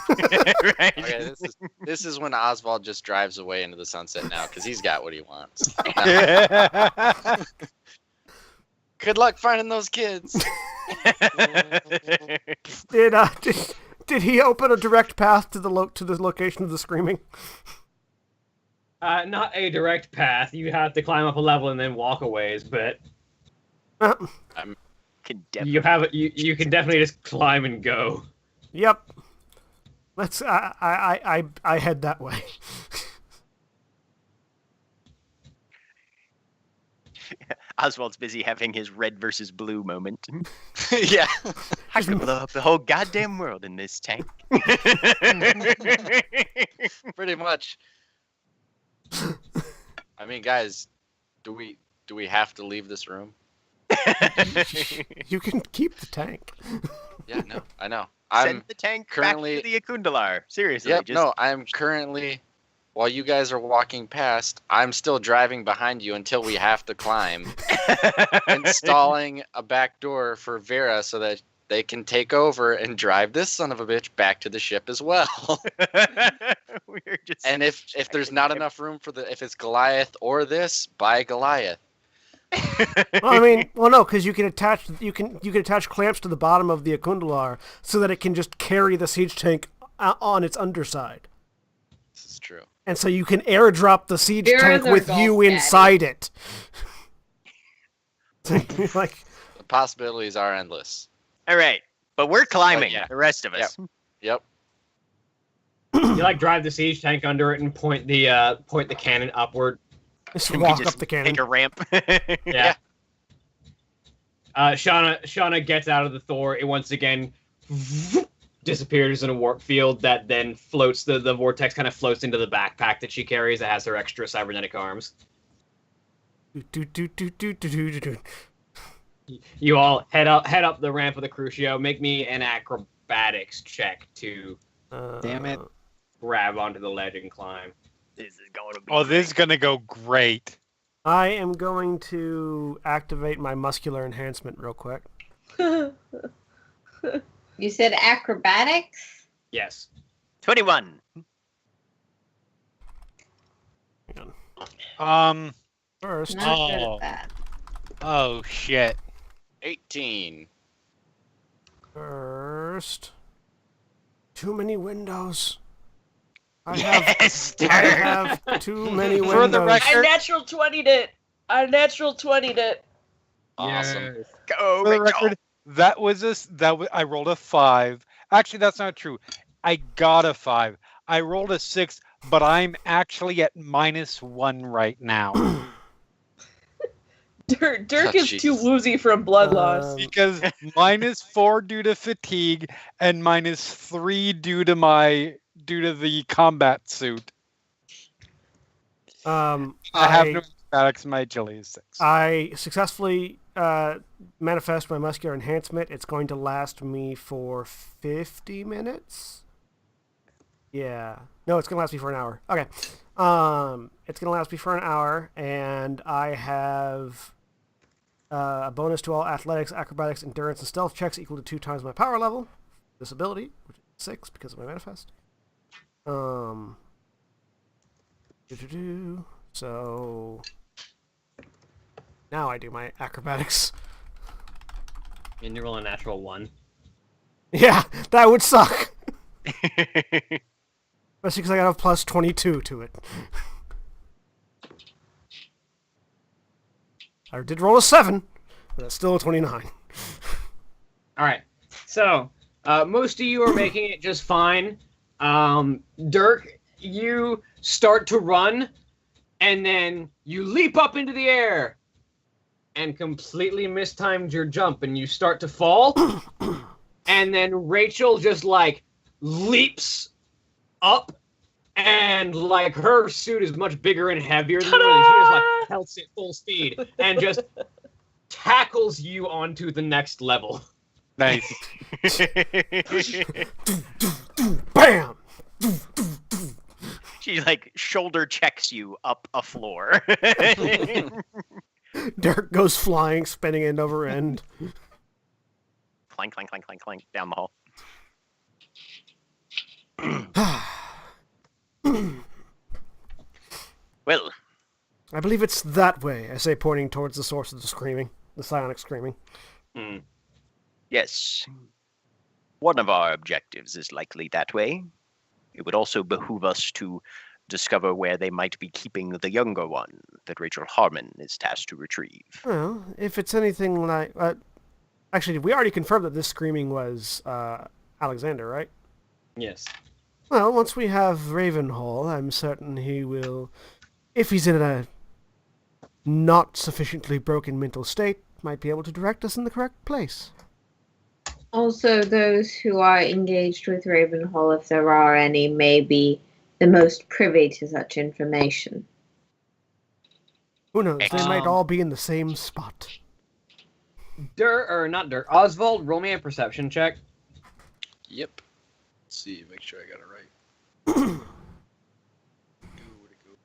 Right? Okay, this is when Oswald just drives away into the sunset now, because he's got what he wants. Good luck finding those kids. Did he open a direct path to the location of the screaming? Not a direct path. You have to climb up a level and then walk a ways, but you can definitely just climb and go. Yep. I head that way. Oswald's busy having his red versus blue moment. Yeah. I could blow up the whole goddamn world in this tank. Pretty much. I mean, guys, do we have to leave this room? You can keep the tank. Yeah, no, I know. Send the tank currently back to the Akundalar. Seriously. Yep, no, I'm currently, while you guys are walking past, I'm still driving behind you until we have to climb, installing a back door for Vera so that they can take over and drive this son of a bitch back to the ship as well. We're just And if there's not enough room for if it's Goliath or this, buy Goliath. No, because you can attach clamps to the bottom of the Akundalar so that it can just carry the siege tank on its underside. This is true. And so you can airdrop the siege Here's tank our with golf you caddy. inside it. Like, The possibilities are endless. all right, but we're climbing. yeah. The rest of us. Yep. You drive the siege tank under it and point the cannon upward. just We walk just up the cannon. take a ramp. Yeah. Shauna gets out of the Thor. It once again disappears in a warp field that then floats. The vortex kind of floats into the backpack that she carries that has her extra cybernetic arms. You all head up the ramp of the Crucio. Make me an acrobatics check to Damn it. grab onto the ledge and climb. This is going to be. Oh, this is gonna go great. I am going to activate my muscular enhancement real quick. You said acrobatics? Yes. 21. Hang on. First, Not good Oh. at that. Oh shit. 18. too many windows. I Yes, I have too many windows. For the I record, natural 20'd it. I natural 20'd it. Awesome. Yes. Go, for the Rachel. record, I rolled a 5. Actually, that's not true. I got a 5. I rolled a 6, but I'm actually at -1 right now Dirk Oh, is too Jesus. woozy from blood loss. Um, because -4 due to fatigue and -3 due to the combat suit. I have no acrobatics. My agility is 6. I successfully manifest my muscular enhancement. It's going to last me for 50 minutes. Yeah. No, it's going to last me for an hour. Okay. It's going to last me for an hour, and I have a bonus to all athletics, acrobatics, endurance, and stealth checks equal to 2 times my power level. This ability, which is 6 because of my manifest. So now I do my acrobatics. And you roll a natural 1. Yeah, that would suck. Especially because I got a plus 22 to it. I did roll a 7, but that's still a 29. All right. So most of you are making it just fine. Dirk, you start to run, and then you leap up into the air and completely mistimed your jump, and you start to fall. And then Rachel just leaps up, and her suit is much bigger and heavier than yours. She just pelts it full speed and just tackles you onto the next level. Nice. Bam! She shoulder checks you up a floor. Dirk goes flying, spinning end over end. Clank, clank, clank, clank, clank down the hall. Well, I believe it's that way, I say, pointing towards the source of the screaming. The psionic screaming. Yes. One of our objectives is likely that way. It would also behoove us to discover where they might be keeping the younger one that Rachel Harmon is tasked to retrieve. Well, if it's anything like... actually, we already confirmed that this screaming was Alexander, right? Yes. Well, once we have Ravenhall, I'm certain he will, if he's in a not sufficiently broken mental state, might be able to direct us in the correct place. Also, those who are engaged with Ravenhall, if there are any, may be the most privy to such information. Who knows? They might all be in the same spot. Oswald, roll me a perception check. Yep. Let's see, make sure I got it right. Where'd it go?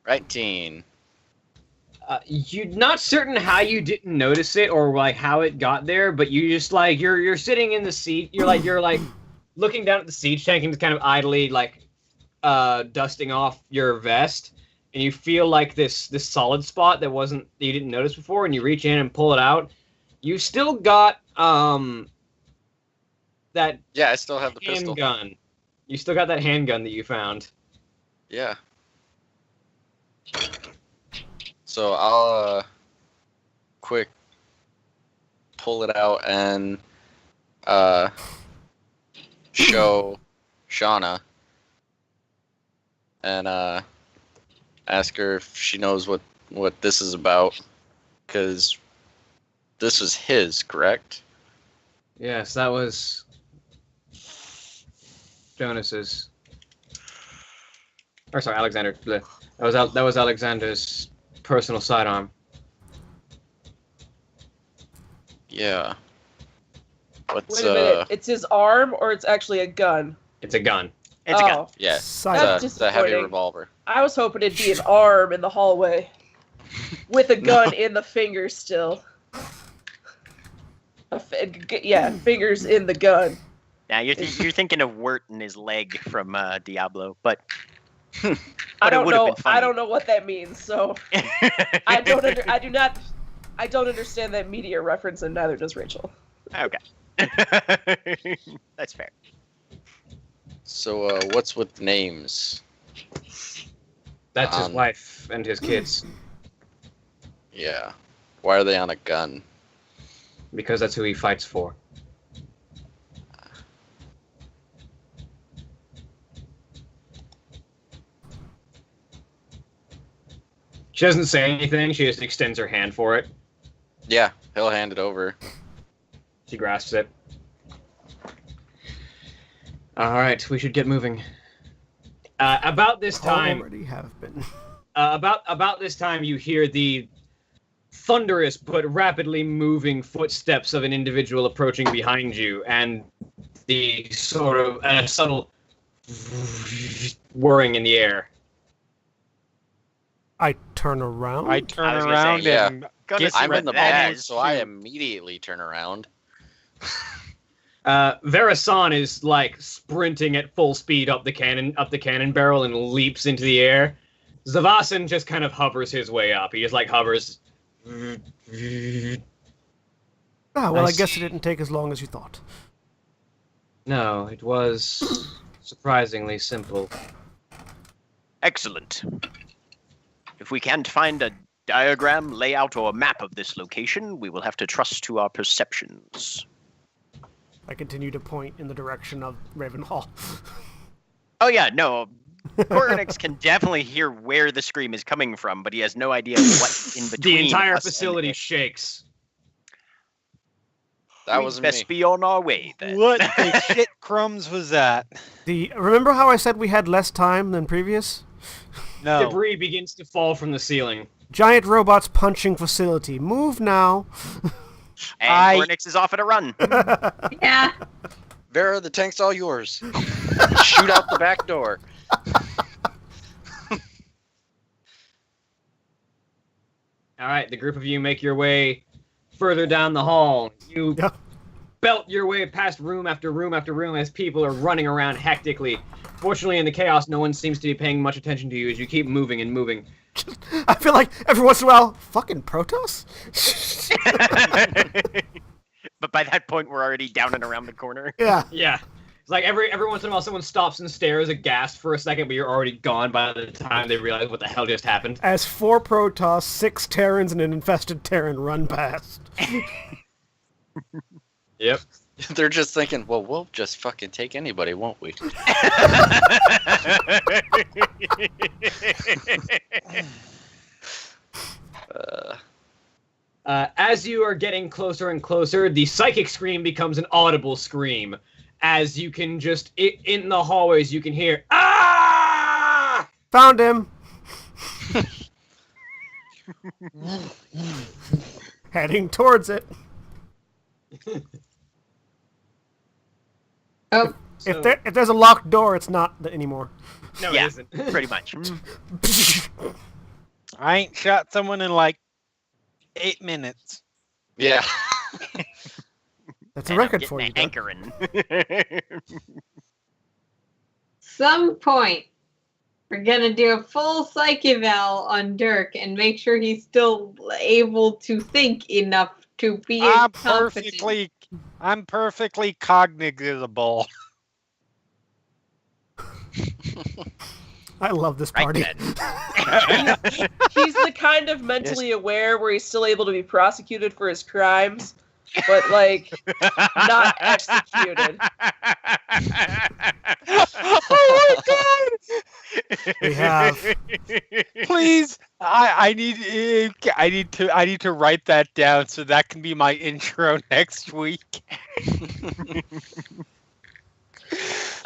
19. You're not certain how you didn't notice it or like how it got there, but you just like you're sitting in the seat. You're like looking down at the siege tank and just kind of idly like dusting off your vest, and you feel like this solid spot that you didn't notice before, and you reach in and pull it out. You still got that. Yeah, I still have the pistol. Handgun. You still got that handgun that you found. Yeah. So I'll quick pull it out and show Shauna and ask her if she knows what this is about, because this was his, correct? Yes, that was Jonas's. Or sorry, Alexander. That was Alexander's personal sidearm. Yeah. What's Wait a minute. It's his arm, or it's actually a gun? It's a gun. It's a gun. Yeah, Side- That's the heavy disappointing. revolver. I was hoping it'd be an arm in the hallway. With a gun in the fingers still. Fingers in the gun. Now you're thinking of Wirt and his leg from Diablo, but I don't it would have know. been funny. I don't know what that means. So I don't understand that media reference, and neither does Rachel. Okay. That's fair. So what's with names? That's his wife and his kids. Yeah. Why are they on a gun? Because that's who he fights for. She doesn't say anything, she just extends her hand for it. Yeah, he'll hand it over. She grasps it. Alright, we should get moving. About this time... Already have been. About this time, you hear the thunderous but rapidly moving footsteps of an individual approaching behind you, and the sort of a subtle whirring in the air. I turn around. I turn I was gonna around say, yeah. and Gonna get see I'm what in the that bag, is, so I too. immediately turn around. Verasan is like sprinting at full speed up the cannon barrel and leaps into the air. Zavasan just kind of hovers his way up. He just like hovers. Well, I guess it didn't take as long as you thought. No, it was surprisingly simple. Excellent. If we can't find a diagram, layout, or map of this location, we will have to trust to our perceptions. I continue to point in the direction of Ravenhall. Oh yeah, no. Coronix can definitely hear where the scream is coming from, but he has no idea what in between. The entire us and facility it. shakes. That We'd wasn't best me. be on our way then. what the shit crumbs was that? Remember how I said we had less time than previous? No. Debris begins to fall from the ceiling. Giant robots punching facility. Move now. And Coronix is off at a run. Yeah. Vera, the tank's all yours. Shoot out the back door. All right, the group of you make your way further down the hall. You Yeah. belt your way past room after room after room as people are running around hectically. Fortunately, in the chaos, no one seems to be paying much attention to you as you keep moving and moving. I feel like every once in a while, fucking Protoss? But by that point, we're already down and around the corner. Yeah. Yeah. It's like every once in a while someone stops and stares aghast for a second, but you're already gone by the time they realize what the hell just happened. As 4 Protoss, 6 Terrans, and an infested Terran run past. Yep. They're just thinking, well, we'll just fucking take anybody, won't we? As you are getting closer and closer, the psychic scream becomes an audible scream. As you can just, in the hallways, you can hear, ah! Found him! Heading towards it. Oh, So- If there's a locked door, it's not anymore. No, Yeah. it isn't. Pretty much. I ain't shot someone in like 8 minutes. Yeah. That's a And I'm record getting for you, an Doug. anchoring. some point, we're gonna do a full psych eval on Dirk and make sure he's still able to think enough to be competent. I'm perfectly cognizable. I love this Right party. then. He's the kind of mentally aware where he's still able to be prosecuted for his crimes, but like not executed. Oh my god! We have Please, I need to write that down so that can be my intro next week.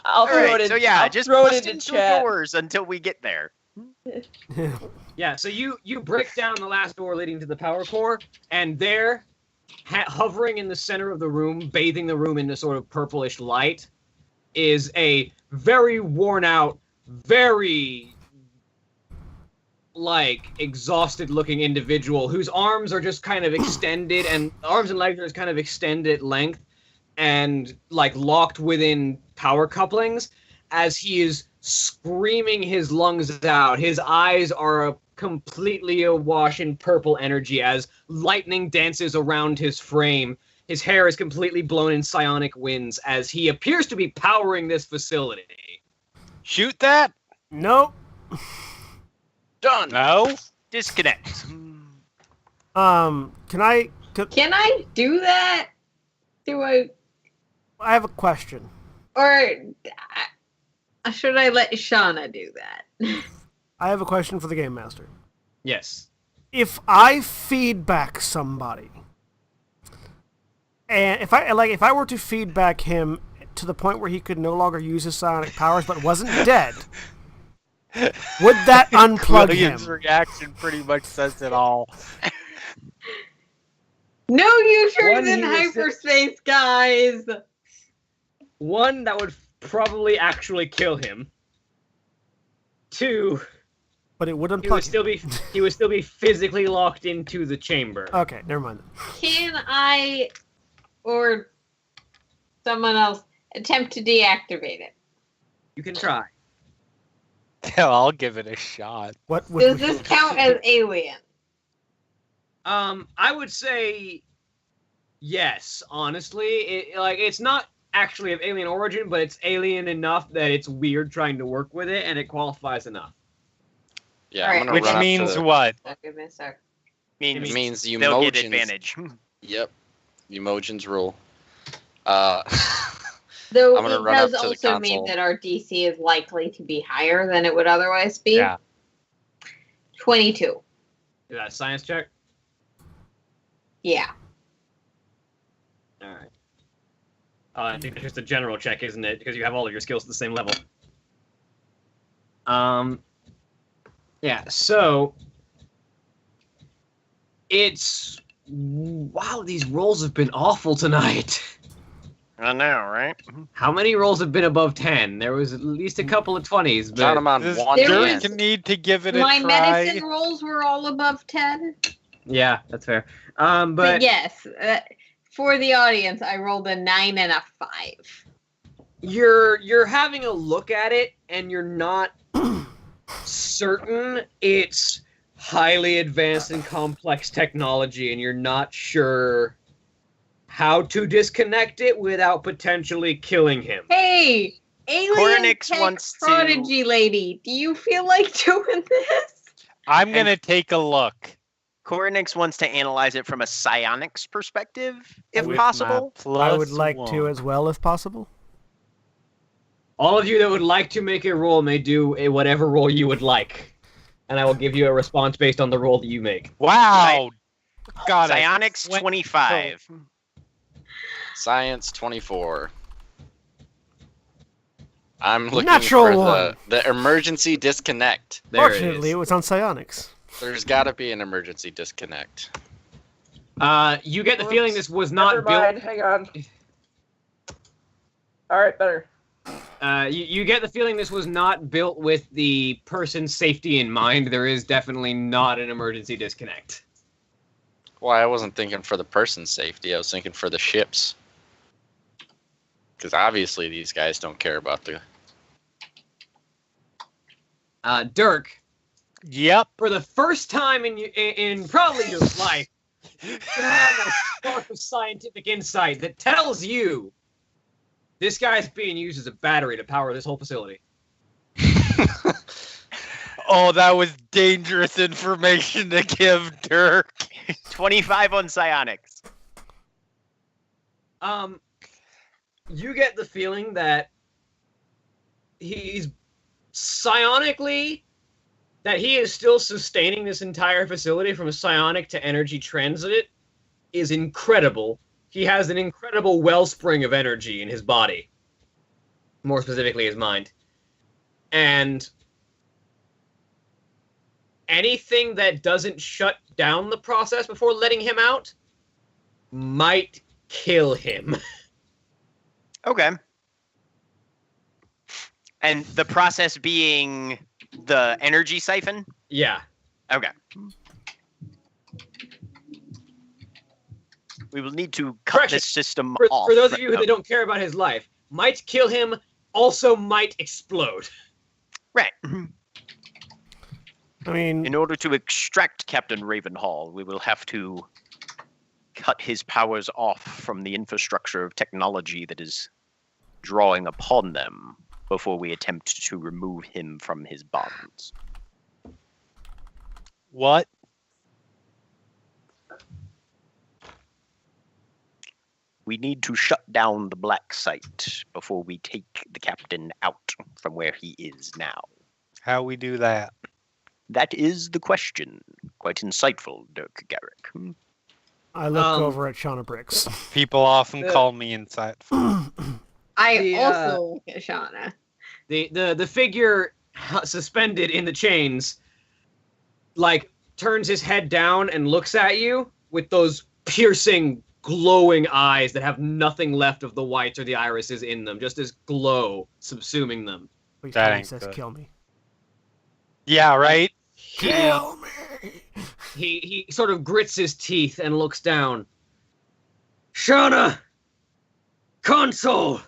I'll All throw right, it in. so yeah, I'll just throw it bust into in some chat. doors until we get there. Yeah, so you break down the last door leading to the power core, and there, hovering in the center of the room, bathing the room in the sort of purplish light, is a very worn out, very like exhausted looking individual whose arms are just kind of extended, and arms and legs are just kind of extended at length and like locked within power couplings as he is screaming his lungs out. His eyes are completely awash in purple energy as lightning dances around his frame. His hair is completely blown in psionic winds as he appears to be powering this facility. Shoot that? nope. Done. No. Disconnect. Can I do that? I have a question. Or should I let Shauna do that? I have a question for the game master. Yes. If I feedback somebody, and if I were to feedback him to the point where he could no longer use his psionic powers but wasn't dead, would that unplug William's him? reaction pretty much says it all. No users One, in he was hyperspace, guys! One, that would probably actually kill him. Two, But it would he would unplug still him. be physically locked into the chamber. Okay, never mind. Can I, or someone else, attempt to deactivate it? You can try. Hell, I'll give it a shot. What would Does we- this count as alien? I would say yes, honestly. It's not actually of alien origin, but it's alien enough that it's weird trying to work with it, and it qualifies enough. Yeah, Alright. I'm gonna Which run means up to what? So give me a sec. It Means means the they'll get emojis. advantage. Yep. The emojis rule. Though I'm gonna it run does up to the also mean console. that our DC is likely to be higher than it would otherwise be. Yeah. 22. Is that a science check? Yeah. Alright. I think it's just a general check, isn't it? Because you have all of your skills at the same level. Yeah, so it's wow, these rolls have been awful tonight. I know, right? How many rolls have been above 10? There was at least a couple of 20s, Count but them on This one There Dirk hand. was- need to give it a My try. medicine rolls were all above 10. yeah, that's fair. But But yes, for the audience, I rolled a 9 and a 5. you're having a look at it and you're not certain it's highly advanced and complex technology, and you're not sure how to disconnect it without potentially killing him. Hey, alien Cornix tech wants to- prodigy lady, do you feel like doing this? I'm gonna take a look. Coronix wants to analyze it from a psionics perspective, if with possible. my I would plus like one. to as well, if possible. All of you that would like to make a roll may do a whatever roll you would like, and I will give you a response based on the roll that you make. Wow. Got it. Psionics 25. Science 24. I'm looking Natural for one. the emergency disconnect. There Fortunately, it was on psionics. There's got to be an emergency disconnect. You get the feeling this was not Never built. mind. Hang on. All right, better. You get the feeling this was not built with the person's safety in mind. There is definitely not an emergency disconnect. Well, I wasn't thinking for the person's safety. I was thinking for the ship's. Because obviously these guys don't care about the... Dirk, Yep. for the first time in probably your life, you have a spark of scientific insight that tells you this guy's being used as a battery to power this whole facility. Oh, that was dangerous information to give Dirk. 25 on psionics. You get the feeling that he's psionically, that he is still sustaining this entire facility from a psionic to energy transit is incredible. He has an incredible wellspring of energy in his body. More specifically, his mind. And anything that doesn't shut down the process before letting him out might kill him. Okay. And the process being the energy siphon? Yeah. Okay. We will need to cut Correction. this system For off. those of you that don't care about his life, might kill him, also might explode. Right. I mean, In order to extract Captain Ravenhall, we will have to cut his powers off from the infrastructure of technology that is drawing upon them before we attempt to remove him from his bonds. What? We need to shut down the black site before we take the captain out from where he is now. How we do that? That is the question. Quite insightful, Dirk Garrick. I look over at Shauna Briggs. People often The- call me insightful. I The, also look at Shauna. The figure suspended in the chains, like, turns his head down and looks at you with those piercing, glowing eyes that have nothing left of the whites or the irises in them, just this glow subsuming them. Please That tell me he ain't says, good. "Kill me." Yeah, right? Kill me. He sort of grits his teeth and looks down. Shauna! Console!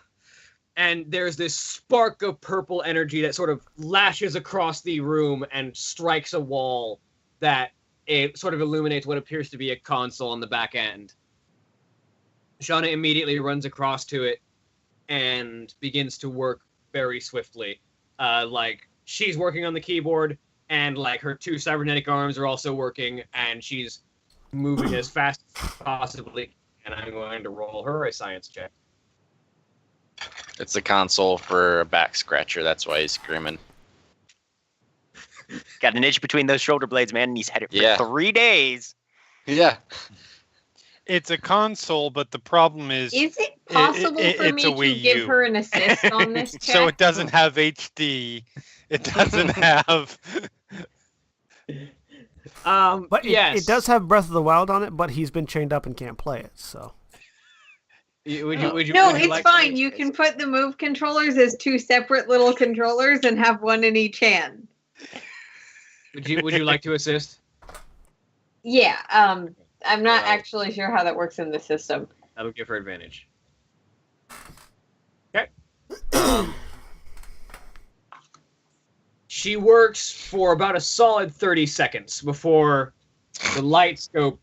And there's this spark of purple energy that sort of lashes across the room and strikes a wall that it sort of illuminates what appears to be a console on the back end. Shauna immediately runs across to it and begins to work very swiftly. Like, she's working on the keyboard, and like her two cybernetic arms are also working, and she's moving as fast as possibly. And I'm going to roll her a science check. It's a console for a back scratcher. That's why he's screaming. Got an itch between those shoulder blades, man, and he's had it for Yeah. 3 days. Yeah. It's a console, but the problem is Is it possible for it's me a to Wii give U. her an assist on this check? so it doesn't have HD. It doesn't have. But yes, it does have Breath of the Wild on it, but he's been chained up and can't play it. So Would No, you it's like fine. to- You can put the move controllers as two separate little controllers and have one in each hand. Would you like to assist? Yeah, I'm not Well- actually sure how that works in the system. That'll give her advantage. she works for about a solid 30 seconds before the lights go,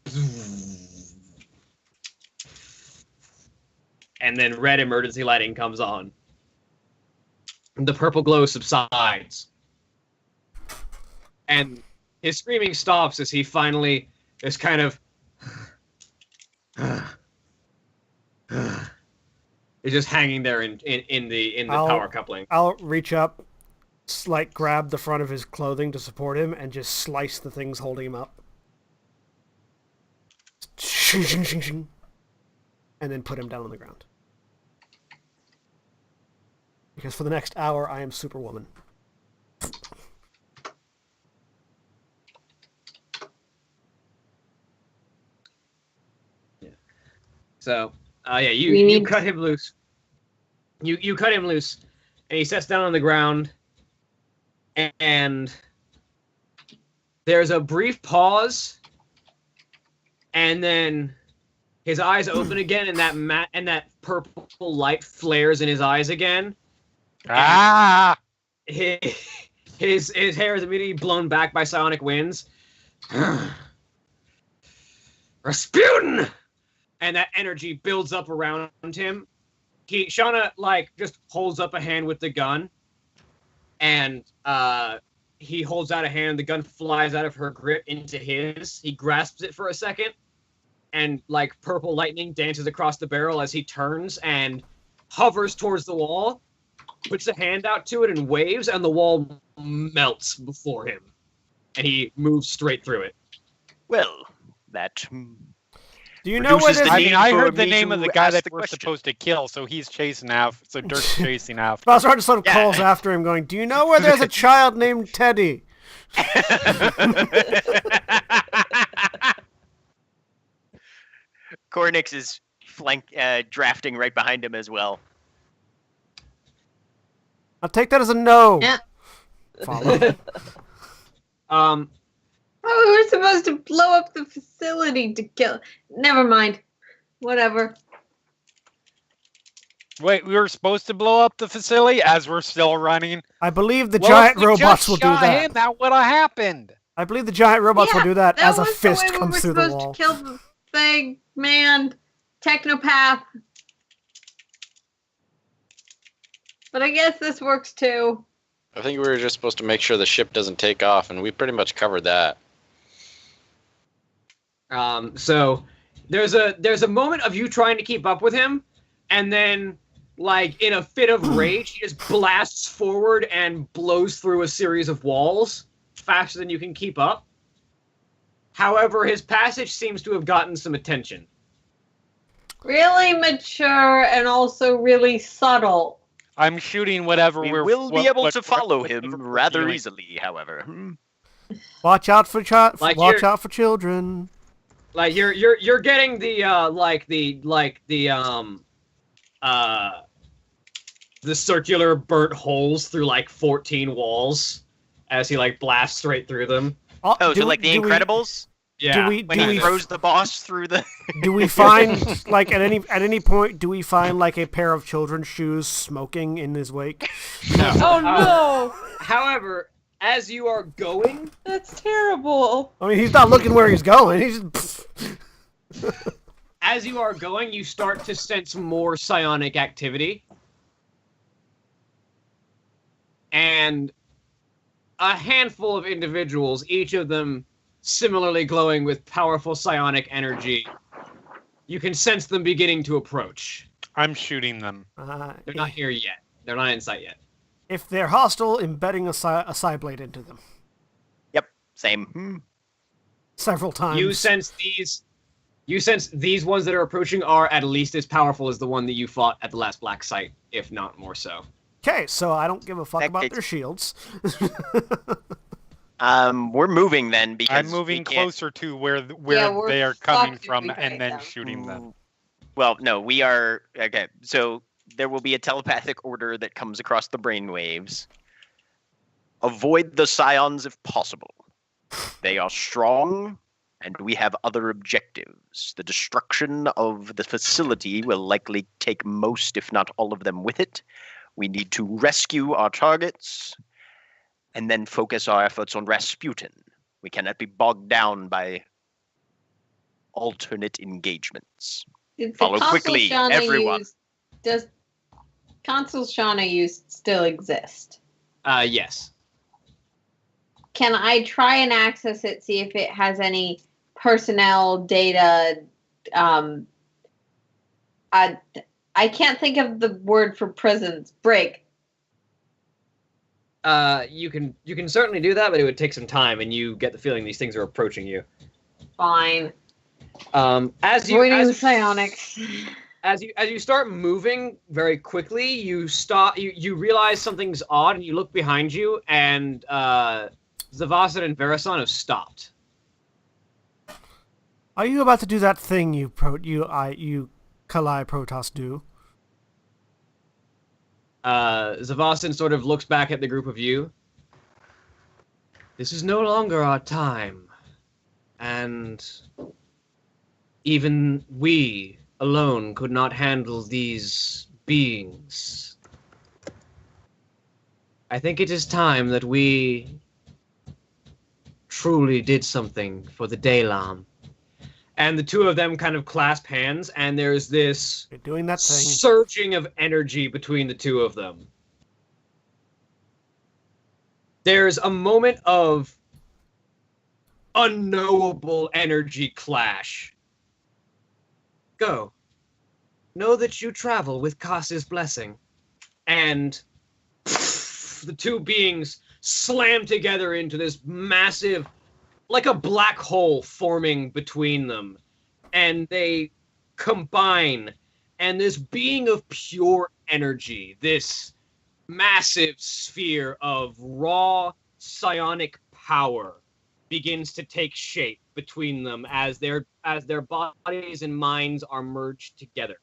and then red emergency lighting comes on. The purple glow subsides. And his screaming stops as he finally is kind of is just hanging there in the power coupling. I'll reach up, grab the front of his clothing to support him, and just slice the things holding him up. And then put him down on the ground. Because for the next hour, I am Superwoman. So, you cut him loose. You cut him loose, and he sits down on the ground, and there's a brief pause, and then his eyes open again, and that purple light flares in his eyes again. Ah! His hair is immediately blown back by psionic winds. Rasputin! And that energy builds up around him. Shauna, just holds up a hand with the gun. And he holds out a hand. The gun flies out of her grip into his. He grasps it for a second. And, purple lightning dances across the barrel as he turns and hovers towards the wall. Puts a hand out to it and waves, and the wall melts before him. And he moves straight through it. Well, that... Do you know what I heard the name of the guy that we're supposed to kill, so he's chasing after. So Dirk's chasing after. Bowser just sort of calls after him, going, "Do you know where there's a child named Teddy?" Cornix is drafting right behind him as well. I'll take that as a no. Yeah. Follow. Oh, we were supposed to blow up the facility to kill. Never mind. Whatever. Wait, we were supposed to blow up the facility as we're still running? I believe the giant robots will do that. That would have happened. I believe the giant robots will do that as a fist was comes the way through the wall. We were supposed to kill the thing, man. Technopath. But I guess this works too. I think we were just supposed to make sure the ship doesn't take off, and we pretty much covered that. So there's a moment of you trying to keep up with him, and then, in a fit of rage, he just blasts forward and blows through a series of walls faster than you can keep up. However, his passage seems to have gotten some attention. Really mature and also really subtle. I'm shooting whatever we will be able to follow him rather easily, however. Watch out for children. You're getting the circular burnt holes through 14 walls as he blasts straight through them. So the Incredibles? Yeah. When he throws the boss through the... Do we find, at any point, do we find, a pair of children's shoes smoking in his wake? No. Oh no! However, as you are going... That's terrible. I mean, he's not looking where he's going. He's just... As you are going, you start to sense more psionic activity. And a handful of individuals, each of them similarly glowing with powerful psionic energy. You can sense them beginning to approach. I'm shooting them. They're not here yet. They're not in sight yet. If they're hostile, embedding a psi blade into them. Yep, same. Several times. You sense these ones that are approaching are at least as powerful as the one that you fought at the last black site, if not more so. Okay, so I don't give a fuck about their shields. We're moving then because I'm moving closer to where Yeah, they are coming from and then shooting them. Well, no, we are... Okay, so there will be a telepathic order that comes across the brainwaves. Avoid the scions if possible. They are strong, and we have other objectives. The destruction of the facility will likely take most, if not all of them with it. We need to rescue our targets. and then focus our efforts on Rasputin. We cannot be bogged down by alternate engagements. Did the Follow console quickly, Shauna everyone. Does console Shauna use still exist? Yes. Can I try and access it, see if it has any personnel data? I can't think of the word for prisons. Break. You can certainly do that, but it would take some time, and you get the feeling these things are approaching you. Fine. As psionics. As you start moving very quickly, you stop. You realize something's odd, and you look behind you, and Zavasan and Verasan have stopped. Are you about to do that thing you Kalai Protoss do? Zavasan sort of looks back at the group of you. This is no longer our time, and even we alone could not handle these beings. I think it is time that we truly did something for the Daylam. And the two of them kind of clasp hands, and there's this You're doing that thing. surging of energy between the two of them. There's a moment of unknowable energy clash. Go. Know that you travel with Kas's blessing. And the two beings slam together into this massive, like a black hole forming between them. And they combine. And this being of pure energy, this massive sphere of raw psionic power, begins to take shape between them as their bodies and minds are merged together.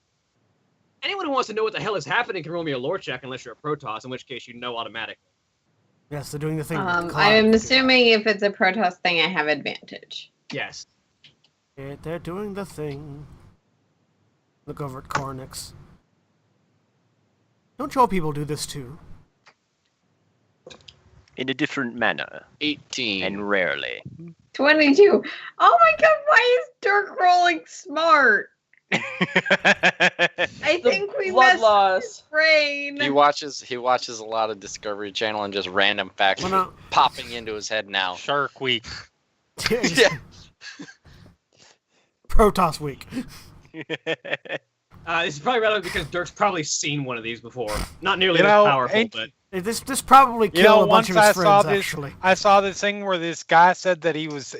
Anyone who wants to know what the hell is happening can roll me a lore check, unless you're a Protoss, in which case you know automatically. Yes, they're doing the thing. I'm assuming if it's a Protoss thing, I have advantage. Yes. They're doing the thing. Look over at Cornix. Don't troll people do this too? In a different manner 18. and rarely. 22. Oh my god, why is Dirk rolling smart? I think we blood messed loss. his brain. He watches a lot of Discovery Channel, and just random facts Well, no. popping into his head now. Shark Week. Yeah. Protoss week. This is probably relevant because Dirk's probably seen one of these before. Not nearly You as know, powerful, but... This probably You killed know, a bunch once of his I saw friends, this, actually. I saw this thing where this guy said that he was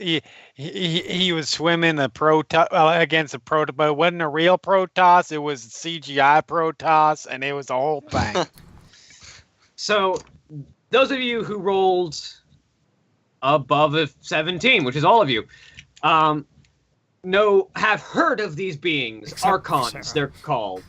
swimming against a Protoss, but it wasn't a real Protoss. It was CGI Protoss, and it was the whole thing. So, those of you who rolled above a 17, which is all of you, have heard of these beings. Except for Archons, Sarah. they're called.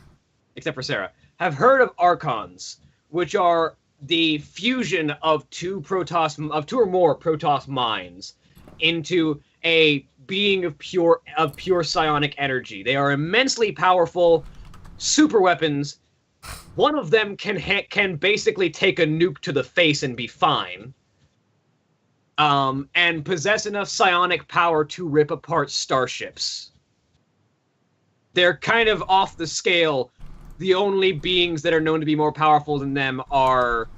Except for Sarah. Have heard of Archons, which are the fusion of two or more Protoss minds into a being of pure psionic energy. They are immensely powerful super weapons. One of them can basically take a nuke to the face and be fine. And possess enough psionic power to rip apart starships. They're kind of off the scale. The only beings that are known to be more powerful than them are,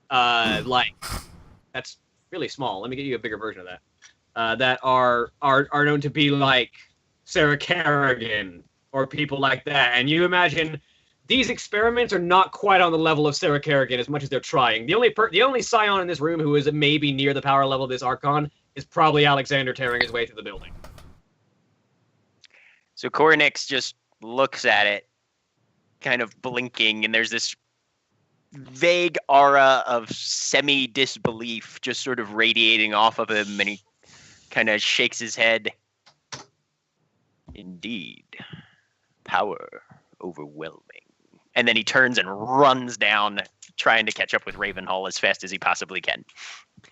that's really small. Let me get you a bigger version of that. That are known to be like Sarah Kerrigan or people like that. And you imagine these experiments are not quite on the level of Sarah Kerrigan as much as they're trying. The only Scion in this room who is maybe near the power level of this Archon is probably Alexander tearing his way through the building. So Cornix just looks at it, kind of blinking, and there's this vague aura of semi-disbelief just sort of radiating off of him, and he kind of shakes his head. Indeed. Power overwhelming. And then he turns and runs down, trying to catch up with Ravenhall as fast as he possibly can.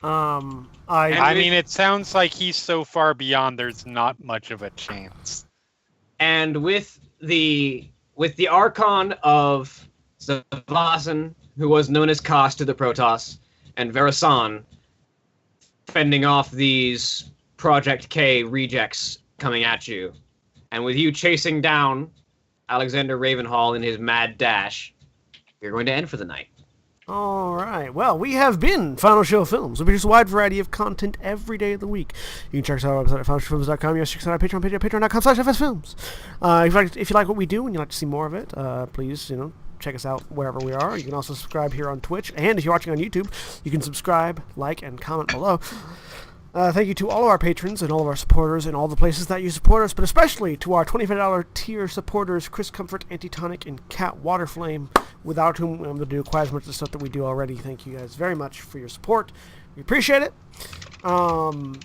I mean, it sounds like he's so far beyond, there's not much of a chance. And with the Archon of Zavasan, who was known as Kas to the Protoss, and Verasan, fending off these Project K rejects coming at you. And with you chasing down Alexander Ravenhall in his mad dash, you're going to end for the night. All right. Well, we have been Final Show Films. We produce a wide variety of content every day of the week. You can check us out on our website at finalshowfilms.com. You can check us out on our Patreon page at patreon.com/fsfilms. If you like what we do and you'd like to see more of it, please, check us out wherever we are. You can also subscribe here on Twitch. And if you're watching on YouTube, you can subscribe, like, and comment below. Thank you to all of our patrons and all of our supporters and all the places that you support us, but especially to our $25 tier supporters, Chris Comfort, Antitonic, and Cat Waterflame, without whom I'm going to do quite as much of the stuff that we do already. Thank you guys very much for your support. We appreciate it. Coming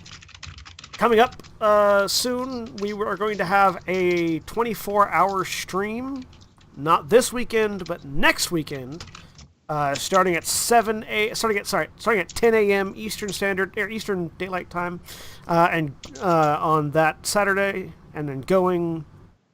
up soon, we are going to have a 24-hour stream, not this weekend, but next weekend. Starting at 10 a.m. Eastern Daylight Time, and on that Saturday, and then going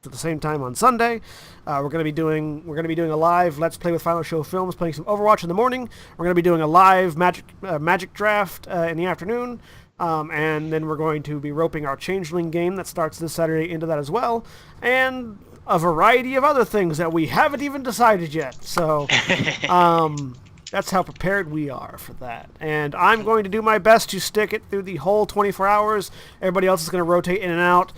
at the same time on Sunday. We're going to be doing a live Let's Play with Final Show Films, playing some Overwatch in the morning. We're going to be doing a live Magic draft in the afternoon, and then we're going to be roping our Changeling game that starts this Saturday into that as well, and a variety of other things that we haven't even decided yet. So that's how prepared we are for that. And I'm going to do my best to stick it through the whole 24 hours. Everybody else is going to rotate in and out,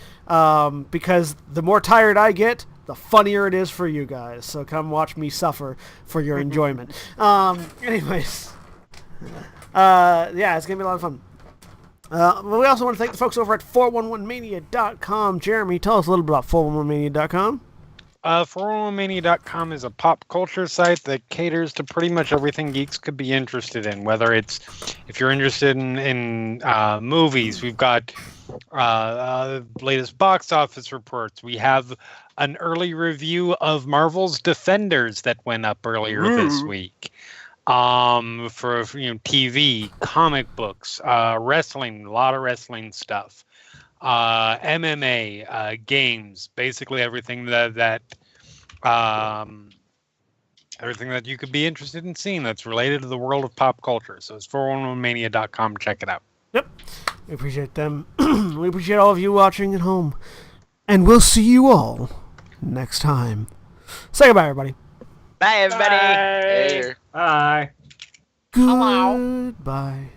because the more tired I get, the funnier it is for you guys. So come watch me suffer for your enjoyment. Anyways, it's going to be a lot of fun. We also want to thank the folks over at 411mania.com. Jeremy, tell us a little bit about 411mania.com. 411mania.com is a pop culture site that caters to pretty much everything geeks could be interested in, whether it's if you're interested in movies. We've got latest box office reports. We have an early review of Marvel's Defenders that went up earlier this week. For TV, comic books, wrestling, a lot of wrestling stuff, MMA, games, basically everything that you could be interested in seeing that's related to the world of pop culture. So it's 411mania.com. Check it out. Yep, we appreciate them. We appreciate all of you watching at home, and we'll see you all next time. Say goodbye, everybody. Bye, everybody. Bye. Bye. Goodbye.